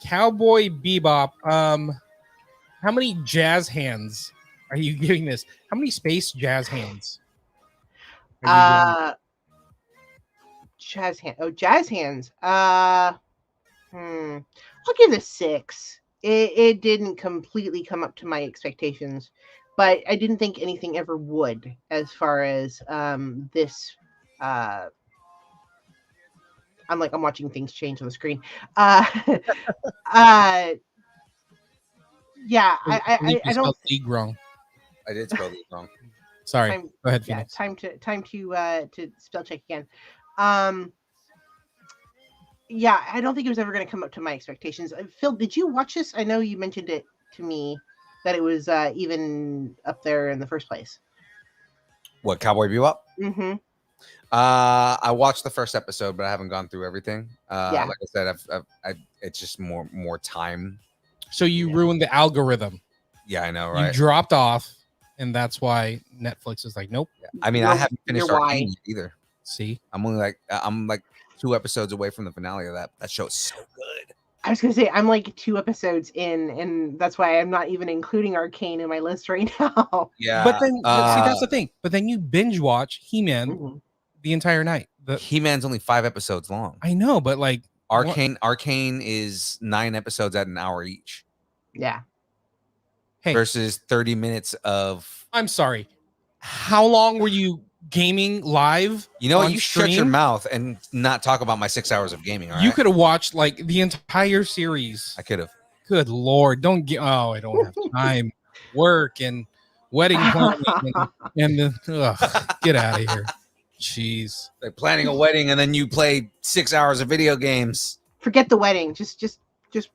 S4: Cowboy Bebop. How many jazz hands are you giving this? How many space jazz hands?
S6: Jazz hands. I'll give this 6. It didn't completely come up to my expectations, but I didn't think anything ever would, as far as this. I'm watching things change on the screen. I don't.
S4: League wrong.
S3: I did spell it wrong.
S4: Sorry. Go ahead, Phoenix.
S6: Time to spell check again. I don't think it was ever going to come up to my expectations. Phil, did you watch this? I know you mentioned it to me that it was even up there in the first place.
S3: What, Cowboy Bebop? I watched the first episode, but I haven't gone through everything. Like I said, it's just more time.
S4: So you ruined the algorithm.
S3: Yeah, I know, right?
S4: You dropped off, and that's why Netflix is like, nope.
S3: I mean, I haven't finished Arcane either.
S4: See,
S3: I'm like 2 episodes away from the finale of that. That show is so good.
S6: I was gonna say I'm like 2 episodes in, and that's why I'm not even including Arcane in my list right now.
S3: Yeah,
S4: but then see, that's the thing. But then you binge watch He-Man the entire night.
S3: He-Man's only 5 episodes long.
S4: I know, but like
S3: Arcane is 9 episodes at an hour each.
S6: Yeah.
S4: Hey,
S3: versus 30 minutes of.
S4: I'm sorry. How long were you gaming live?
S3: You know what? You shut your mouth and not talk about my 6 hours of gaming. All right?
S4: You could have watched like the entire series.
S3: I could have.
S4: Good Lord. Don't get. Oh, I don't have time. Work and wedding planning and get out of here. Jeez.
S3: Like planning a wedding and then you play 6 hours of video games.
S6: Forget the wedding. Just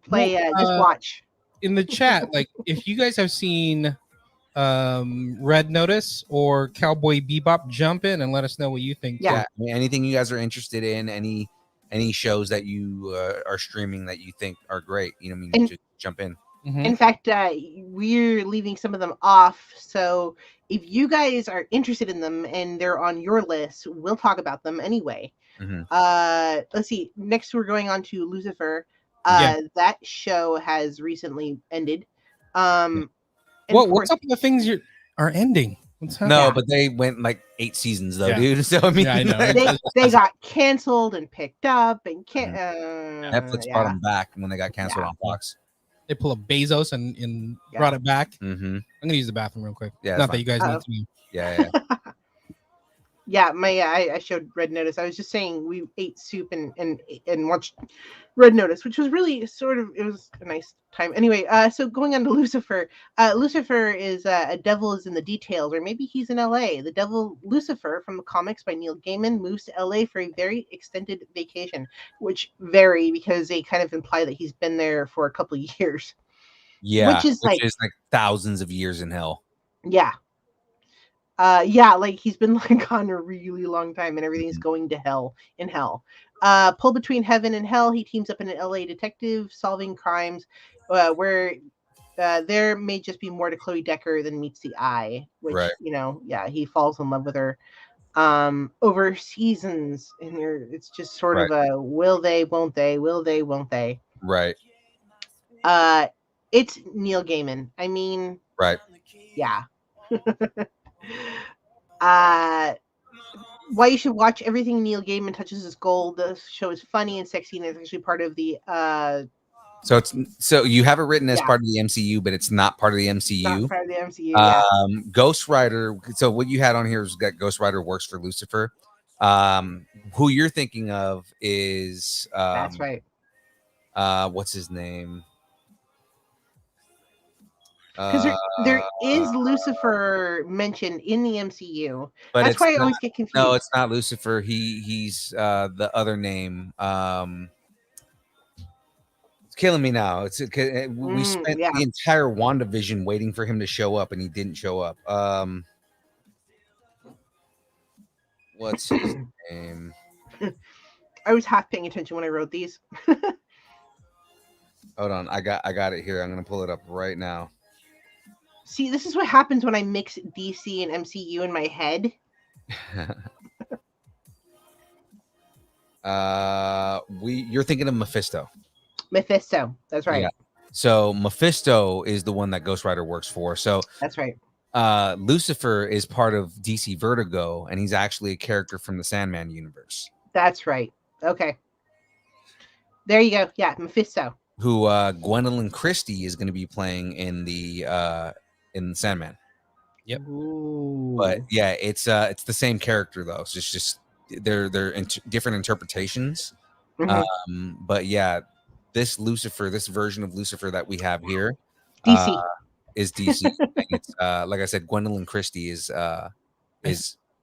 S6: play. Just watch.
S4: In the chat, like if you guys have seen Red Notice or Cowboy Bebop, jump in and let us know what you think.
S6: Yeah.
S3: I mean, anything you guys are interested in, any shows that you are streaming that you think are great, you know, what I mean,
S6: And-
S3: just jump in.
S4: Mhm.
S6: In fact, we're leaving some of them off. So if you guys are interested in them and they're on your list, we'll talk about them anyway.
S3: Mhm.
S6: Let's see. Next, we're going on to Lucifer.
S4: Yeah.
S6: That show has recently ended. And
S4: Well,
S6: of
S4: what's
S6: course,
S4: up with the things are ending? What's happening?
S3: No,
S6: Yeah.
S3: but they went like 8 seasons though,
S4: Yeah.
S3: dude. So I mean,
S4: Yeah, I know.
S6: they got canceled and picked up and
S3: Netflix brought
S6: yeah.
S3: them back when they got canceled
S6: Yeah.
S3: on Fox.
S4: They pull up Bezos and
S6: Yeah.
S4: brought it back.
S3: Mm-hmm.
S4: I'm gonna use the bathroom real quick.
S3: Yeah,
S4: Not
S3: it's
S4: that you guys
S6: fine.
S4: need to know.
S3: Yeah.
S6: Yeah, I showed Red Notice. I was just saying we ate soup and watched Red Notice, which was really it was a nice time. Anyway, so going on to Lucifer. Lucifer is a devil is in the details, or maybe he's in LA. The devil Lucifer from the comics by Neil Gaiman moves to LA for a very extended vacation, which vary because they kind of imply that he's been there for a couple of years.
S3: Yeah.
S6: Which is like
S3: thousands of years in hell.
S6: Yeah. Like he's been like gone a really long time and everything's going to hell in hell. Pulled between heaven and hell, he teams up in an LA detective solving crimes where there may just be more to Chloe Decker than meets the eye, which,
S3: Right.
S6: He falls in love with her over seasons, and it's just sort of a will they, won't they, will they, won't they.
S3: Right.
S6: It's Neil Gaiman. I mean,
S3: Right.
S6: yeah. Why you should watch everything Neil Gaiman touches is gold. The show is funny and sexy, and it's actually part of the
S3: So you have it written as part of the MCU, but it's not part of the MCU.
S6: not part of the MCU.
S3: Ghost Rider. So what you had on here is that Ghost Rider works for Lucifer. Who you're thinking of is
S6: That's right.
S3: What's his name?
S6: Because there is Lucifer mentioned in the MCU.
S3: But
S6: that's why I
S3: not,
S6: always get confused.
S3: No, it's not Lucifer. He's the other name. It's killing me now. We spent the entire WandaVision waiting for him to show up, and he didn't show up. What's his name?
S6: I was half paying attention when I wrote these.
S3: Hold on, I got it here. I'm gonna pull it up right now.
S6: See, this is what happens when I mix DC and MCU in my head.
S3: You're thinking of Mephisto.
S6: Mephisto, that's right.
S3: Yeah. So Mephisto is the one that Ghost Rider works for. So
S6: that's right.
S3: Lucifer is part of DC Vertigo, and he's actually a character from the Sandman universe.
S6: That's right. Okay. There you go. Yeah, Mephisto.
S3: Who Gwendolyn Christie is going to be playing in Sandman.
S4: Yep.
S6: Ooh.
S3: But yeah, it's the same character though. So it's just they're different interpretations.
S6: Mm-hmm.
S3: But yeah, this version of Lucifer that we have here,
S6: DC
S3: is DC. And it's like I said, Gwendolyn Christie is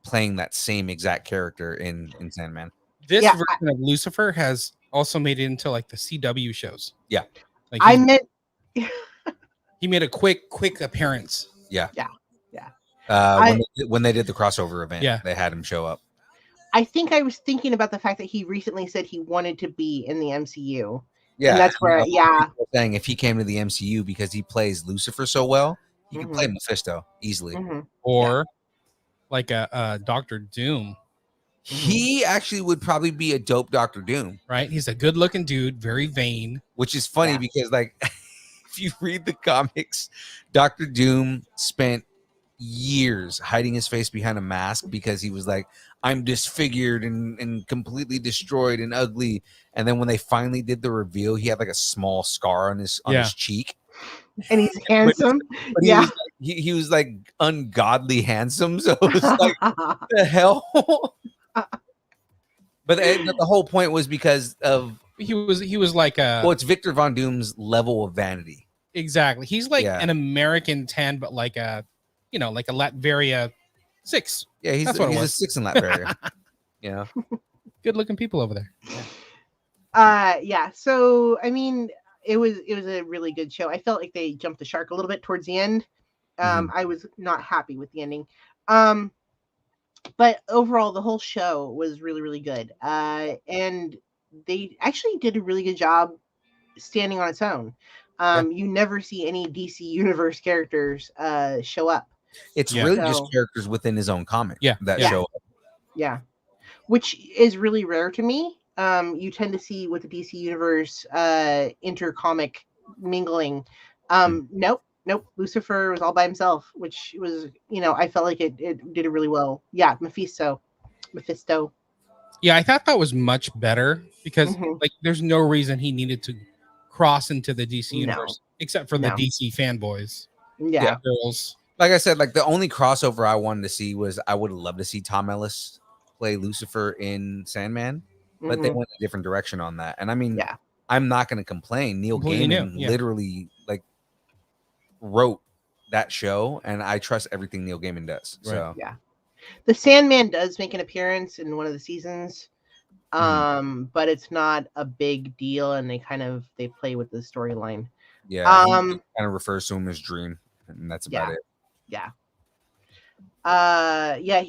S3: playing that same exact character in Sandman.
S4: This version of Lucifer has also made it into like the CW shows.
S3: Yeah.
S4: Like he made a quick appearance.
S3: Yeah.
S6: Yeah.
S3: When they did the crossover event, they had him show up.
S6: I think I was thinking about the fact that he recently said he wanted to be in the MCU.
S3: Yeah.
S6: And that's where,
S3: saying if he came to the MCU because he plays Lucifer so well, he could play Mephisto easily.
S4: Or like a Doctor Doom.
S3: He actually would probably be a dope Doctor Doom.
S4: Right? He's a good-looking dude, very vain.
S3: Which is funny because, like, if you read the comics, Doctor Doom spent years hiding his face behind a mask because he was like, I'm disfigured and completely destroyed and ugly. And then when they finally did the reveal, he had like a small scar on his cheek.
S6: And he's handsome.
S3: But he was like ungodly handsome. So it was like, what the hell? But the whole point was because of
S4: he was like
S3: it's Victor Von Doom's level of vanity.
S4: Exactly. He's like an American 10, but like a Latveria 6.
S3: Yeah, he's a 6 in Latveria. Yeah.
S4: Good looking people over there.
S6: Yeah. So I mean, it was a really good show. I felt like they jumped the shark a little bit towards the end. I was not happy with the ending. But overall, the whole show was really, really good. And they actually did a really good job standing on its own. You never see any DC Universe characters show up.
S3: It's
S4: Yeah.
S3: really
S6: So-
S3: just characters within his own comic that
S6: Yeah.
S3: show up.
S6: Yeah, which is really rare to me. You tend to see with the DC Universe intercomic mingling. Nope. Lucifer was all by himself, which was, I felt like it did it really well. Yeah, Mephisto.
S4: Yeah, I thought that was much better because
S6: Mhm.
S4: like there's no reason he needed to cross into the DC
S6: No.
S4: universe except for the
S6: No.
S4: DC fanboys,
S6: Yeah.
S4: girls.
S3: Like I said, like the only crossover I wanted to see was I would love to see Tom Ellis play Lucifer in Sandman, but they
S6: Mhm.
S3: went a different direction on that. And I mean,
S6: Yeah.
S3: I'm not going to complain. Neil
S4: Completely
S3: Gaiman
S4: new, yeah.
S3: literally like wrote that show, and I trust everything Neil Gaiman does.
S4: Right.
S3: So
S6: Yeah. The Sandman does make an appearance in one of the seasons, but it's not a big deal, and they play with the storyline.
S3: yeah, he kind of refers to him as Dream, and that's about
S6: Yeah.
S3: it.
S6: Yeah.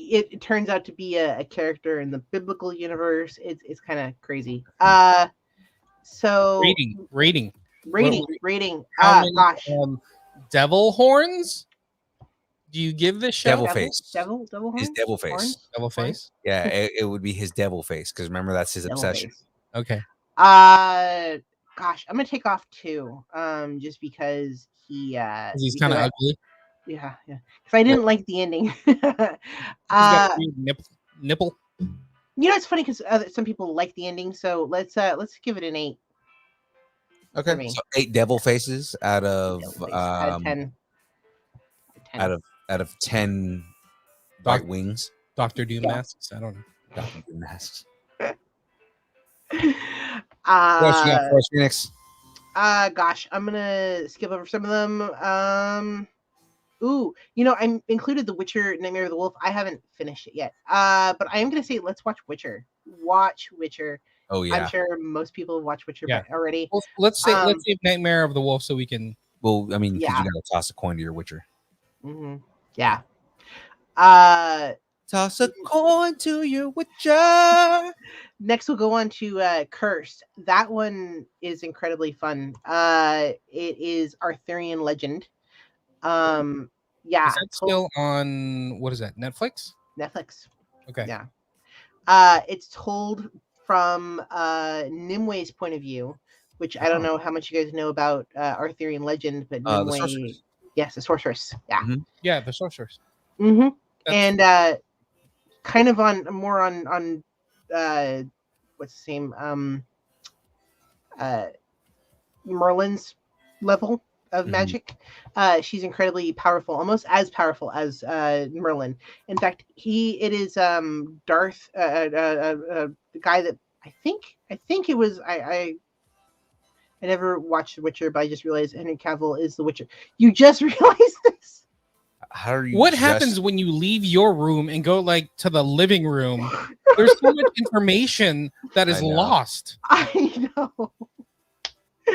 S6: It turns out to be a character in the biblical universe. It's kind of crazy. So
S4: Rating.
S6: Ah,
S4: many,
S6: gosh.
S4: Devil horns? Do you give this show
S3: Devil face.
S6: Devil
S3: His
S6: horns?
S3: devil face.
S6: Horns?
S4: devil face?
S3: Yeah, it would be his devil face because remember that's his
S6: Devil
S3: obsession.
S6: face.
S4: Okay.
S6: Gosh, I'm gonna take off 2. Just because he's
S4: He's kind of ugly.
S6: Yeah. Because I didn't like the ending.
S4: He's got a weird nipple.
S6: It's funny because some people like the ending, so let's give it an 8. for
S3: Okay,
S6: me.
S3: so 8 devil faces out of
S6: Devil face. Out of 10.
S3: out of 10
S4: Doc-
S3: white wings.
S4: Doctor Doom
S6: Yeah.
S4: masks. I don't know.
S3: Doctor Doom masks.
S6: Uh,
S3: What else you got for us, Phoenix?
S6: Gosh, I'm gonna skip over some of them. I included The Witcher, Nightmare of the Wolf. I haven't finished it yet. But I am gonna say let's watch Witcher. Watch Witcher.
S3: Oh yeah.
S6: I'm sure most people have watched Witcher already.
S4: Well, let's save Nightmare of the Wolf so we can.
S3: Well, I mean, 'cause
S6: Yeah.
S3: you gotta toss a coin to your Witcher.
S6: Yeah.
S3: Toss a coin to your Witcher.
S6: Next we'll go on to Cursed. That one is incredibly fun. It is Arthurian legend. Yeah.
S4: Is that still on? What is that? Netflix?
S6: Netflix.
S4: Okay.
S6: Yeah. It's told from Nimwe's point of view, which I don't know how much you guys know about Arthurian legend, but
S3: The
S6: Nimue,
S3: sorceress.
S6: yes, the sorceress. Yeah.
S4: Yeah, the sorcerers.
S6: Mm-hmm.
S4: That's-
S6: And kind of on what's the same Merlin's level of magic. She's incredibly powerful, almost as powerful as Merlin. In fact, it is Darth, the guy that I think it was. I never watched The Witcher, but I just realized Henry Cavill is The Witcher. You just realized this?
S3: How are you?
S4: What happens when you leave your room and go like to the living room? There's so much information that is
S3: I know.
S4: lost.
S6: I know.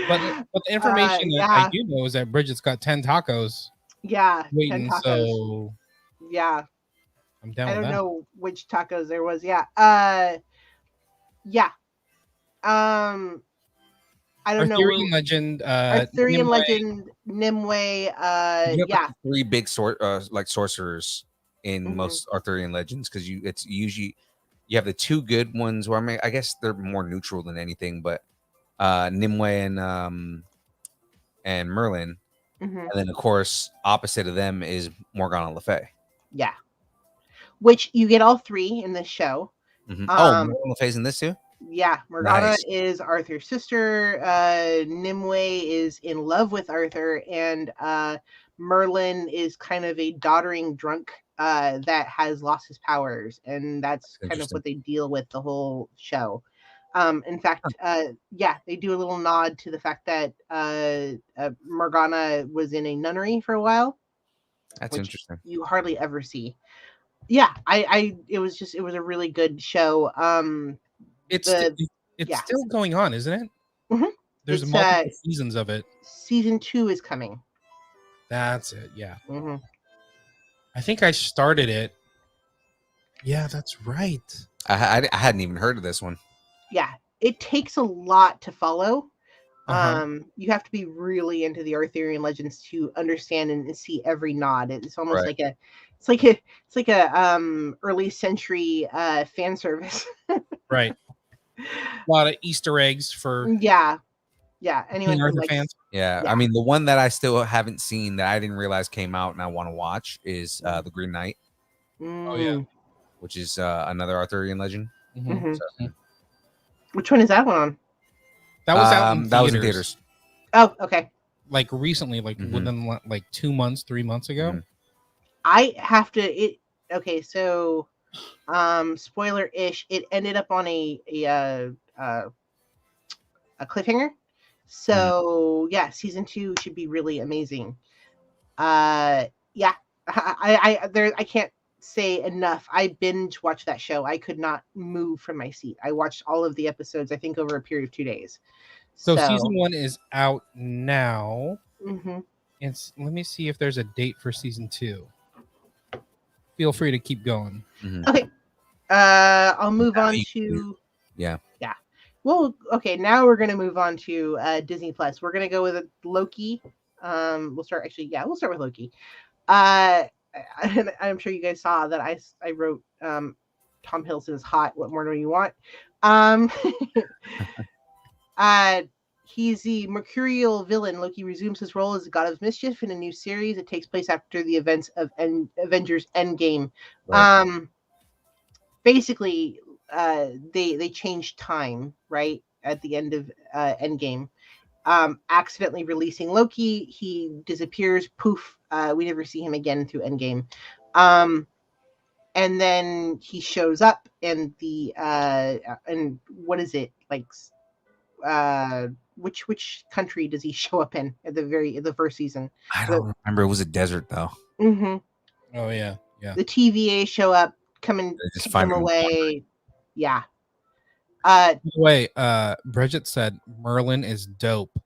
S4: But the information that I do know is that Bridget's got 10 tacos
S6: Yeah. 10
S4: waiting,
S6: tacos.
S4: so
S6: Yeah.
S4: I'm down
S6: I
S4: with
S6: don't
S4: that.
S6: know which tacos there was. Yeah. Yeah. I don't know.
S4: Arthurian legend.
S6: Arthurian
S4: Nimue.
S6: legend, Nimue.
S3: You have
S6: Yeah.
S3: like 3 big like sorcerers in
S6: Mhm.
S3: most Arthurian legends because it's usually you have the 2 good ones. Where I guess they're more neutral than anything, but Nimue and Merlin,
S6: Mhm.
S3: and then of course opposite of them is Morgana Le Fay.
S6: Yeah. Which you get all 3 in this show.
S3: Oh,
S6: Um,
S3: Morgana Le Fay's in this too.
S6: Yeah, Morgana
S3: Nice.
S6: is Arthur's sister. Nimue is in love with Arthur, and Merlin is kind of a doddering drunk that has lost his powers, and that's kind of
S3: Interesting.
S6: what they deal with the whole show. In fact, they do a little nod to the fact that Morgana was in a nunnery for a while.
S3: That's
S6: which
S3: interesting.
S6: You hardly ever see. Yeah, it was a really good show.
S4: It's
S6: yeah.
S4: still going on, isn't it?
S6: Mhm.
S4: There's
S6: It's,
S4: multiple seasons of it.
S6: Season 2 is coming.
S4: That's it. Yeah.
S6: Mm-hmm.
S4: I think I started it. Yeah, that's right.
S3: I hadn't even heard of this one.
S6: Yeah, it takes a lot to follow.
S4: Uh-huh.
S6: You have to be really into the Arthurian legends to understand and see every nod. It's almost
S3: Right.
S6: it's like a early century fan service.
S4: Right. A lot of Easter eggs for
S6: Yeah. Anyone
S4: King
S6: who
S4: Arthur
S6: likes
S4: fans.
S3: Yeah,
S6: Yeah.
S3: I mean the one that I still haven't seen that I didn't realize came out and I want to watch is the Green Knight,
S4: Oh, yeah.
S3: which is another Arthurian legend.
S6: Mhm.
S3: So,
S6: Which one is that one on?
S4: That was out in
S3: that was in
S4: theaters.
S3: theaters.
S6: Oh, okay.
S4: Like recently, like within like 2 months, 3 months ago.
S3: Mhm.
S6: I have to okay, so spoiler-ish, it ended up on a cliffhanger. So yeah, season 2 should be really amazing. Yeah. I can't say enough. I binge watched that show. I could not move from my seat. I watched all of the episodes, I think, over a period of 2 days.
S4: So season 1 is out now.
S6: Mhm.
S4: Let me see if there's a date for season 2. Feel free to keep going.
S6: Okay. I'll move on to
S3: Yeah.
S6: Well, okay, now we're gonna move on to Disney Plus. We're gonna go with Loki. We'll start with Loki. I'm sure you guys saw that I wrote Tom Hiddleston's hot. What more do you want? He's the mercurial villain. Loki resumes his role as the god of mischief in a new series. It takes place after the events of Avengers Endgame.
S3: Right.
S6: Basically, they changed time right at the end of Endgame. Accidentally releasing Loki, he disappears. Poof! We never see him again through Endgame. And then he shows up, and and what is it like? Which country does he show up in at the first season?
S3: I don't remember. It was a desert though.
S6: Mm-hmm.
S4: Oh yeah.
S6: The TVA show up, come and
S3: just
S6: take
S3: find
S6: him
S3: him.
S6: away. Yeah.
S4: By the way, Bridget said Merlin is dope.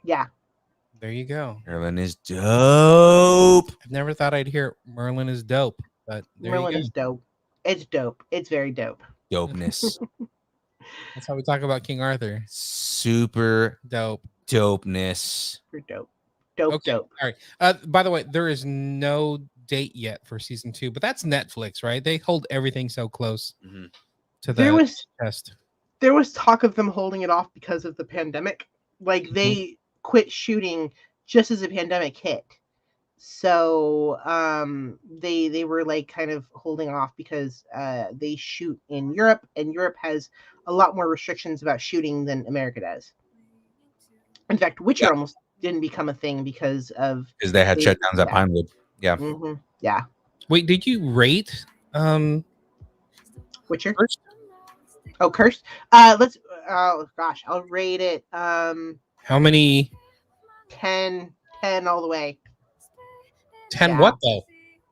S6: Yeah.
S4: There you go.
S3: Merlin is dope.
S4: I've never thought I'd hear Merlin is dope, but there
S6: Merlin
S4: you go.
S6: is dope. It's dope. It's very dope.
S3: Dopeness.
S4: That's how we talk about King Arthur.
S3: Super
S4: Dope.
S3: dopeness.
S6: Super dope. Dope.
S4: Okay.
S6: Dope.
S4: All right. By the way, there is no date yet for season 2, but that's Netflix, right? They hold everything so close to the test.
S6: There was talk of them holding it off because of the pandemic. Like they quit shooting just as the pandemic hit. So they were like kind of holding off because they shoot in Europe, and Europe has a lot more restrictions about shooting than America does. In fact, Witcher almost didn't become a thing because
S3: they had shutdowns at Pinewood. Yeah.
S6: Mm-hmm. Yeah.
S4: Wait, did you rate
S6: Witcher?
S4: Cursed?
S6: Oh, Cursed. Let's. Oh gosh, I'll rate it.
S4: How many?
S6: 10 all the way.
S4: 10 what though?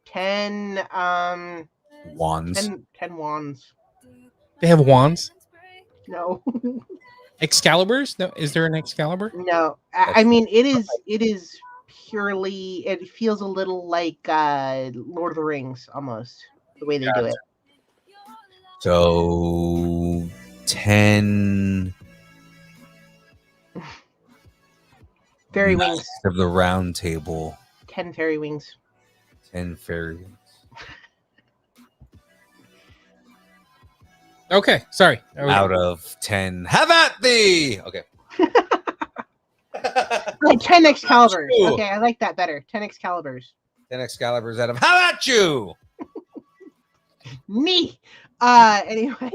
S6: 10
S3: wands.
S6: 10 wands.
S4: They have wands?
S6: No.
S4: Excaliburs? No, is there an Excalibur?
S6: No. I mean it is purely, it feels a little like Lord of the Rings almost, the way they do it.
S3: So 10
S6: fairy wings
S3: of the round table.
S6: 10 fairy wings.
S3: 10 fairy wings.
S4: Okay, sorry.
S3: Out of 10. Have at thee. Okay.
S6: Like 10 Excaliburs. Okay, I like that better. 10 Excaliburs.
S3: 10 Excaliburs out of how about you?
S6: Me. Anyway.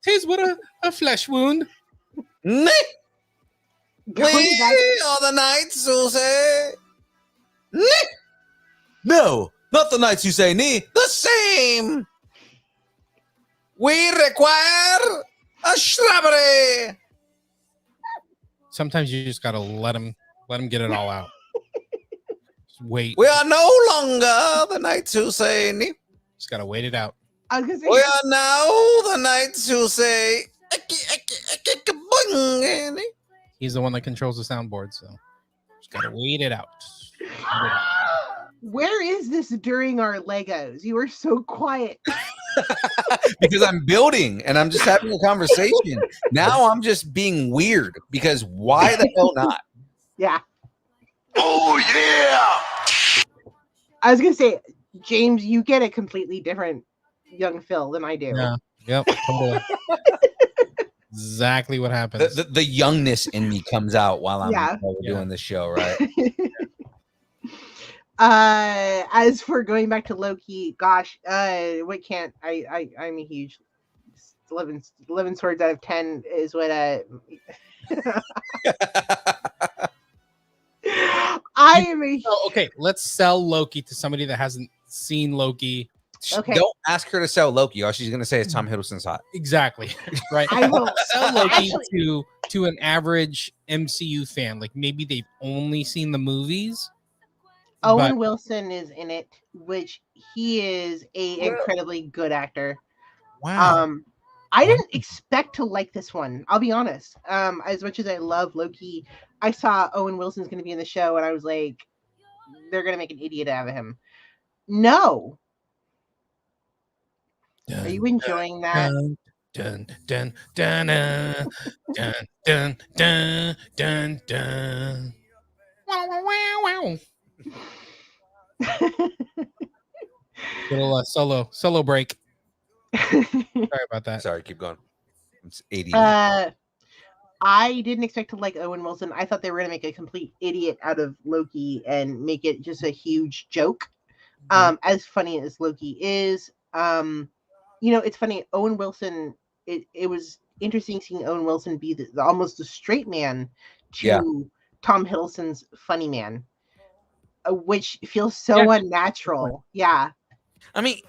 S4: Tis what a flesh wound.
S3: Me. We are the knights who say nee. No, not the knights who say nee. The same. We require a shrubbery.
S4: Sometimes you just gotta let him get it all out. Just wait.
S3: We are no longer the knights who say nee.
S4: Just gotta wait it out.
S6: I was gonna say,
S3: We are now the knights who say
S4: He's the one that controls the soundboard, so just gotta wait it out.
S6: Where is this during our Legos? You were so quiet.
S3: Because I'm building and I'm just having a conversation. Now I'm just being weird because why the hell not?
S6: Yeah.
S1: Oh, yeah!
S6: I was gonna say, James, you get a completely different young Phil than I do.
S4: Yeah. Yep. Totally. Exactly what happens.
S3: The youngness in me comes out while we're
S4: Yeah.
S3: doing this show, right?
S6: As for going back to Loki, gosh, I'm a huge 11 swords out of 10 is what I am a
S4: Okay, let's sell Loki to somebody that hasn't seen Loki.
S6: Okay.
S3: Don't ask her to sell Loki. All she's gonna say is Tom Hiddleston's hot.
S4: Exactly. Right.
S6: I will
S4: Sell Loki
S6: actually,
S4: to an average MCU fan. Like maybe they've only seen the movies.
S6: Owen Wilson is in it, which he is a incredibly good actor.
S3: Wow.
S6: I didn't expect to like this one. I'll be honest. As much as I love Loki, I saw Owen Wilson's going to be in the show, and I was like, they're going to make an idiot out of him. No. Are you enjoying that?
S4: Dun dun dun dun dun dun dun dun dun. Wow wow wow. Little solo break. Sorry about that.
S3: Sorry, keep going. It's 80.
S6: I didn't expect to like Owen Wilson. I thought they were going to make a complete idiot out of Loki and make it just a huge joke. As funny as Loki is, it's funny. Owen Wilson. It was interesting seeing Owen Wilson be almost the straight man to Tom Hiddleston's funny man, which feels so unnatural. Yeah.
S3: I mean,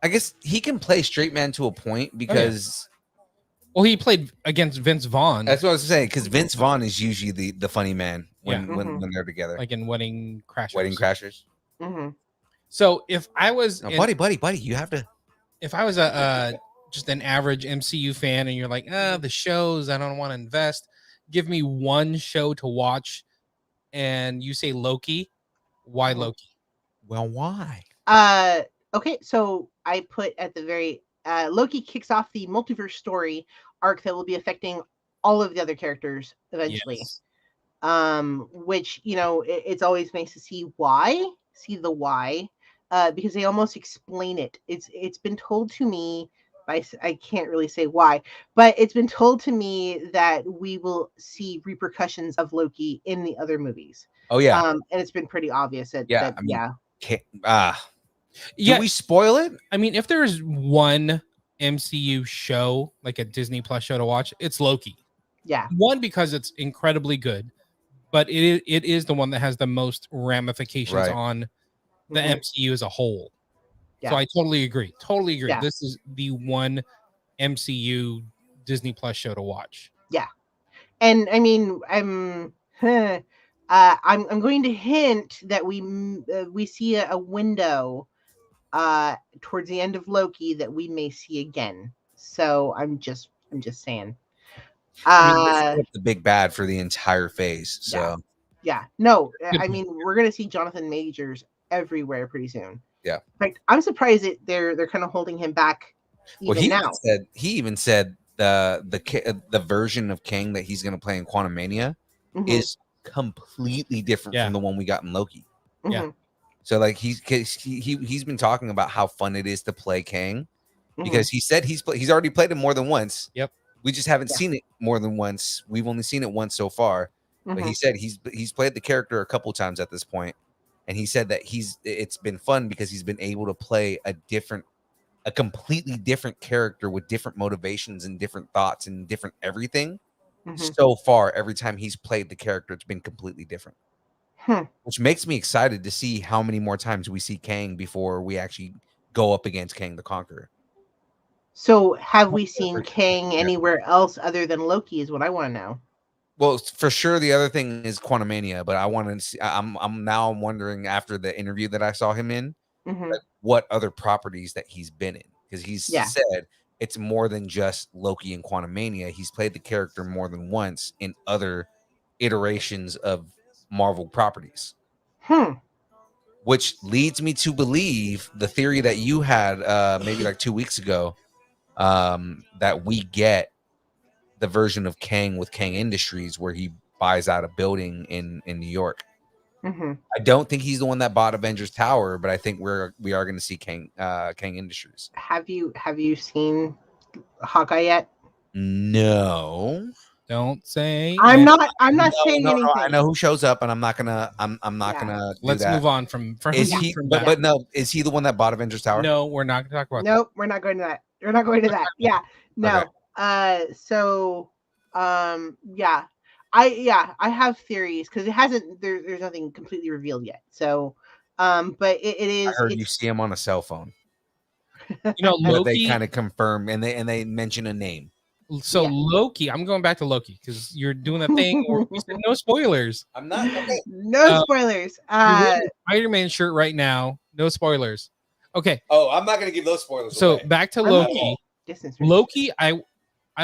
S3: I guess he can play straight man to a point because.
S4: Well, he played against Vince Vaughn.
S3: That's what I was saying, because Vince Vaughn is usually the funny man when they're together,
S4: like in Wedding Crashers.
S3: Wedding Crashers.
S6: Mm-hmm.
S4: So if I was,
S3: buddy, you have to.
S4: If I was just an average MCU fan, and you're like, the shows I don't want to invest, give me one show to watch, and you say Loki, why Loki?
S3: Well, why?
S6: Okay, so I put at the very. Loki kicks off the multiverse story arc that will be affecting all of the other characters eventually.
S4: Yes.
S6: Which, it's always nice to see the why, because they almost explain it. It's been told to me, I can't really say why, but it's been told to me that we will see repercussions of Loki in the other movies.
S3: Oh yeah.
S6: And it's been pretty obvious that
S3: Do we spoil it?
S4: I mean, if there's one MCU show, like a Disney Plus show to watch, it's Loki.
S6: Yeah.
S4: One, because it's incredibly good, but it is the one that has the most ramifications on the MCU as a whole. Yeah. So I totally agree. Yeah. This is the one MCU Disney Plus show to watch.
S6: Yeah. And I mean, I'm going to hint that we see a window towards the end of Loki that we may see again. So I'm just saying.
S3: This is the big bad for the entire phase. So
S6: no, I mean, we're gonna see Jonathan Majors everywhere pretty soon.
S3: Yeah.
S6: In fact, I'm surprised that they're kind of holding him back now.
S3: He even said the version of Kang that he's gonna play in Quantumania is completely different from the one we got in Loki.
S6: Yeah.
S3: So like he's been talking about how fun it is to play Kang, because he said he's already played it more than once.
S4: Yep.
S3: We just haven't seen it more than once. We've only seen it once so far. But he said he's played the character a couple times at this point, and he said that it's been fun because he's been able to play a completely different character with different motivations and different thoughts and different everything. So far, every time he's played the character, it's been completely different. Which makes me excited to see how many more times we see Kang before we actually go up against Kang the Conqueror.
S6: So have we seen Kang anywhere else other than Loki is what I want to know.
S3: Well, for sure the other thing is Quantumania, but I want to see, I'm wondering after the interview that I saw him in, like, what other properties that he's been in, because he's said it's more than just Loki and Quantumania. He's played the character more than once in other iterations of Marvel properties. Which leads me to believe the theory that you had maybe like 2 weeks ago, that we get the version of Kang with Kang Industries where he buys out a building in New York.
S6: Mm-hmm.
S3: I don't think he's the one that bought Avengers Tower, but I think we are going to see Kang Industries.
S6: Have you seen Hawkeye yet?
S3: No.
S4: Don't say.
S6: I'm not saying
S3: No,
S6: anything.
S3: I know who shows up, and I'm not gonna gonna.
S4: Let's move on from
S3: Is he?
S4: from
S3: But,
S4: that.
S3: but no, is he the one that bought Avengers Tower?
S4: No, we're not going to talk about
S6: Nope, we're not going to that. We're not going to that. Yeah, no.
S3: Okay.
S6: So, yeah, I have theories because it hasn't. There's nothing completely revealed yet. So, but it is.
S3: I heard you see him on a cell phone.
S4: that. You know,
S3: But they
S4: Loki.
S3: kind of confirm and they mention a name.
S4: So
S6: Yeah.
S4: Loki, I'm going back to Loki because you're doing that thing where you said no spoilers.
S3: I'm not. Okay.
S6: No spoilers.
S4: You're wearing a Spider-Man shirt right now. No spoilers. Okay,
S3: Oh, I'm not gonna give those spoilers.
S4: so
S3: away.
S4: back to
S6: I'm not-
S4: Loki.
S6: distance.
S4: Loki, I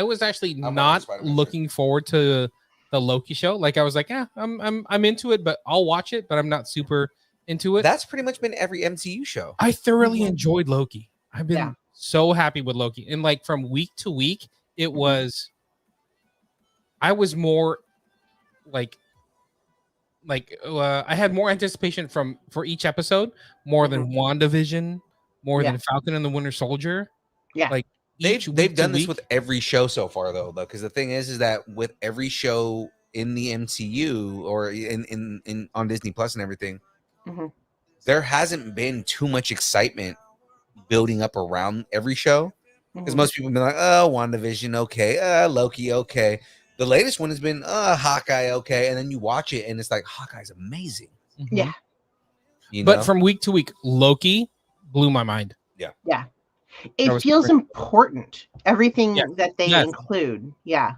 S4: was actually
S3: wearing
S4: not
S3: a Spider-Man
S4: looking forward to the Loki show. Like I was like, yeah, I'm into it, but I'll watch it, but I'm not super into it.
S3: That's pretty much been every MCU show.
S4: I thoroughly
S6: Mhm.
S4: enjoyed Loki. I've been
S6: Yeah.
S4: so happy with Loki. And like from week to week, it
S6: Mm-hmm.
S4: was I was more like I had more anticipation for each episode, more than WandaVision, more
S6: Yeah.
S4: than Falcon and the Winter Soldier.
S6: Yeah.
S4: Like
S3: They've
S4: each week
S3: they've
S4: to
S3: done this
S4: week-
S3: with every show so far though, because the thing is that with every show in the MCU or in on Disney Plus and everything,
S6: Mhm.
S3: there hasn't been too much excitement building up around every show. Because
S6: Mhm.
S3: most people have been like, oh, WandaVision, okay, Loki, okay. The latest one has been Hawkeye, okay, and then you watch it and it's like Hawkeye's amazing.
S6: Yeah.
S3: You know?
S4: But from week to week, Loki blew my mind. That
S6: It
S4: was
S6: feels
S4: great.
S6: important. Everything
S4: Yes.
S6: that they
S4: Yes.
S6: include. Yeah.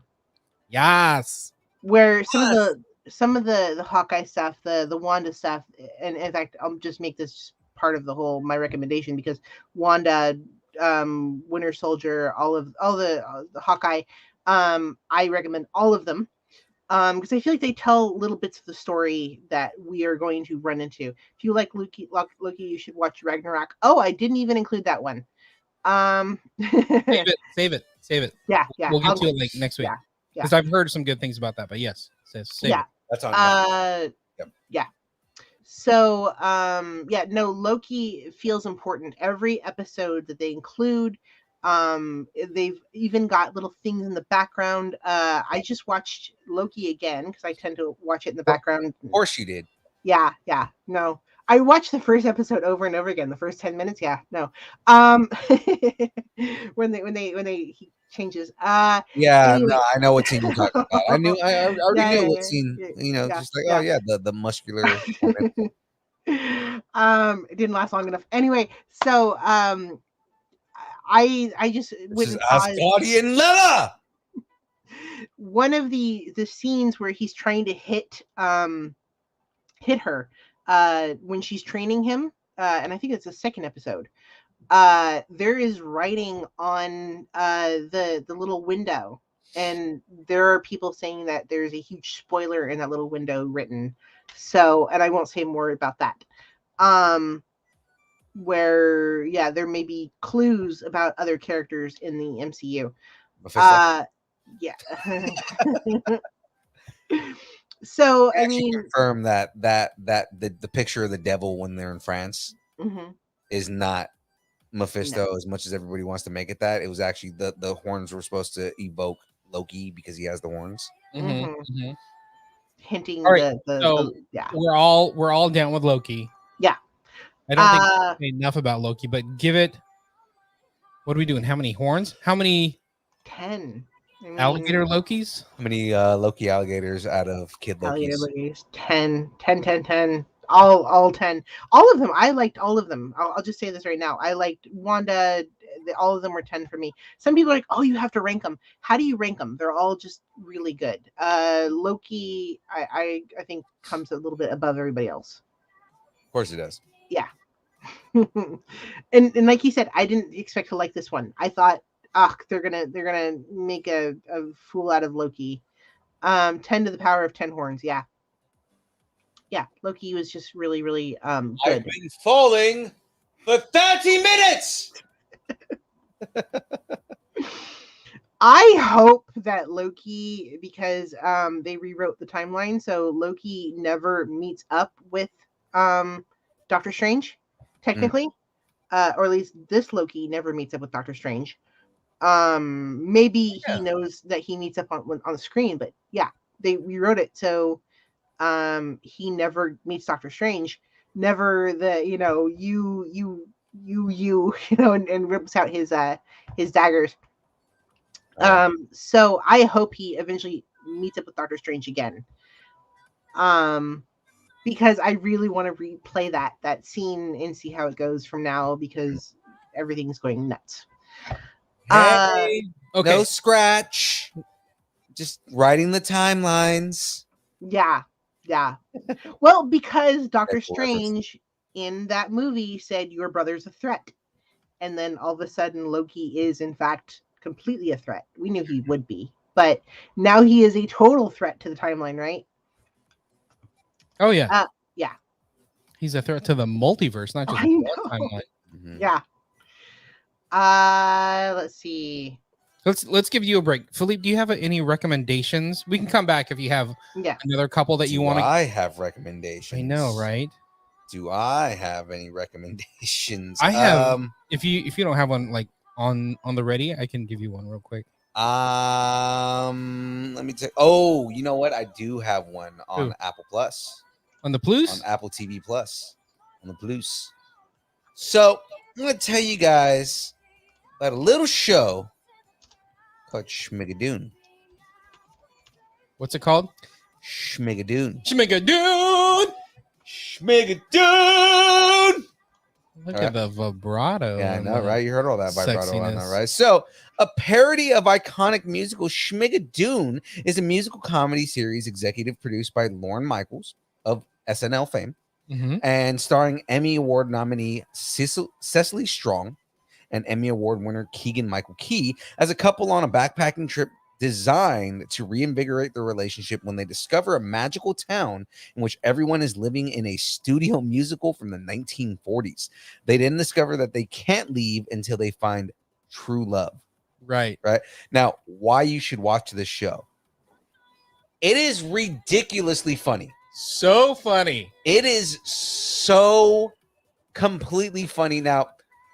S4: Yes.
S6: Where some of the Hawkeye stuff, the Wanda stuff, and in fact, I'll just make this part of the whole my recommendation because Wanda, Winter Soldier, all the Hawkeye, I recommend all of them because I feel like they tell little bits of the story that we are going to run into. If you like Loki, you should watch Ragnarok. Oh, I didn't even include that one.
S4: Save it.
S6: Yeah.
S4: We'll get
S6: I'll-
S4: to it like next week.
S6: yeah.
S4: Because I've heard some good things about that. But yes, save
S6: Yeah.
S4: it.
S3: That's on. Yep.
S6: Yeah. So no, Loki feels important. Every episode that they include, they've even got little things in the background. I just watched Loki again because I tend to watch it in the background.
S3: Of course you did.
S6: Yeah. No, I watched the first episode over and over again. The first 10 minutes. Yeah. No. When he changes.
S3: Yeah,
S6: Anyway.
S3: no, I know what scene you're talking about. I already
S6: Yeah,
S3: knew
S6: yeah,
S3: what
S6: yeah,
S3: scene.
S6: yeah,
S3: You know,
S6: yeah,
S3: just like
S6: yeah.
S3: the muscular woman.
S6: It didn't last long enough. Anyway, so I just
S3: This
S6: went
S3: is
S6: and saw
S3: Asgardian Lila.
S6: one of the scenes where he's trying to hit her when she's training him, and I think it's the second episode. There is writing on the little window, and there are people saying that there's a huge spoiler in that little window written. So, and I won't say more about that. Where there may be clues about other characters in the MCU.
S3: Mephisto.
S6: Yeah. So I
S3: Actually
S6: mean,
S3: confirm that the picture of the devil when they're in France
S6: mhm.
S3: is not Mephisto as much as everybody wants to make it that. It was actually the horns were supposed to evoke Loki because he has the horns.
S4: Mhm,
S6: Mhm.
S4: mhm.
S6: Hinting
S4: All right,
S6: the
S4: so-
S6: yeah.
S4: We're all down with Loki.
S6: Yeah.
S4: I don't think we say enough about Loki, but give it. What are we doing? How many horns? How many
S6: 10. I mean,
S4: alligator Lokis?
S3: How many Loki alligators out of Kid
S6: alligator
S3: Loki's?
S6: Lokis. 10. All 10. All of them. I liked all of them. I'll just say this right now. I liked Wanda. All of them were 10 for me. Some people are like, oh, you have to rank them. How do you rank them? They're all just really good. Loki, I think, comes a little bit above everybody else.
S3: Of course it does.
S6: and like you said, I didn't expect to like this one. I thought, they're gonna make a fool out of Loki. 10 to the power of 10 horns. Yeah. yeah, Loki was just really, really
S3: I've
S6: good.
S3: been falling for 30 minutes.
S6: I hope that Loki, because they rewrote the timeline, so Loki never meets up with Doctor Strange, technically, or at least this Loki never meets up with Doctor Strange. Maybe he knows that he meets up on the screen, but yeah, they rewrote it so he never meets Doctor Strange, never the and rips out his daggers. So I hope he eventually meets up with Doctor Strange again. Because I really want to replay that scene and see how it goes from now, because everything's going nuts.
S3: Hey,
S4: Okay.
S3: no scratch. Just writing the timelines.
S6: Yeah. Well, because Doctor
S3: That's cool, that's
S6: Strange in that movie said your brother's a threat, and then all of a sudden Loki is in fact completely a threat. We knew he would be, but now he is a total threat to the timeline, right?
S4: Oh yeah.
S6: Yeah.
S4: He's a threat to the multiverse, not just
S6: I
S4: one
S6: know.
S4: timeline.
S3: Mhm.
S6: Yeah. Let's see.
S4: Let's give you a break. Philippe, do you have any recommendations? We can come back if you have
S6: Yeah.
S4: another couple that you
S3: Do
S4: want to.
S3: I have recommendations?
S4: I know, right?
S3: Do I have any recommendations?
S4: I have. If you don't have one like on the ready, I can give you one real quick.
S3: Let me take. Oh, you know what? I do have one on
S4: Who?
S3: Apple Plus,
S4: On the Plus?
S3: on Apple TV Plus, on the Plus. So I'm gonna tell you guys about a little show called Schmigadoon.
S4: What's it called?
S3: Schmigadoon.
S4: Schmigadoon!
S3: Schmigadoon.
S4: Look
S3: All right.
S4: at the vibrato.
S3: Yeah, I
S4: and
S3: know,
S4: the
S3: right? You heard all that vibrato, I know,
S4: sexiness.
S3: right? So, a parody of iconic musical Schmigadoon is a musical comedy series executive produced by Lorne Michaels of SNL fame
S4: Mhm.
S3: and starring Emmy Award nominee Cecily Strong and Emmy Award winner Keegan Michael Key as a couple on a backpacking trip designed to reinvigorate their relationship when they discover a magical town in which everyone is living in a studio musical from the 1940s. They then discover that they can't leave until they find true love.
S4: Right.
S3: Now, why you should watch this show? It is ridiculously funny.
S4: So funny.
S3: It is so completely funny. Now,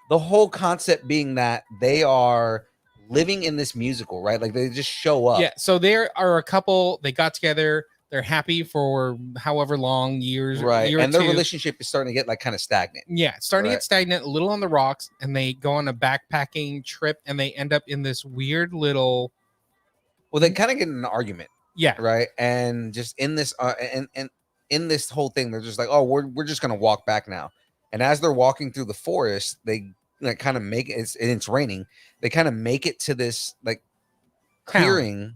S3: the whole concept being that they are living in this musical, right? Like they just show up.
S4: Yeah. So there are a couple. They got together. They're happy for however long years,
S3: Right.
S4: year or
S3: And their
S4: two.
S3: relationship is starting to get like kind of stagnant.
S4: Yeah, it's starting to
S3: Right.
S4: get stagnant, a little on the rocks, and they go on a backpacking trip, and they end up in this weird little.
S3: Well, they kind of get in an argument,
S4: Yeah.
S3: right? And just in this and in this whole thing, they're just like, oh, we're just gonna walk back now. And as they're walking through the forest, they like kind of make it, it's raining. They kind of make it to this like
S4: Town.
S3: clearing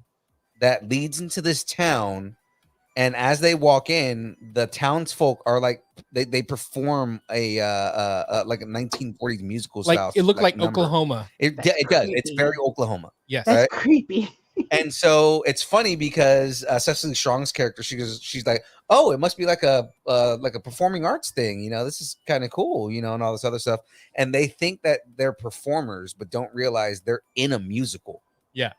S3: that leads into this town. And as they walk in, the townsfolk are like they perform a like a 1940s musical
S4: Like
S3: style.
S4: it looked like
S3: number.
S4: Oklahoma.
S3: It
S6: That's
S3: does. It's
S6: creepy.
S3: very Oklahoma.
S4: Yes.
S6: That's
S3: Right.
S6: creepy.
S3: And so it's funny because Cecily Strong's character, she's like, oh, it must be like a performing arts thing, you know, this is kind of cool, you know, and all this other stuff. And they think that they're performers, but don't realize they're in a musical.
S4: Yeah.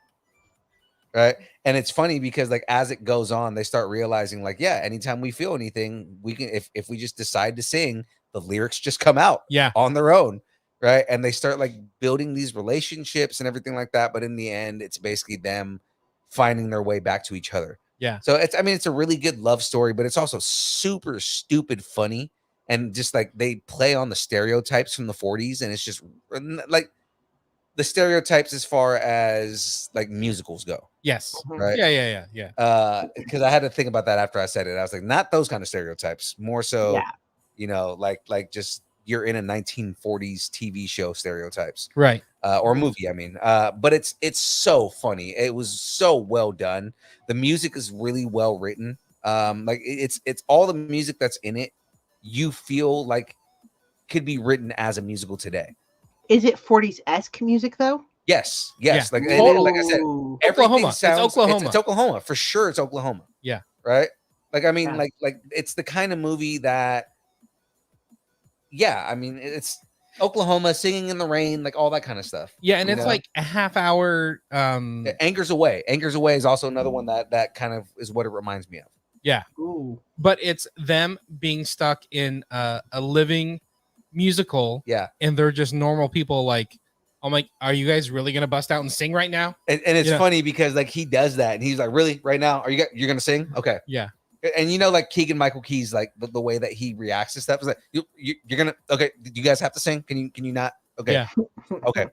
S3: Right. And it's funny because like as it goes on, they start realizing like, yeah, anytime we feel anything, we can if we just decide to sing, the lyrics just come out
S4: Yeah.
S3: on their own. Right. And they start like building these relationships and everything like that. But in the end, it's basically them finding their way back to each other.
S4: Yeah.
S3: So it's a really good love story, but it's also super stupid funny. And just like they play on the stereotypes from the 40s. And it's just like the stereotypes as far as like musicals go.
S4: Yes.
S3: Right.
S4: Yeah.
S3: Because I had to think about that after I said it. I was like, not those kind of stereotypes, more so,
S6: Yeah.
S3: you know, like just you're in a 1940s TV show stereotypes,
S4: Right.
S3: or movie. I mean, but it's so funny. It was so well done. The music is really well written. Like it's all the music that's in it. You feel like could be written as a musical today.
S6: Is it 40s-esque music though?
S3: Yes.
S4: Yeah.
S3: Like
S4: Totally.
S3: like I said,
S6: Ooh.
S3: everything
S4: Oklahoma. It's
S3: sounds
S4: Oklahoma.
S3: It's Oklahoma for sure. It's Oklahoma.
S4: Yeah.
S3: Right. Like, I mean,
S6: Yeah.
S3: like it's the kind of movie that, yeah, I mean, it's Oklahoma, singing in the rain, like all that kind of stuff.
S4: Yeah, and
S3: you
S4: it's
S3: know?
S4: like a half hour.
S3: Anger's Away. Anger's Away is also another one that kind of is what it reminds me of.
S4: Yeah,
S6: Ooh.
S4: but it's them being stuck in a living musical.
S3: Yeah,
S4: and they're just normal people. Like, I'm like, are you guys really gonna bust out and sing right now?
S3: and it's
S4: Yeah.
S3: funny because like he does that, and he's like, "Really, right now? You're gonna sing? Okay."
S4: Yeah,
S3: And like Keegan Michael Key's like the way that he reacts to stuff is like, you're gonna okay. You guys have to sing. Can you not? Okay,
S4: yeah.
S3: okay,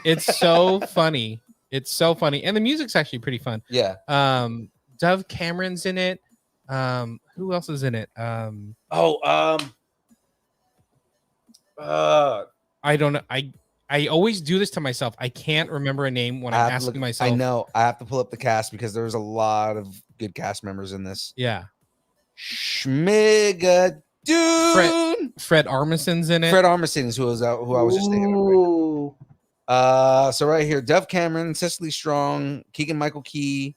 S4: It's so funny. It's so funny, and the music's actually pretty fun.
S3: yeah.
S4: Dove Cameron's in it. Who else is in it? I don't know. I always do this to myself. I can't remember a name when I'm asking myself.
S3: I know. I have to pull up the cast because there's a lot of good cast members in this.
S4: Yeah.
S3: Schmigadoon.
S4: Fred Armisen's in it.
S3: Fred Armisen is who I was just thinking of.
S6: Ooh.
S3: So right here, Dove Cameron, Cecily Strong, Keegan Michael Key,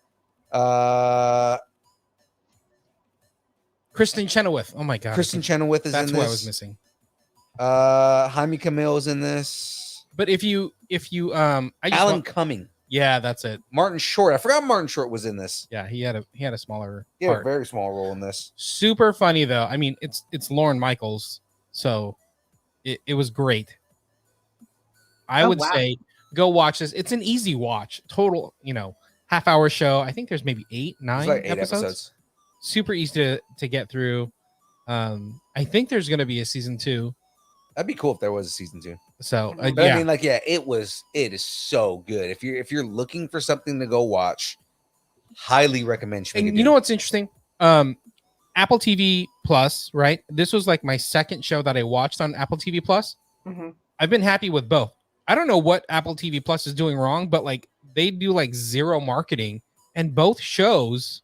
S4: Kristen Chenoweth. Oh my god.
S3: Kristen Chenoweth is
S4: That's
S3: in
S4: who
S3: this.
S4: I was missing.
S3: Jaime Camille is in this.
S4: But if you I just
S3: Alan
S4: want-
S3: Cumming,
S4: yeah, that's it.
S3: Martin Short. I forgot Martin Short was in this.
S4: Yeah, he had a smaller
S3: He had a
S4: part.
S3: very small role in this.
S4: Super funny though. I mean, it's Lorne Michaels, so it was great. I would say go watch this. It's an easy watch. Total, half-hour show. I think there's maybe 8, 9
S3: It's like 8
S4: episodes. Super easy to get through. I think there's going to be a season 2.
S3: That'd be cool if there was a season 2.
S4: So
S3: But
S4: yeah,
S3: I mean, like, yeah, it is so good. If you're looking for something to go watch, highly recommend.
S4: and you know what's interesting? Apple TV Plus, right? This was like my second show that I watched on Apple TV Plus.
S6: Mm-hmm.
S4: I've been happy with both. I don't know what Apple TV Plus is doing wrong, but like they do like zero marketing, and both shows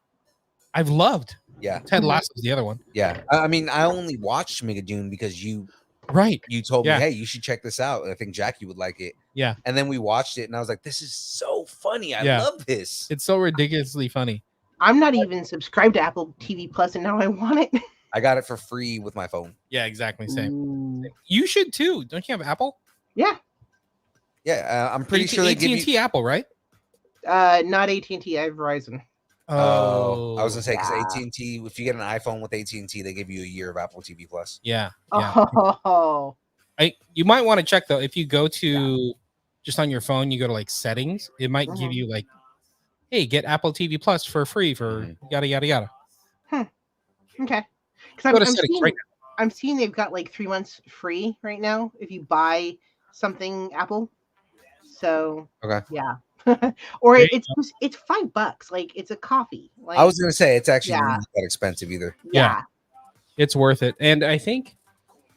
S4: I've loved.
S3: Yeah,
S4: Ted Lasso's the other one.
S3: yeah. I mean, I only watched Schmigadoon because you told me,
S4: Yeah.
S3: hey, you should check this out. I think Jackie would like it.
S4: Yeah.
S3: And then we watched it, and I was like, this is so funny. I
S4: Yeah.
S3: love this.
S4: It's so ridiculously funny.
S6: I'm not even subscribed to Apple TV Plus, and now I want it.
S3: I got it for free with my phone.
S4: Yeah, exactly. Same.
S6: Ooh.
S4: You should too. Don't you have Apple?
S6: Yeah.
S3: Yeah, I'm pretty sure they give
S4: AT&T
S3: you.
S4: Apple, right?
S6: Not AT&T. I have Verizon.
S3: Oh, I was gonna say because
S6: yeah.
S3: AT&T, if you get an iPhone with AT&T, they give you a year of Apple TV Plus.
S4: Yeah.
S6: Oh.
S4: You might want to check though. If you go to just on your phone, you go to like settings, it might give you like, hey, get Apple TV Plus for free for yada yada yada.
S6: Okay.
S4: Go to settings right now.
S6: I'm seeing they've got like 3 months free right now if you buy something Apple. So
S3: Okay.
S6: yeah. Or
S4: There you
S6: it's $5. Like it's a coffee. Like
S3: I was gonna say it's actually
S6: Yeah.
S3: not that expensive either.
S6: yeah.
S4: It's worth it. And I think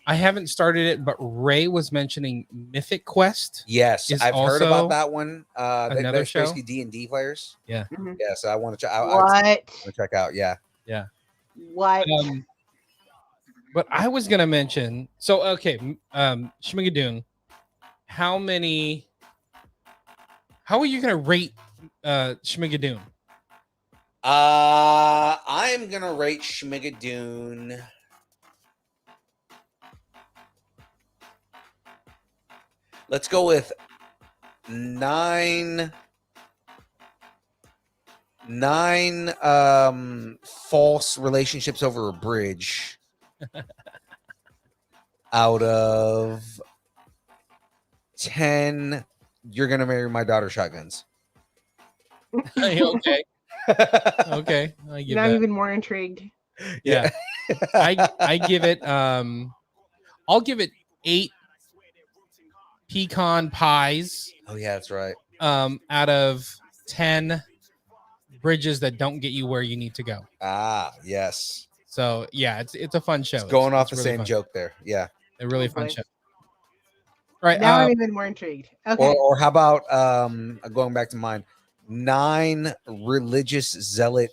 S4: I haven't started it, but Ray was mentioning Mythic Quest.
S3: Yes,
S4: Is
S3: I've heard about
S4: also
S3: that one.
S4: another
S3: They're
S4: show?
S3: basically D&D players.
S4: Yeah.
S6: Mhm.
S3: Yeah, so I want to check. I
S6: What?
S3: want to check out. Yeah.
S6: What?
S4: But I was gonna mention. So okay, Schmigadoon. How are you gonna rate Schmigadoon?
S3: I'm gonna rate Schmigadoon. Let's go with 9 false relationships over a bridge out of 10 you're gonna marry my daughter shotguns.
S4: Okay. Okay. I give
S6: Now I'm
S4: that.
S6: even more intrigued.
S4: Yeah. I give it I'll give it 8 pecan pies
S3: Oh yeah, that's right.
S4: out of 10 bridges that don't get you where you need to go.
S3: Ah, yes.
S4: So yeah, it's a fun show.
S3: It's going off
S4: it's
S3: the
S4: really
S3: same
S4: fun.
S3: joke there. Yeah.
S4: A really fun
S6: Okay.
S4: show. Right.
S6: Now I'm even more intrigued. Okay.
S3: Or how about going back to mine, 9 religious zealot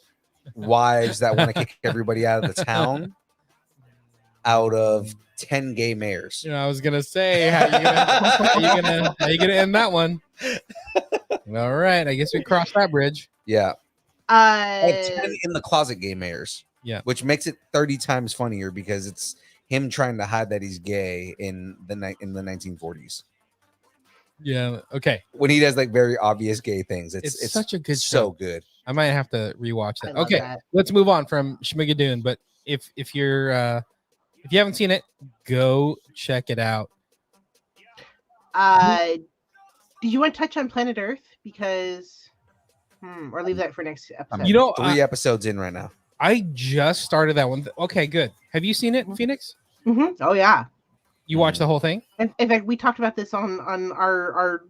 S3: wives that want to kick everybody out of the town out of 10 gay mayors.
S4: I was gonna say, how you gonna end that one? All right, I guess we crossed that bridge.
S3: Yeah. I have 10 in the closet game airs.
S4: Yeah.
S3: Which makes it 30 times funnier because it's him trying to hide that he's gay in the 1940s.
S4: Yeah. Okay.
S3: When he does like very obvious gay things. It's
S4: such a good
S3: so
S4: show.
S3: good.
S4: I might have to rewatch
S6: I
S4: that.
S6: love
S4: Okay.
S6: that.
S4: Let's move on from Schmigadoon. But if you haven't seen it, go check it out.
S6: Did you want to touch on Planet Earth? Because, or leave that for next episode.
S4: You know,
S3: 3 episodes in right now.
S4: I just started that one. Okay, good. Have you seen it, Phoenix?
S6: Oh yeah.
S4: You watched the whole thing?
S6: And in fact, we talked about this on our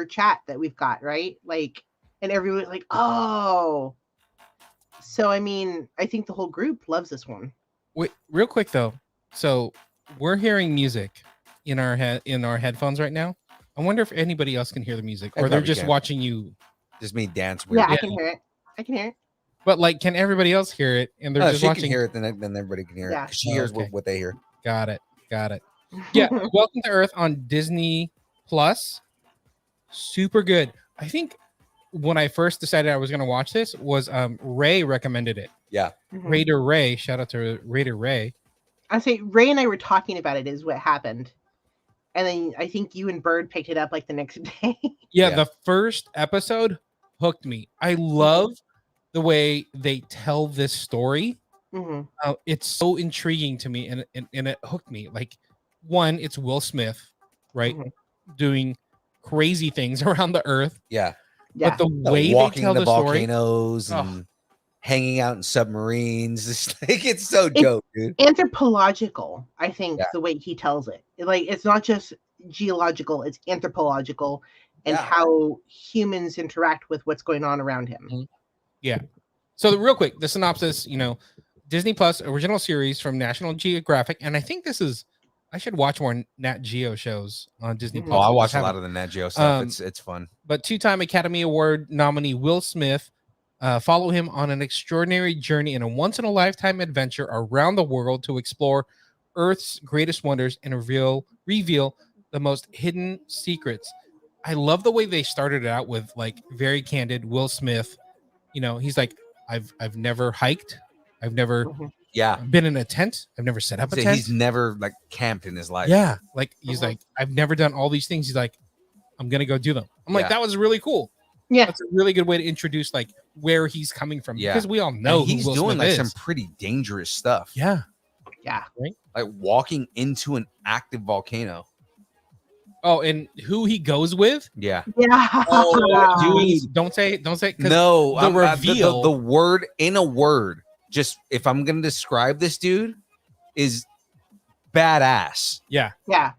S6: chat that we've got, right? Like, and everyone's like, oh. So I mean, I think the whole group loves this one.
S4: Wait, real quick though. So we're hearing music in our headphones right now. I wonder if anybody else can hear the music, or they're just watching you.
S3: Just me dance weird.
S6: Yeah, I can hear it. I can hear it.
S4: But like, can everybody else hear it? And they're
S3: If
S4: just
S3: she
S4: watching.
S3: can hear it, then everybody can hear
S6: Yeah.
S3: it. 'Cause she hears
S4: Okay.
S3: what they hear.
S4: Got it. Yeah, Welcome to Earth on Disney Plus. Super good. I think when I first decided I was going to watch this was Ray recommended it.
S3: Yeah.
S4: Raider Ray, shout out to Raider Ray.
S6: I say Ray and I were talking about it is what happened. And then I think you and Bird picked it up like the next day.
S4: Yeah,
S3: Yeah.
S4: the first episode hooked me. I love the way they tell this story. It's so intriguing to me, and it hooked me. Like, one, it's Will Smith, right, doing crazy things around the earth.
S3: Yeah.
S4: But the way they
S3: walking
S4: tell
S3: the
S4: the story,
S3: volcanoes and hanging out in submarines. It's like it's so dope, dude.
S6: Anthropological, I think, the way he tells it. Like, it's not just geological, it's anthropological, and how humans interact with what's going on around him.
S4: Yeah. So real quick, the synopsis, Disney Plus original series from National Geographic, and I think I should watch more Nat Geo shows on Disney Plus.
S3: Oh, I watch a lot of the Nat Geo stuff. It's fun.
S4: But 2-time Academy Award nominee Will Smith, follow him on an extraordinary journey in a once-in-a-lifetime adventure around the world to explore Earth's greatest wonders and reveal the most hidden secrets. I love the way they started it out with like very candid Will Smith. He's like, I've never hiked. I've never been in a tent. I've never set up a tent.
S3: He's never like camped in his life.
S4: Yeah. Like he's like, I've never done all these things. He's like, I'm going to go do them. I'm like, that was really cool.
S6: Yeah.
S4: That's a really good way to introduce like where he's coming from.
S3: Yeah.
S4: Because we all know
S3: And he's
S4: who Will
S3: doing
S4: Smith
S3: like
S4: is.
S3: some pretty dangerous stuff.
S4: Yeah.
S6: Yeah.
S4: Right.
S3: Like walking into an active volcano.
S4: Oh, and who he goes with?
S3: Yeah.
S6: Yeah.
S4: Dude, don't say it.
S3: No,
S4: the reveal.
S3: The word in a word. Just if I'm gonna describe this dude, is badass.
S4: Yeah.
S6: Yeah.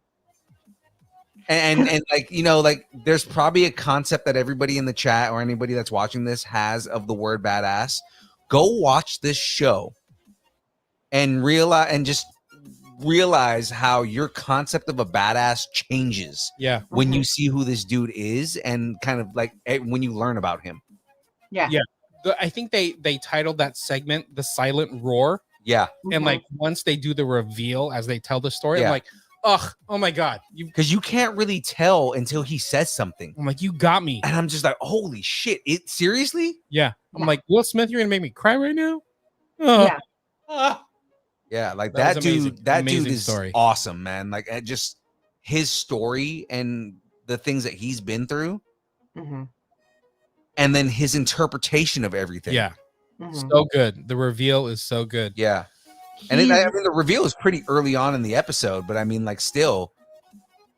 S3: And like there's probably a concept that everybody in the chat or anybody that's watching this has of the word badass. Go watch this show and realize how your concept of a badass changes.
S4: Yeah.
S3: When you see who this dude is and kind of like when you learn about him.
S6: Yeah.
S4: Yeah. I think they titled that segment "The Silent Roar."
S3: Yeah.
S4: And like once they do the reveal as they tell the story,
S3: Yeah.
S4: I'm like, oh my god,
S3: Because you can't really tell until he says something.
S4: I'm like, you got me.
S3: And I'm just like, holy shit. Seriously?
S4: Yeah. I'm like, Will Smith, you're gonna make me cry right now?
S6: Yeah.
S3: Yeah, like
S4: That
S3: that
S4: was
S3: dude,
S4: amazing.
S3: that
S4: Amazing
S3: dude is
S4: story.
S3: awesome, man. Like just his story and the things that he's been through, and then his interpretation of everything.
S4: Yeah. So good. The reveal is so good.
S3: Yeah. And then, I mean, the reveal is pretty early on in the episode, but I mean, like, still,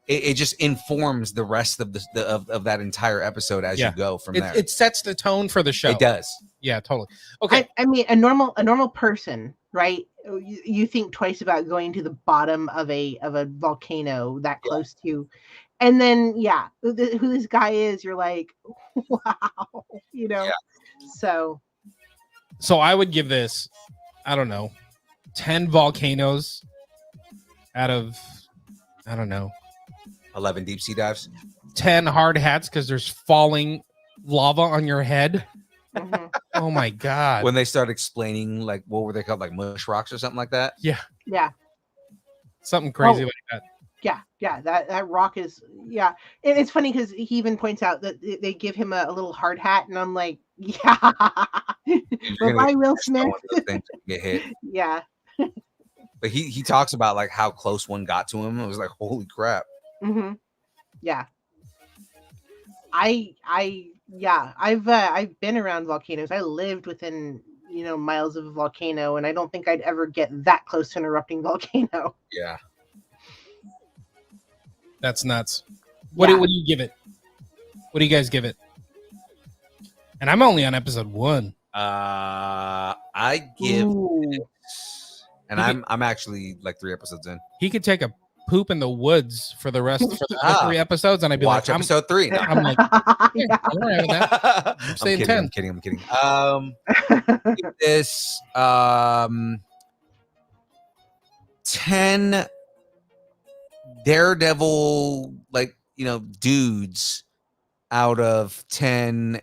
S3: it just informs the rest of of that entire episode as you go from there.
S4: It sets the tone for the show.
S3: It does.
S4: Yeah, totally. Okay.
S6: I mean, a normal person, right? You think twice about going to the bottom of a volcano that close to, and then who this guy is, you're like, wow,
S3: Yeah.
S6: So
S4: I would give this, I don't know, 10 volcanoes out of, I don't know,
S3: 11 deep sea dives.
S4: 10 hard hats because there's falling lava on your head. Oh my god.
S3: When they start explaining, like, what were they called, like mush rocks or something like that?
S4: Yeah.
S6: Yeah.
S4: Something crazy like that.
S6: Yeah, that rock is, yeah. And it's funny because he even points out that they give him a little hard hat, and I'm like, yeah.
S3: You're
S6: Well,
S3: gonna
S6: bye, Will
S3: get
S6: Smith.
S3: one of those things get hit.
S6: Yeah.
S3: But he talks about like how close one got to him. It was like, holy crap.
S6: Mm-hmm. Yeah. I've been around volcanoes. I lived within miles of a volcano, and I don't think I'd ever get that close to an erupting volcano.
S3: Yeah.
S4: That's nuts. What
S6: Yeah.
S4: do you give it? What do you guys give it? And I'm only on episode 1.
S3: I give
S6: Ooh.
S3: it, and I'm actually like 3 episodes in.
S4: He could take a poop in the woods for the rest for the 3 episodes, and I'd be
S3: Watch
S4: like,
S3: episode 3. No.
S4: I'm like,
S6: Yeah.
S4: I'm all right with that.
S3: I'm
S4: saying
S3: kidding,
S4: 10.
S3: I'm kidding. Give this 10 Daredevil, like, dudes out of 10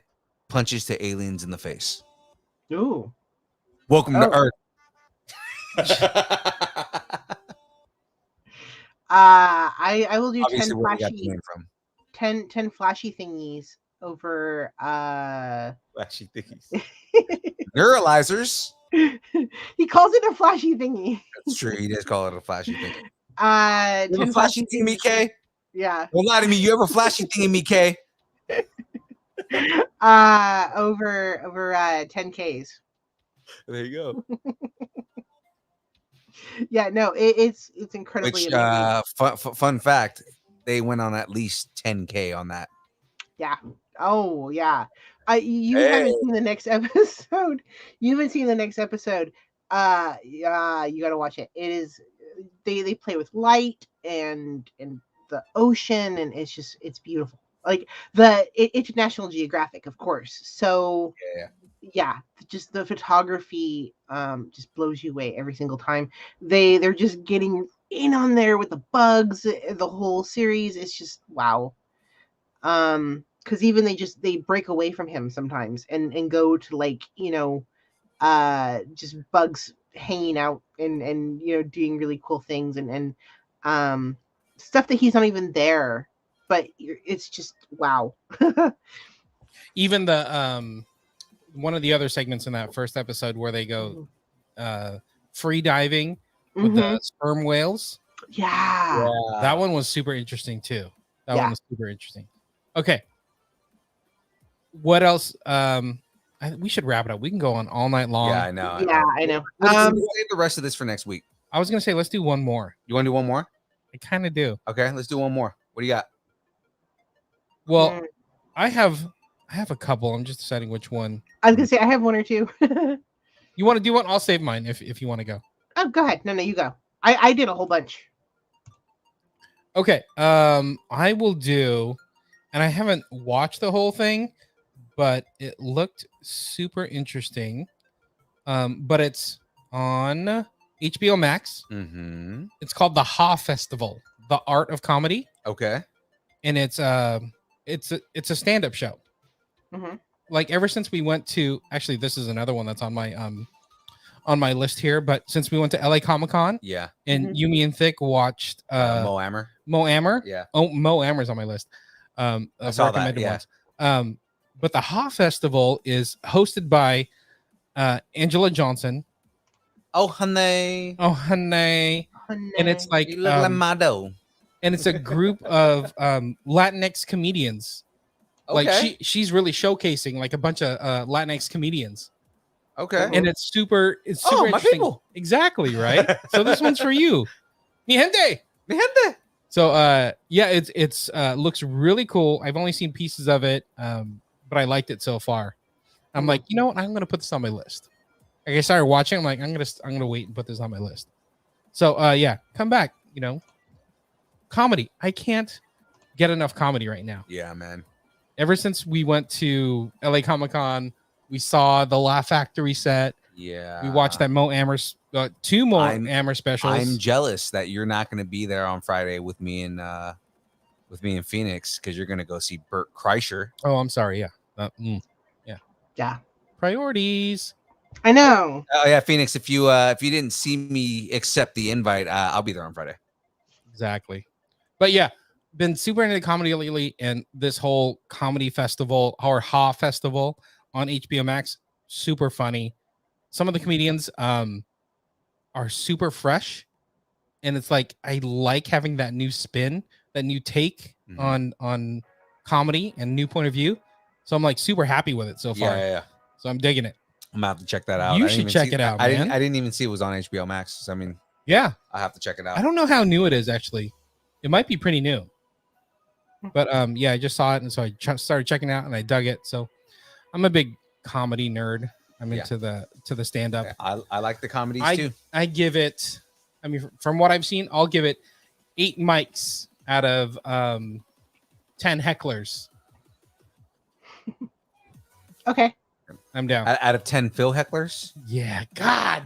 S3: punches to aliens in the face.
S6: Ooh.
S3: Welcome to Earth.
S6: I will do
S3: Obviously,
S6: 10
S3: where we got the
S6: flashy
S3: name from.
S6: 10 flashy thingies over
S3: Flashy thingies. Neuralizers.
S6: he calls it a flashy thingy.
S3: That's true. He does call it a flashy thing.
S6: 10
S3: You have a flashy thing,
S6: thingies.
S3: Mike?
S6: Yeah.
S3: Don't lie to me. You have a flashy thing, Mike?
S6: Over 10Ks.
S3: There you go.
S6: Yeah, no, it's incredibly
S3: Which
S6: amazing.
S3: fun fact, they went on at least 10K on that.
S6: Yeah. Oh, yeah. You haven't seen the next episode. You haven't seen the next episode. Yeah, you gotta watch it. It is they play with light and the ocean, and it's beautiful. Like it's National Geographic, of course. So yeah, just the photography just blows you away every single time. They're just getting in on there with the bugs, the whole series. It's just wow. Because even they break away from him sometimes and go to like just bugs hanging out and doing really cool things and stuff that he's not even there, but it's just wow.
S4: Even the one of the other segments in that first episode where they go free diving with the sperm whales.
S6: Yeah.
S4: That one was super interesting too. That one was super interesting. Okay. What else? We should wrap it up. We can go on all night long.
S3: Yeah, I know.
S6: I know.
S3: Let's save the rest of this for next week.
S4: I was gonna say let's do one more.
S3: You want to do one more?
S4: I kind of do.
S3: Okay, let's do one more. What do you got?
S4: Well, I have a couple. I'm just deciding which one.
S6: I was gonna say I have one or two.
S4: You want to do one? I'll save mine if you want to go.
S6: Oh, go ahead. No, you go. I did a whole bunch.
S4: Okay. I will do, and I haven't watched the whole thing, but it looked super interesting. But it's on HBO Max.
S3: Mm-hmm.
S4: It's called the Ha Festival, the Art of Comedy.
S3: Okay.
S4: And it's a stand-up show.
S6: Mm-hmm.
S4: Like ever since we went to, actually, this is another one that's on my list here. But since we went to LA Comic-Con,
S3: Yeah.
S4: and Yumi and Thick watched
S3: Mo Ammer.
S4: Mo Ammer.
S3: Yeah.
S4: Oh, Mo Ammer's on my list.
S3: I saw that. Yeah.
S4: Ones. But the Ha Festival is hosted by Angela Johnson.
S3: Oh, honey.
S4: And it's like
S3: You look like Mado.
S4: and it's a group of Latinx comedians.
S3: Okay.
S4: Like she's really showcasing like a bunch of Latinx comedians.
S3: Okay.
S4: And it's super
S3: my
S4: interesting.
S3: people.
S4: Exactly, right? So this one's for you. Mi gente.
S3: Mi gente.
S4: So yeah, it's looks really cool. I've only seen pieces of it, but I liked it so far. I'm like, you know what? I'm gonna put this on my list. Like I started watching, I'm like, I'm gonna wait and put this on my list. So yeah, come back. Comedy. I can't get enough comedy right now.
S3: Yeah, man.
S4: Ever since we went to LA Comic-Con, we saw the Laugh Factory set.
S3: Yeah.
S4: We watched that Mo Ammer, two Mo Ammer specials.
S3: I'm jealous that you're not going to be there on Friday with me in Phoenix because you're going to go see Bert Kreischer.
S4: Oh, I'm sorry. Yeah.
S6: Yeah.
S4: Priorities.
S6: I know.
S3: Oh yeah, Phoenix. If you didn't see me accept the invite, I'll be there on Friday.
S4: Exactly. But yeah, been super into comedy lately, and this whole comedy festival or Ha Festival on HBO Max, super funny. Some of the comedians are super fresh, and it's like I like having that new spin, that new take on comedy and new point of view. So I'm like super happy with it so far.
S3: Yeah.
S4: So I'm digging it.
S3: I'm gonna have to check that out.
S4: You
S3: I didn't
S4: should
S3: even
S4: check
S3: see-
S4: it out,
S3: I
S4: man.
S3: didn't even see it was on HBO Max. So, I mean,
S4: Yeah,
S3: I have to check it out.
S4: I don't know how new it is actually. It might be pretty new. But yeah, I just saw it, and so I started checking it out, and I dug it. So I'm a big comedy nerd. I'm into the stand up.
S3: I like the comedies too.
S4: I give it. I mean, from what I've seen, I'll give it 8 mics out of 10 hecklers.
S6: Okay.
S4: I'm down.
S3: Out of 10 Phil hecklers,
S4: Yeah, God,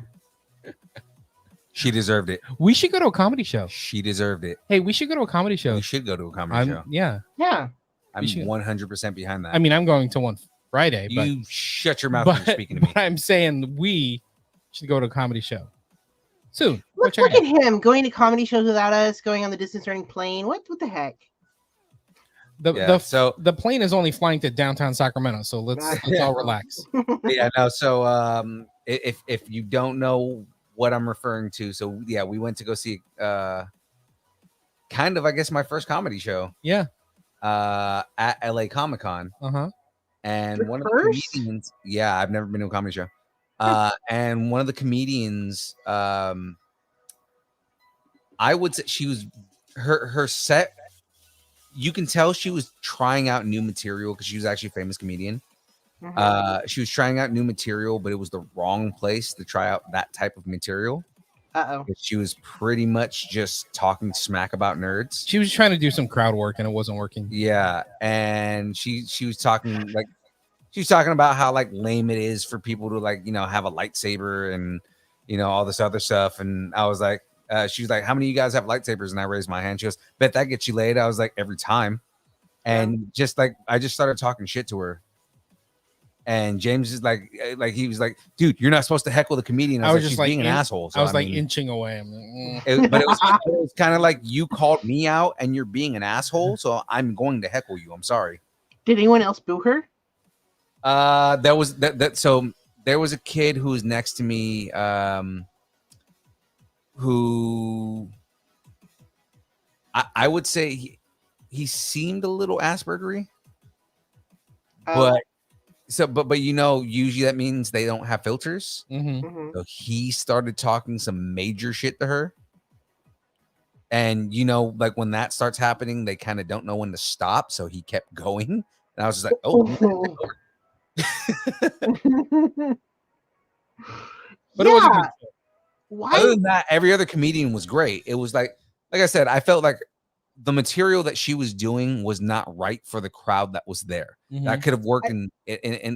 S3: she deserved it.
S4: we should go to a comedy show.
S3: She deserved it.
S4: Hey, we should go to a comedy show.
S3: We should go to a comedy show.
S4: Yeah.
S6: Yeah.
S3: I'm
S4: should.
S3: 100% behind that.
S4: I mean, I'm going to one Friday,
S3: you shut your mouth when you're speaking to me.
S4: but I'm saying we should go to a comedy show soon.
S6: Look at him going to comedy shows without us, going on the distance learning plane. What the heck?
S4: The plane is only flying to downtown Sacramento, so let's all relax.
S3: Yeah, no. So if you don't know what I'm referring to, so yeah, we went to go see kind of, I guess, my first comedy show.
S4: Yeah.
S3: At LA Comic Con. And one of the comedians, yeah, I've never been to a comedy show. And one of the comedians, I would say she was her set. You can tell she was trying out new material because she was actually a famous comedian. She was trying out new material, but it was the wrong place to try out that type of material. She was pretty much just talking smack about nerds.
S4: She was trying to do some crowd work and it wasn't working.
S3: Yeah, and she was talking about how like lame it is for people to like, you know, have a lightsaber and, you know, all this other stuff. And I was like, she was like, how many of you guys have lightsabers? And I raised my hand. She goes, bet that gets you laid. I was like, every time. And just like, I just started talking shit to her. And James is like he was like, dude, you're not supposed to heckle the comedian. I was just like, being an asshole. So
S4: I was like inching away.
S3: But it was kind of like you called me out and you're being an asshole. So I'm going to heckle you. I'm sorry.
S6: Did anyone else boo her?
S3: There was so there was a kid who was next to me, who I would say he seemed a little Aspergery, but you know, usually that means they don't have filters. So he started talking some major shit to her, and you know, like when that starts happening, they kind of don't know when to stop. So he kept going, and I was just like, oh. But it wasn't good.
S6: Why?
S3: Other than that, every other comedian was great. It was like I said, I felt like the material that she was doing was not right for the crowd that was there. That could have worked in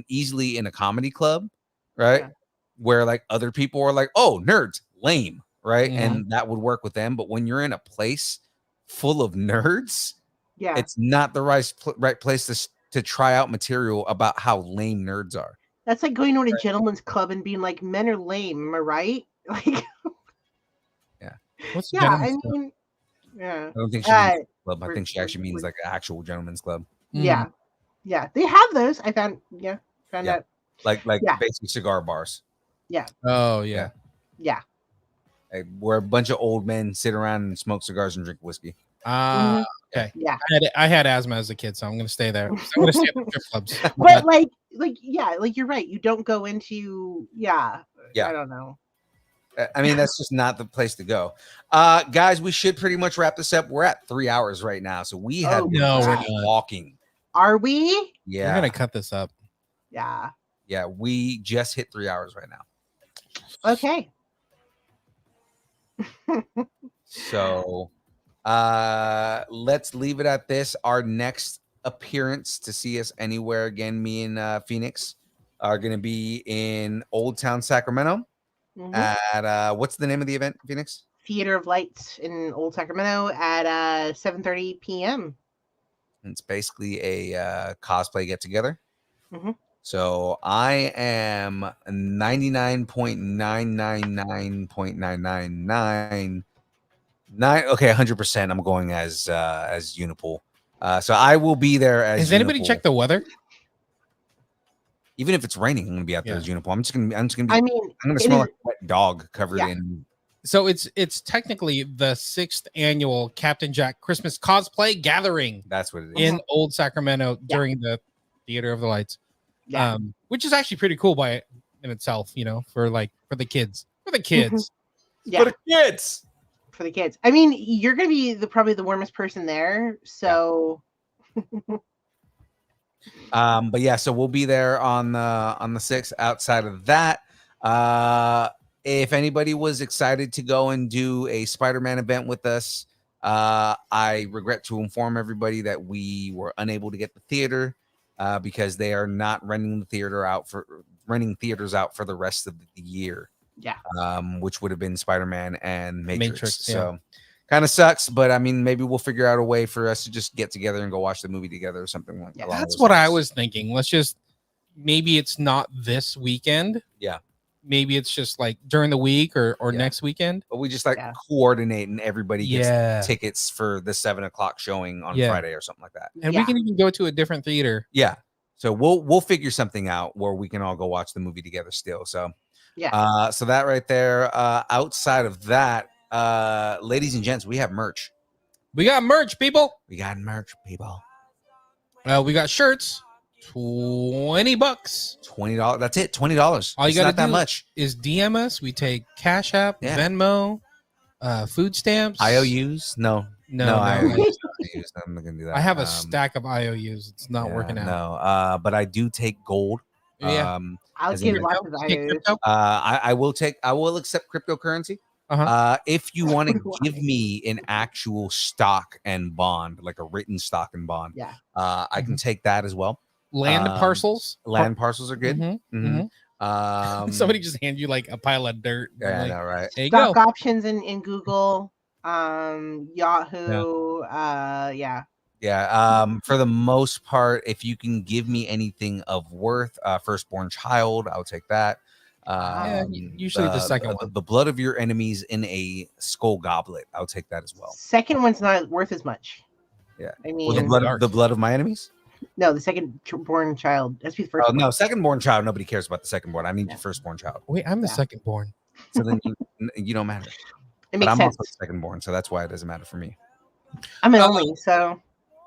S3: easily in a comedy club, right? Yeah. Where like other people are like, oh, nerds, lame, right? And that would work with them. But when you're in a place full of nerds, it's not the right place to try out material about how lame nerds are.
S6: That's like going to a gentleman's club and being like, men are lame, am I right? Like,
S4: What's
S6: I mean,
S3: I don't think she means club. I think she actually means like an actual gentleman's club.
S6: Yeah, they have those. I found out.
S3: Like basically cigar bars.
S6: Yeah.
S4: Oh yeah.
S6: Yeah.
S3: Like, where a bunch of old men sit around and smoke cigars and drink whiskey.
S4: Okay.
S6: Yeah.
S4: I had asthma as a kid, so I'm gonna stay there. I'm gonna stay at the strip clubs.
S6: But like you're right. You don't go into I don't know.
S3: I mean, that's just not the place to go. Guys, we should pretty much wrap this up. We're at 3 hours right now, so we have
S4: we're not
S3: walking.
S6: Are we?
S3: Yeah,
S4: we're gonna cut this up.
S6: Yeah.
S3: Yeah, we just hit 3 hours right now.
S6: Okay.
S3: So let's leave it at this. Our next appearance to see us anywhere again, me and Phoenix, are going to be in Old Town Sacramento at what's the name of the event, Phoenix?
S6: Theater of Lights in Old Sacramento at 7:30 p.m.
S3: It's basically a cosplay get together. So I am 99.999.999 Okay, 100%. I'm going as Unipool. So I will be there as.
S4: Has anybody
S3: Unipool.
S4: checked the weather?
S3: Even if it's raining, I'm gonna be out there as Unipool. I'm just gonna be.
S6: I mean,
S3: I'm gonna smell like a wet dog covered in.
S4: So it's technically the 6th annual Captain Jack Christmas cosplay gathering.
S3: That's what it is
S4: in Old Sacramento during the Theater of the Lights.
S6: Yeah.
S4: Which is actually pretty cool in itself, for the kids. For the kids.
S6: Yeah.
S3: For the kids.
S6: For the kids. I mean, you're gonna be probably the warmest person there. So
S3: but yeah, so we'll be there on the 6th. Outside of that, if anybody was excited to go and do a Spider-Man event with us, I regret to inform everybody that we were unable to get the theater because they are not renting theaters out for the rest of the year.
S6: Yeah.
S3: Which would have been Spider-Man and Matrix.
S4: Yeah.
S3: So kind of sucks, but I mean, maybe we'll figure out a way for us to just get together and go watch the movie together or something like that.
S4: That's what I was thinking. Maybe it's not this weekend.
S3: Yeah.
S4: Maybe it's just like during the week or next weekend.
S3: But we just coordinate and everybody gets tickets for the 7:00 showing on Friday or something like that.
S4: And we can even go to a different theater.
S3: Yeah. So we'll figure something out where we can all go watch the movie together still. So so that right there. Outside of that, ladies and gents, we have merch.
S4: We got merch, people.
S3: We got merch, people.
S4: We got shirts. $20.
S3: $20. That's it. $20.
S4: All you got to do
S3: that much
S4: is DM us. We take Cash App, Venmo, food stamps,
S3: IOUs. No. IOUs. I'm not gonna do that.
S4: I have a stack of IOUs. It's not working out.
S3: No, but I do take gold.
S6: I'll get lots of IOUs.
S3: I will accept cryptocurrency. If you want to give me an actual stock and bond, like a written stock and bond, I can take that as well.
S4: Land parcels.
S3: Land parcels are good.
S4: Somebody just hand you like a pile of dirt.
S3: Yeah,
S4: like,
S3: I know, right?
S4: There you
S6: Stock
S4: go.
S6: options in Google, Yahoo,
S3: For the most part, if you can give me anything of worth, firstborn child, I'll take that.
S4: Usually the second one.
S3: The blood of your enemies in a skull goblet, I'll take that as well.
S6: Second one's not worth as much.
S3: Yeah,
S6: I mean,
S3: the blood of my enemies.
S6: No, the second-born child. That's the first.
S3: Oh no, second-born child. Nobody cares about the second-born. I need your firstborn child.
S4: Wait, I'm the second-born.
S3: So then you don't matter.
S6: It makes
S3: I'm
S6: sense.
S3: also second-born, so that's why it doesn't matter for me.
S6: I'm an only, so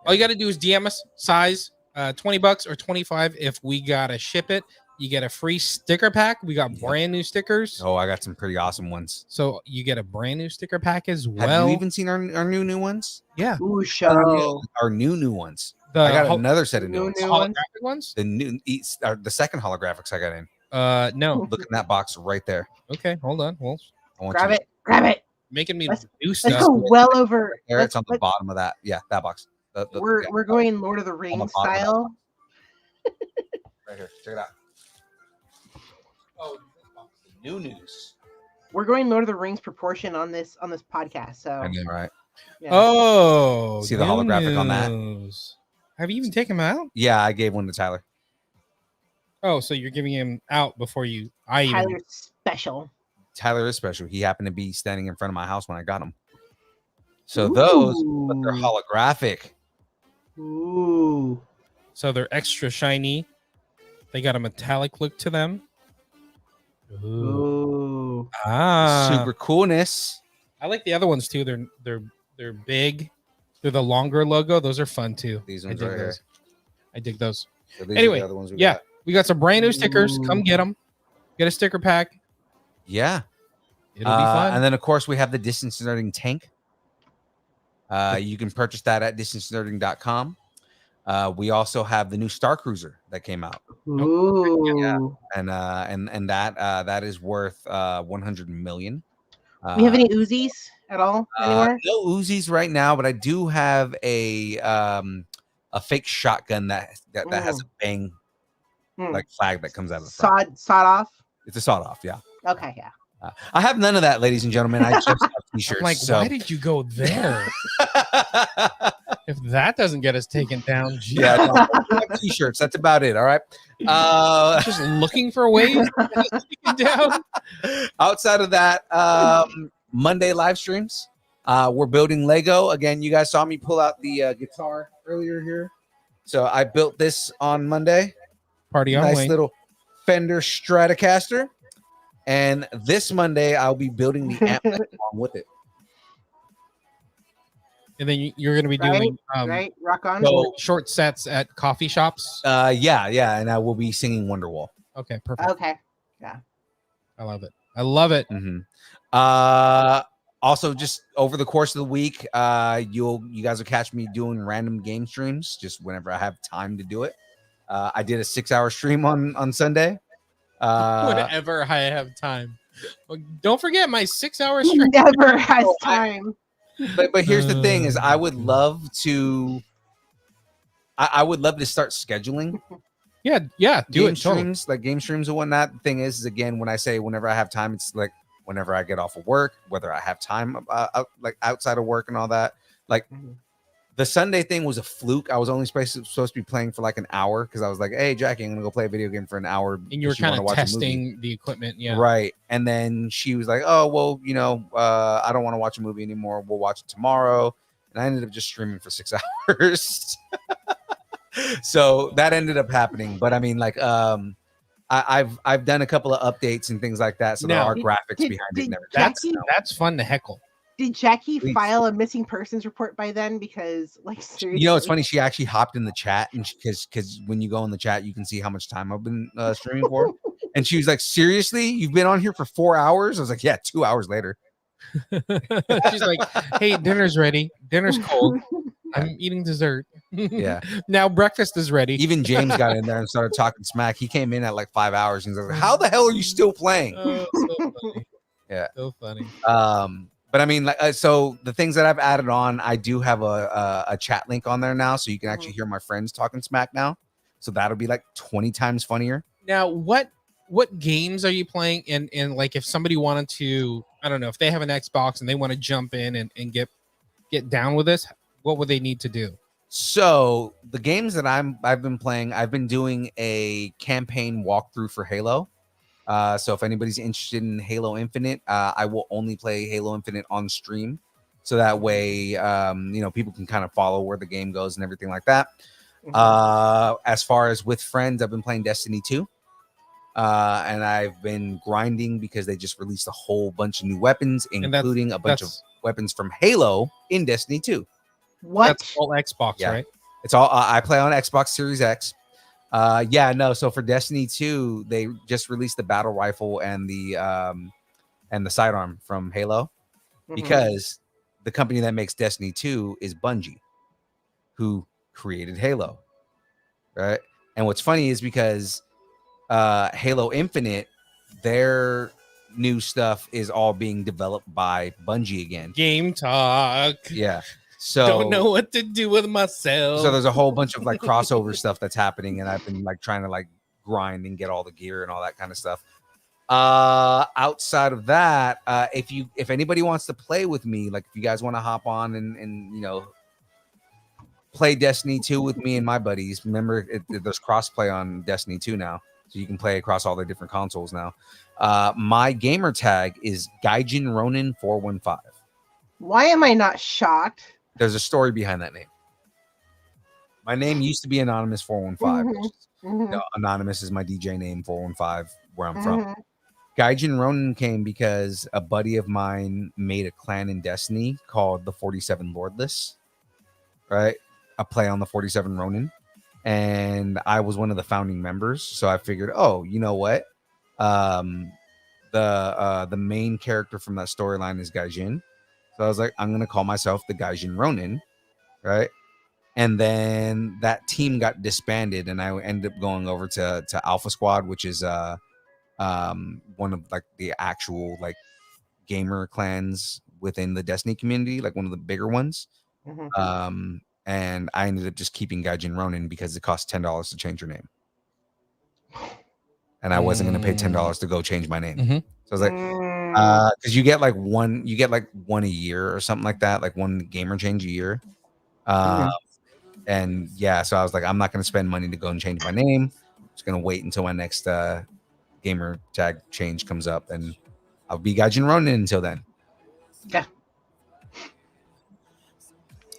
S4: all you got to do is DM us size, $20 or $25. If we gotta ship it, you get a free sticker pack. We got brand new stickers.
S3: Oh, I got some pretty awesome ones.
S4: So you get a brand new sticker pack as well.
S3: Have you even seen our new ones?
S4: Yeah.
S6: Ooh, show.
S3: Our new ones. I got another set of new ones.
S4: Holographic ones?
S3: The second holographics I got in.
S4: No.
S3: Look in that box right there.
S4: Okay, hold on. Well,
S6: grab it.
S4: Making me do
S6: Let's
S4: stuff.
S6: go well over.
S3: There, it's on the bottom of that. Yeah, that box.
S6: We're going Lord of the Rings style.
S3: Right here. Check it out. Oh, new news.
S6: We're going Lord of the Rings proportion on this podcast. So
S3: I know, right?
S6: Yeah.
S4: Oh,
S3: see the holographic on that?
S4: Have you even taken him out?
S3: Yeah, I gave one to Tyler.
S4: Oh, so you're giving him out before you?
S6: Tyler's special.
S3: Tyler is special. He happened to be standing in front of my house when I got him. So those, but they're holographic.
S6: Ooh.
S4: So they're extra shiny. They got a metallic look to them.
S6: Ooh.
S3: Super coolness.
S4: I like the other ones too. They're big. They're the longer logo. Those are fun too.
S3: These ones right here.
S4: I dig those.
S3: So these
S4: Anyway,
S3: are the other ones
S4: yeah,
S3: got.
S4: we got some brand new stickers. Come get them. Get a sticker pack.
S3: Yeah.
S4: It'll be fun.
S3: And then of course we have the Distance Nerding tank. You can purchase that at distancenerding.com. We also have the new Star Cruiser that came out.
S6: Ooh.
S3: Yeah. And that is worth 100 million.
S6: We have any Uzis at all anywhere?
S3: No Uzis right now, but I do have a fake shotgun that has a bang like flag that comes out of the front.
S6: Sawed off.
S3: It's a sawed off, yeah.
S6: Okay, yeah.
S3: I have none of that, ladies and gentlemen. I just have t-shirts.
S4: I'm like, why did you go there? If that doesn't get us taken down, geez.
S3: Yeah, no, I have t-shirts. That's about it. All right.
S4: Just looking for ways to get taken down.
S3: Outside of that, Monday live streams. We're building Lego again. You guys saw me pull out the guitar earlier here, so I built this on Monday.
S4: Party on
S3: Nice
S4: Wing.
S3: little Fender Stratocaster, and this Monday I'll be building the amp along with it.
S4: And then you're going to be doing
S6: right, rock on.
S3: So
S4: short sets at coffee shops.
S3: yeah, and I will be singing Wonderwall.
S4: Okay, perfect.
S6: Okay.
S4: I love it. I love it.
S3: Also, just over the course of the week, you guys will catch me doing random game streams just whenever I have time to do it. I did a 6-hour stream on Sunday.
S4: Whenever I have time. Well, don't forget my 6-hour stream.
S6: Never has time.
S3: But here's the thing: is I would love to start scheduling.
S4: Yeah, do
S3: game
S4: it.
S3: Streams,
S4: Totally.
S3: like game streams and whatnot. The thing is again, when I say whenever I have time, it's like whenever I get off of work, whether I have time like outside of work and all that. Like the Sunday thing was a fluke. I was only supposed to be playing for like an hour because I was like, hey Jackie, I'm gonna go play a video game for an hour.
S4: And you were kind of testing the equipment, yeah.
S3: Right. And then she was like, oh well, I don't want to watch a movie anymore. We'll watch it tomorrow. And I ended up just streaming for 6 hours. So that ended up happening. But I mean, like, I've done a couple of updates and things like that. So there
S4: Now,
S3: are graphics behind it.
S4: That's fun to heckle.
S6: Did Jackie file a missing persons report by then? Because, like, seriously,
S3: it's funny. She actually hopped in the chat, and because when you go in the chat, you can see how much time I've been streaming for. And she was like, "Seriously, you've been on here for 4 hours?" I was like, "Yeah, 2 hours later."
S4: She's like, "Hey, dinner's ready. Dinner's cold. I'm eating dessert.
S3: Yeah.
S4: Now breakfast is ready."
S3: Even James got in there and started talking smack. He came in at like 5 hours and was like, "How the hell are you still playing?"
S4: Oh, so funny.
S3: Yeah,
S4: so funny.
S3: But I mean, like, so the things that I've added on, I do have a chat link on there now, so you can actually hear my friends talking smack now. So that'll be like 20 times funnier.
S4: Now, what games are you playing? And like, if somebody wanted to, I don't know, if they have an Xbox and they want to jump in and get down with this, what would they need to do?
S3: So the games that I've been playing, I've been doing a campaign walkthrough for Halo. So if anybody's interested in Halo Infinite, I will only play Halo Infinite on stream. So that way, people can kind of follow where the game goes and everything like that. As far as with friends, I've been playing Destiny 2. And I've been grinding because they just released a whole bunch of new weapons, including a bunch of weapons from Halo in Destiny 2.
S6: What?
S4: That's all Xbox, right?
S3: It's all I play on Xbox Series X. So for Destiny 2, they just released the battle rifle and the sidearm from Halo because the company that makes Destiny 2 is Bungie, who created Halo, right? And what's funny is because Halo Infinite, their new stuff is all being developed by Bungie again.
S4: Game talk.
S3: Yeah. So
S4: don't know what to do with myself.
S3: So there's a whole bunch of like crossover stuff that's happening, and I've been like trying to like grind and get all the gear and all that kind of stuff. Outside of that, if anybody wants to play with me, like if you guys want to hop on and play Destiny 2 with me and my buddies, remember there's crossplay on Destiny 2 now, so you can play across all the different consoles now. My gamer tag is Gaijin Ronin 415.
S6: Why am I not shocked?
S3: There's a story behind that name. My name used to be Anonymous 415. Anonymous is my DJ name, 415, where I'm from. Gaijin Ronin came because a buddy of mine made a clan in Destiny called the 47 Lordless, right? A play on the 47 Ronin. And I was one of the founding members. So I figured, oh, you know what? The main character from that storyline is Gaijin. So I was like, I'm going to call myself the Gaijin Ronin, right? And then that team got disbanded, and I ended up going over to Alpha Squad, which is one of like the actual like gamer clans within the Destiny community, like one of the bigger ones. And I ended up just keeping Gaijin Ronin because it cost $10 to change your name. And I wasn't going to pay $10 to go change my name. So I was like, because you get like one a year or something like that, like one gamer change a year. And yeah, so I was like, I'm not going to spend money to go and change my name. I'm just going to wait until my next gamer tag change comes up, and I'll be Gaijin Ronin until then.
S6: Yeah.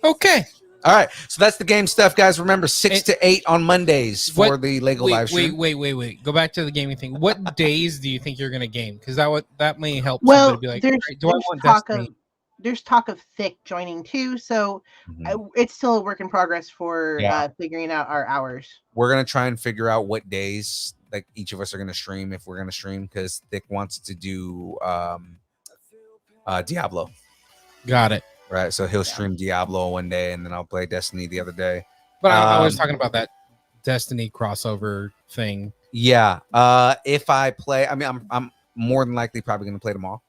S4: Okay.
S3: All right. So that's the game stuff, guys. Remember, 6 to 8 on Mondays for the Lego live stream.
S4: Wait. Go back to the gaming thing. What days do you think you're going to game? Because that may help
S6: Well,
S4: somebody be like,
S6: there's,
S4: right, do I
S6: there's
S4: want
S6: talk
S4: Destiny?
S6: of there's talk of Thick joining too, so it's still a work in progress for figuring out our hours.
S3: We're gonna try and figure out what days like each of us are gonna stream if we're gonna stream, because Thick wants to do Diablo.
S4: Got it.
S3: Right, so he'll stream Diablo one day, and then I'll play Destiny the other day.
S4: But I was talking about that Destiny crossover thing.
S3: Yeah. If I play, I mean, I'm more than likely probably gonna play tomorrow.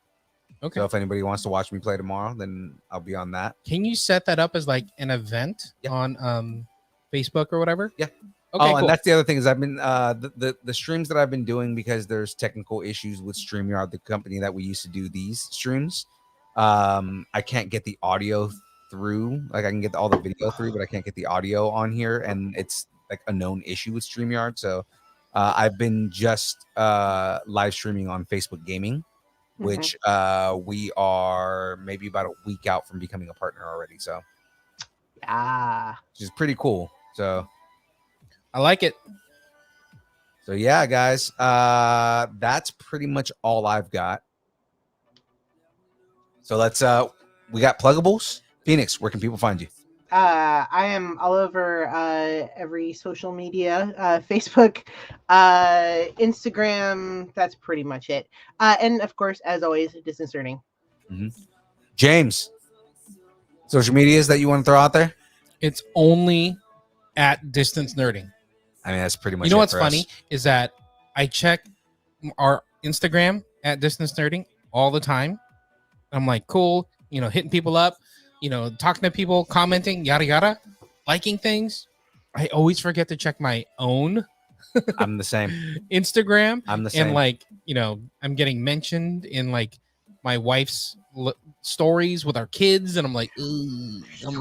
S4: Okay.
S3: So if anybody wants to watch me play tomorrow, then I'll be on that.
S4: Can you set that up as like an event on Facebook or whatever?
S3: Yeah.
S4: Okay. Cool.
S3: And that's the other thing is I've been the streams that I've been doing, because there's technical issues with StreamYard, the company that we used to do these streams. I can't get the audio through. Like I can get all the video through, but I can't get the audio on here, and it's like a known issue with StreamYard. So I've been just live streaming on Facebook Gaming, which we are maybe about a week out from becoming a partner already. So which is pretty cool. So
S4: I like it.
S3: So yeah, guys, that's pretty much all I've got. So let's we got pluggables. Phoenix, where can people find you?
S6: I am all over every social media, Facebook, Instagram. That's pretty much it. And of course, as always, distance learning.
S3: James, social medias that you want to throw out there?
S4: It's only at distance nerding.
S3: I mean, that's pretty much.
S4: You know
S3: it
S4: what's
S3: for
S4: funny
S3: us.
S4: is that I check our Instagram at distance nerding all the time. I'm like, cool, hitting people up, talking to people, commenting, yada yada, liking things. I always forget to check my own.
S3: I'm the same.
S4: Instagram.
S3: I'm the same.
S4: And I'm getting mentioned in like my wife's stories with our kids, and I'm like, ooh, I'm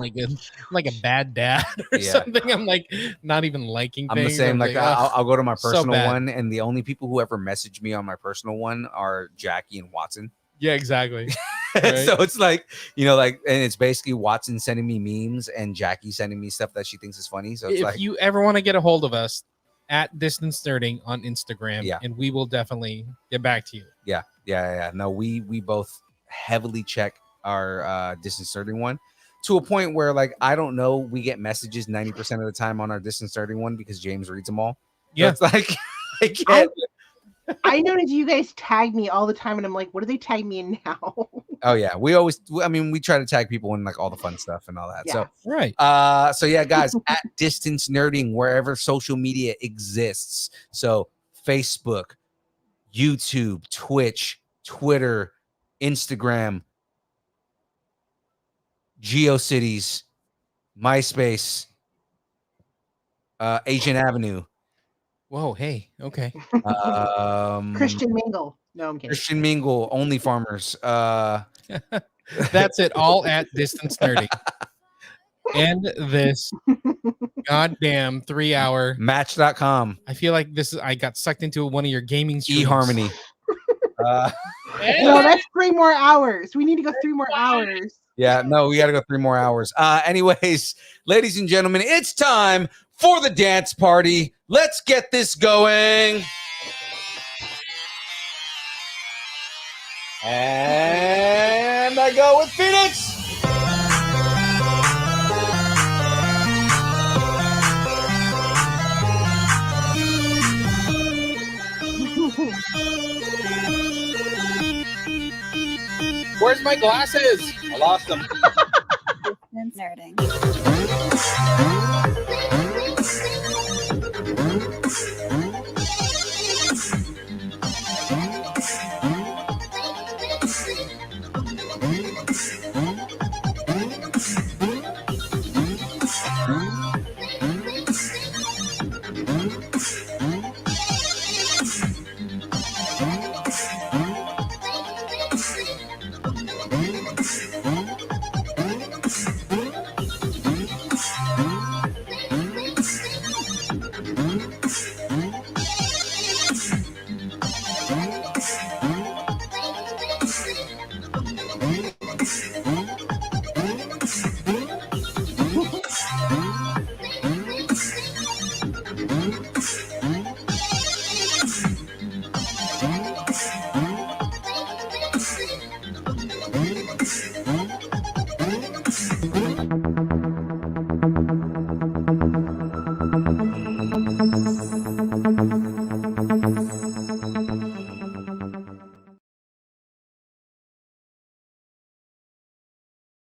S4: like a bad dad or something. I'm like not even liking things.
S3: I'm the same. Like I'll go to my personal
S4: so
S3: one, and the only people who ever message me on my personal one are Jackie and Watson.
S4: Yeah, exactly.
S3: Right? So it's like, and it's basically Watson sending me memes and Jackie sending me stuff that she thinks is funny. So it's
S4: if you ever want to get a hold of us, at distance nerding on Instagram, and we will definitely get back to you.
S3: Yeah. No, we both heavily check our distance nerding one, to a point where like I don't know, we get messages 90% of the time on our distance nerding one because James reads them all.
S4: Yeah,
S3: so it's like I can't.
S6: I noticed you guys tag me all the time, and I'm like, what do they tag me in now?
S3: Oh yeah, we try to tag people in like all the fun stuff and all that.
S6: Yeah.
S3: So
S4: right.
S3: So yeah, guys, at distance nerding wherever social media exists. So Facebook, YouTube, Twitch, Twitter, Instagram, GeoCities, MySpace, Asian Avenue.
S4: Whoa, hey, okay.
S6: Christian Mingle. No, I'm kidding.
S3: Christian Mingle, Only Farmers.
S4: That's it, all at distance nerding. And this goddamn 3-hour
S3: Match.com.
S4: I feel like I got sucked into one of your gaming streams.
S3: eHarmony.
S6: No, that's 3 more hours. We need to go 3 more hours.
S3: Yeah, no, we got to go 3 more hours. Anyways, ladies and gentlemen, it's time for the dance party. Let's get this going. And I go with Phoenix.
S4: Where's my glasses?
S3: I lost them.
S7: Distance nerding.
S3: Bye.